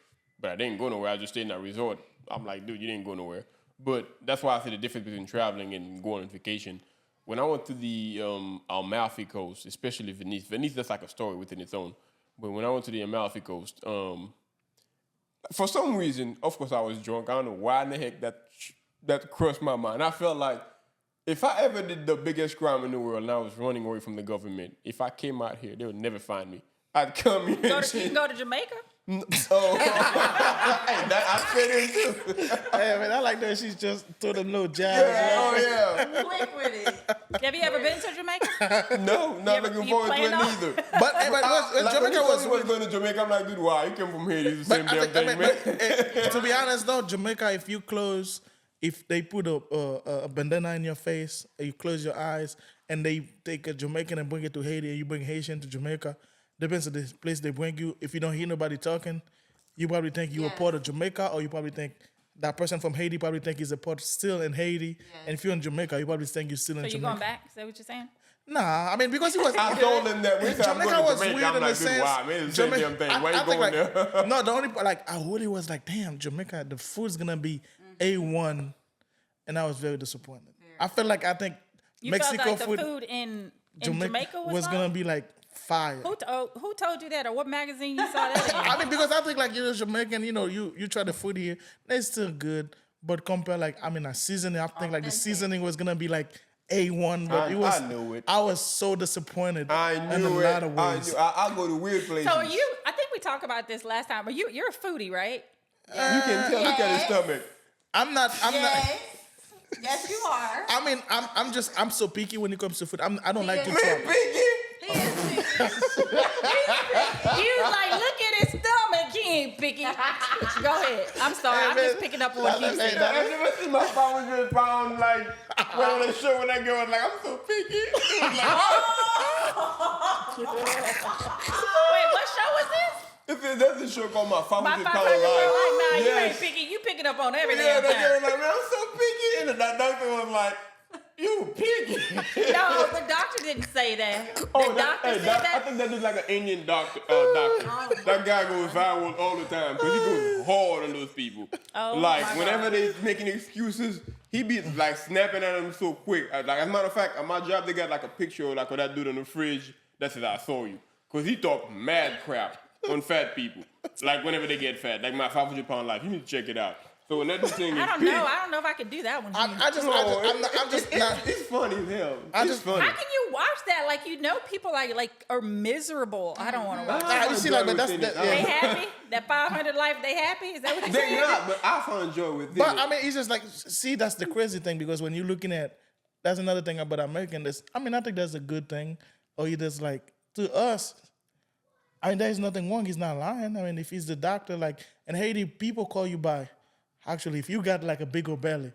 but I didn't go nowhere. I just stayed in that resort. I'm like, dude, you didn't go nowhere. But that's why I say the difference between traveling and going on vacation. When I went to the Amalfi Coast, especially Venice, that's like a story within its own. But when I went to the Amalfi Coast, for some reason, of course I was drunk. I don't know why in the heck that crossed my mind. I felt like if I ever did the biggest crime in the world and I was running away from the government, if I came out here, they would never find me. I'd come here. You can go to Jamaica? Oh, hey, I fit in too. Hey, man, I like that she's just threw them little jabs. Yeah, Quick with it. Have you ever been to Jamaica? No, not looking forward to it neither. But Jamaica was going to Jamaica. I'm like, dude, wow, you came from here. It's the same damn thing, man. To be honest, though, Jamaica, if they put a bandana in your face, and you close your eyes, and they take a Jamaican and bring it to Haiti, and you bring Haitian to Jamaica. Depends on the place they bring you. If you don't hear nobody talking, you probably think you're a part of Jamaica, or you probably think that person from Haiti probably think he's still in Haiti. Yes. And if you're in Jamaica, you probably think you're still in So you Jamaica. going back? Is that what you're saying? Nah, I mean, because he was. I told him that we said I'm Jamaica going to was Jamaica. weird I'm in the like, sense. wow, man, it's the same damn thing. Why you think, going like, there? No, the only like I really was like, damn, Jamaica, the food's gonna be A1, and I was very disappointed. I think You Mexico felt like the food food in Jamaica was gonna be like fire. Who told you that, or what magazine you saw that in? I mean, because I think like you're Jamaican, you try the food here, it's still good, but compare like a seasoning, I think like the seasoning was gonna be like A1, but it was. I knew it. I was so disappointed. I in a knew lot it. of ways. I go to weird places. So I think we talked about this last time, but you're a foodie, right? You can tell. Look at his stomach. I'm not. Yes, you are. I mean, I'm so picky when it comes to food. I don't like to Man, talk. Pinky. He is picky. You like, look at his stomach, he ain't picky. Go ahead. I'm sorry, I'm just picking up on what he's saying. I never see my phone just found like when on the show when that girl was like, I'm so picky. It was like, Wait, what show was this? That's a show called My 500 My 500 Pound Pound Life. Life. Nah, you Yes. ain't picky. You picking up on every Yeah, damn that girl time. was like, man, I'm so picky. And the doctor was like, you picky. No, the doctor didn't say that. The doctor said I that. think that is like an Indian doctor. That guy goes viral all the time because he goes hard on those people. Oh, like my whenever God. they making excuses, he be like snapping at them so quick. Like as a matter of fact, at my job they got like a picture of like of that dude on the fridge that says I saw you, because he talk mad crap on fat people. Like whenever they get fat, like My 500 Pound Life. You need to check it out. So when that thing is I don't big, know. I don't know if I could do that one. I'm just not. It's funny as hell. I It's just- funny. How can you watch that? Like, people like are miserable. I don't want to watch that. You see, like, but that's They yeah. happy? That 500 life, they happy? Is that what you're They saying? not, but I found joy with But it. I mean, it's just like, see, that's the crazy thing, because when you're looking at, that's another thing about American. I think that's a good thing. Or he just like, to us, there's nothing wrong. He's not lying. I mean, if he's the doctor, like in Haiti, people call you by, actually, if you got like a big old belly,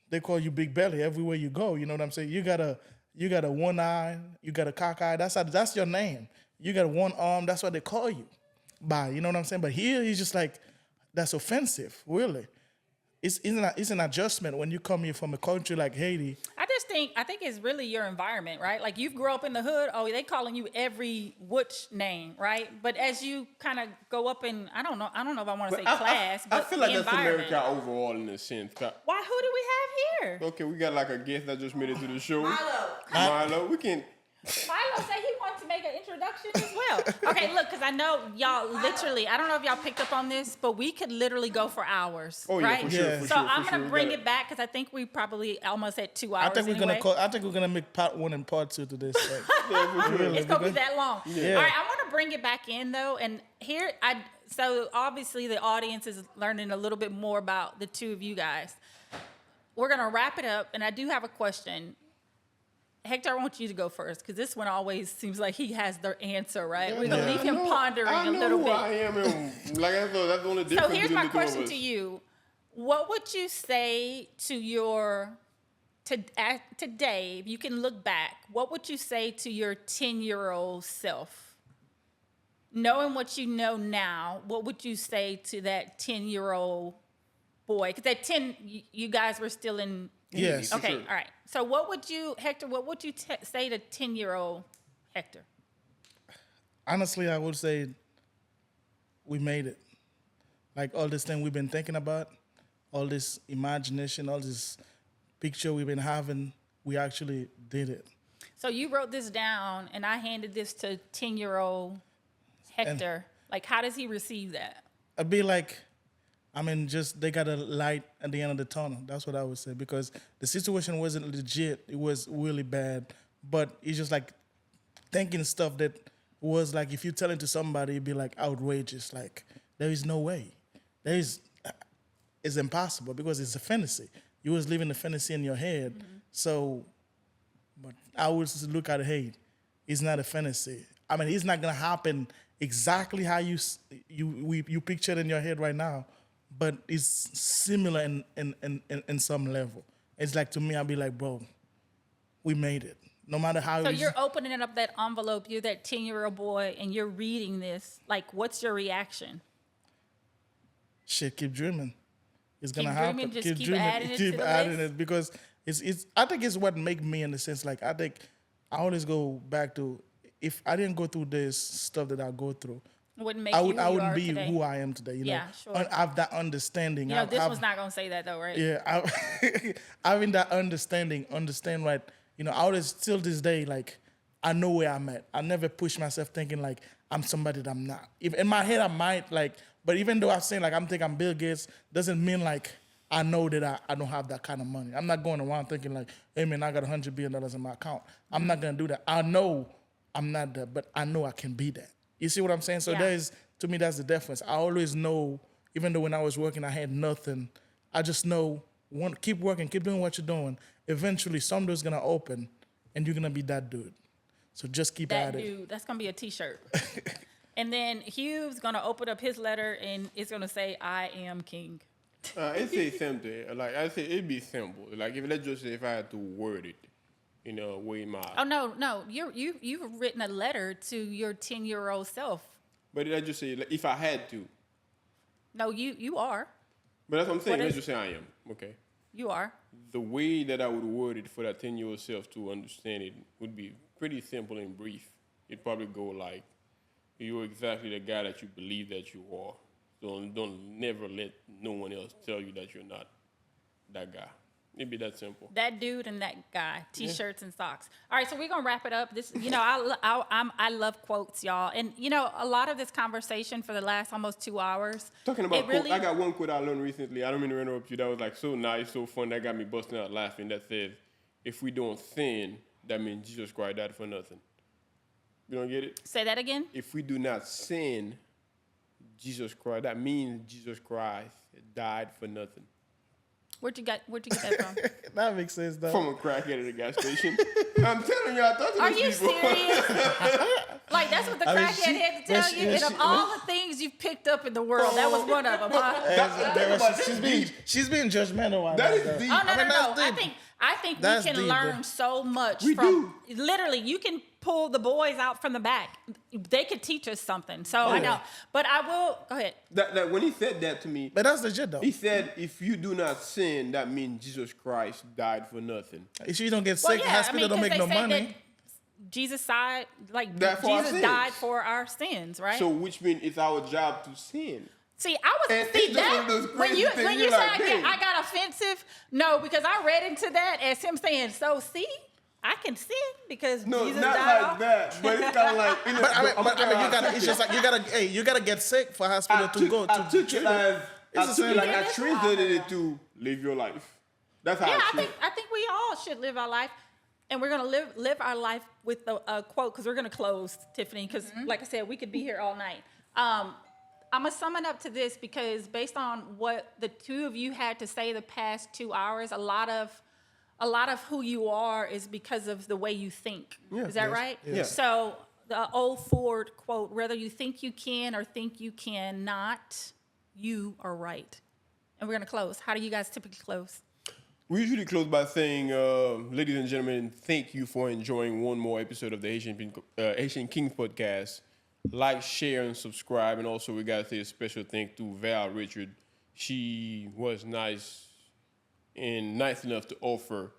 they call you Big Belly everywhere you go. You know what I'm saying? You got a one eye, you got a cock eye. That's your name. You got one arm. That's what they call you by. You know what I'm saying? But here, he's just like, that's offensive, really. It's an adjustment when you come here from a country like Haiti. I think it's really your environment, right? Like, you grew up in the hood. Oh, they calling you every which name, right? But as you kind of go up in, I don't know if I want to say class, I but feel like the that's environment. America overall in a sense. Why? Who do we have here? Okay, we got like a guest that just made it to the show. Milo. Milo, we can. Milo said he wants to make an introduction as well. Okay, look, because I know y'all literally, I don't know if y'all picked up on this, but we could literally go for hours. Oh, yeah, right? for sure, Yeah. for So sure. I'm for going sure. to bring it back because I think we probably almost at 2 hours. I think we're gonna make part 1 and part 2 to this. Like, Yeah, for sure. It's gonna be that long. Yeah. All right, I want to bring it back in though, and here so obviously the audience is learning a little bit more about the two of you guys. We're gonna wrap it up, and I do have a question. Hector, I want you to go first because this one always seems like he has the answer, right? We're gonna leave him pondering I a know little who bit. I am, and like that's the only difference. So here's my between the two of question us. to you: what would you say to today, if you can look back, what would you say to your 10-year-old self? Knowing what you know now, what would you say to that 10-year-old boy? Because at 10, you guys were still in. Yes. Okay, sure. all right. So what would you, Hector, say to 10-year-old Hector? honestly, I would say we made it. Like all this thing we've been thinking about, all this imagination, all this picture we've been having, we actually did it. So you wrote this down, and I handed this to 10-year-old Hector. Like, how does he receive that? I'd be like, just they got a light at the end of the tunnel. That's what I would say, because the situation wasn't legit. It was really bad. But it's just like thinking stuff that was like, if you tell it to somebody, it'd be like outrageous. Like, there is no way. It's impossible because it's a fantasy. You was living the fantasy in your head. Mm-hmm. So, but I would look at it, hey, it's not a fantasy. It's not gonna happen exactly how you picture it in your head right now, but it's similar in some level. It's like, to me, I'll be like, bro, we made it. No matter how. So you're opening up that envelope. You're that 10-year-old boy, and you're reading this. Like, what's your reaction? Shit, keep dreaming. it's gonna Keep happen. dreaming, just keep adding it to the adding list. it because it's. I think it's what make me in the sense like I think I always go back to if I didn't go through this stuff that I go through. Wouldn't make I you would. who I you wouldn't are be today. who I am today. You know, Yeah, sure. I have that understanding. You know, this I've- one's not gonna say that though, right? Yeah, having that understand what I always still this day like I know where I'm at. I never push myself thinking like I'm somebody that I'm not. If in my head I might like, but even though I'm saying like I'm thinking I'm Bill Gates, doesn't mean like I know that I don't have that kind of money. I'm not going around thinking like, hey man, I got $100 billion in my account. I'm not gonna do that. I know I'm not that, but I know I can be that. You see what I'm saying? So Yeah. to me that's the difference. I always know, even though when I was working I had nothing, I just know keep working, keep doing what you're doing. Eventually some door's gonna open and you're gonna be that dude. So just keep That at it. dude, that's gonna be a T-shirt. And then Hugh's gonna open up his letter and it's gonna say, "I am king." It's a simple. Like I say, it'd be simple. Like let's just say if I had to word it, way my. Oh no, you've written a letter to your 10-year-old self. But let's just say like, if I had to. No, you are. But that's what I'm saying. What Let's is- just say I am. Okay. You are. The way that I would word it for that 10-year-old self to understand it would be pretty simple and brief. It'd probably go like, "You're exactly the guy that you believe that you are. Don't never let no one else tell you that you're not that guy." It'd be that simple. That dude and that guy, T-shirts and socks. All right, so we're gonna wrap it up. This, I love quotes, y'all, and a lot of this conversation for the last almost 2 hours. Talking about it really, quote, I got one quote I learned recently. I don't mean to interrupt you. That was like so nice, so fun. That got me busting out laughing. That says, "If we don't sin, that means Jesus Christ died for nothing." You don't get it? say that again. If we do not sin, Jesus Christ, that means Jesus Christ died for nothing. Where'd you get that from? That makes sense though. From a crackhead at a gas station. I'm telling you, I thought to Are these you people. serious? Like that's what the I mean, crackhead she- had to tell but she- you. And of she- all the things you've picked up in the world, that was one of them, huh? She's being judgmental on That that. is though. deep. Oh no, I mean, no. that's deep. I think That's we can deep, learn though. so much We from. Literally, you can pull the boys out from the back. They could teach us something. So I know, but I will go ahead. That when he said that to me, But that's legit though. he said, "If you do not sin, that means Jesus Christ died for nothing." If you don't get Well, sick, the yeah, hospital don't 'cause make no they say money. that Jesus died, like That for our Jesus sins. died for our sins, right? So, which means it's our job to sin. See, I was And see it's just one of that those when crazy you things, when you you're said like, dang. I got offensive. No, because I read into that as him saying, "So see, I can sin because No, Jesus not died." like that. But it's kind of like, But I mean, you gotta. It's just like you gotta get sick for hospital to go to I took treat it as, It's I the took same it like thing. I translated it to live your life. That's how Yeah, I I think we all should live our life, and we're gonna live our life with a quote because we're gonna close, Tiffany. Because like I said, we could be here all night. I'm gonna sum it up to this because based on what the two of you had to say the past 2 hours, a lot of who you are is because of the way you think. Is that Yes. right? Yeah. So the old Ford quote: "Whether you think you can or think you cannot, you are right." And we're gonna close. How do you guys typically close? We usually close by saying, ladies and gentlemen, thank you for enjoying one more episode of the Haitian Kings Podcast. Like, share, and subscribe. And also, we got to say a special thank to Val Richard. She was nice enough to offer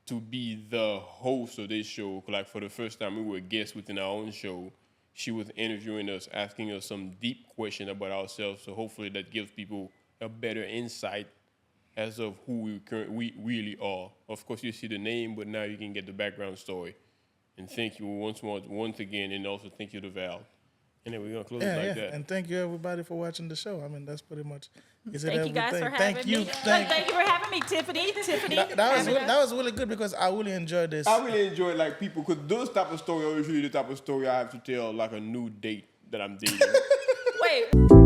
to be the host of this show. Like, for the first time, we were guests within our own show. She was interviewing us, asking us some deep questions about ourselves. So hopefully that gives people a better insight as of who we really are. Of course, you see the name, but now you can get the background story. And thank you once again, and also thank you to Val. And then we're gonna close it like that. And thank you everybody for watching the show. I mean, that's pretty much. Thank you guys for having Thank you. me. Thank you for having me, Tiffany. That was really good because I really enjoyed this. I really enjoy like people because those type of story are usually the type of story I have to tell like a new date that I'm dating. Wait.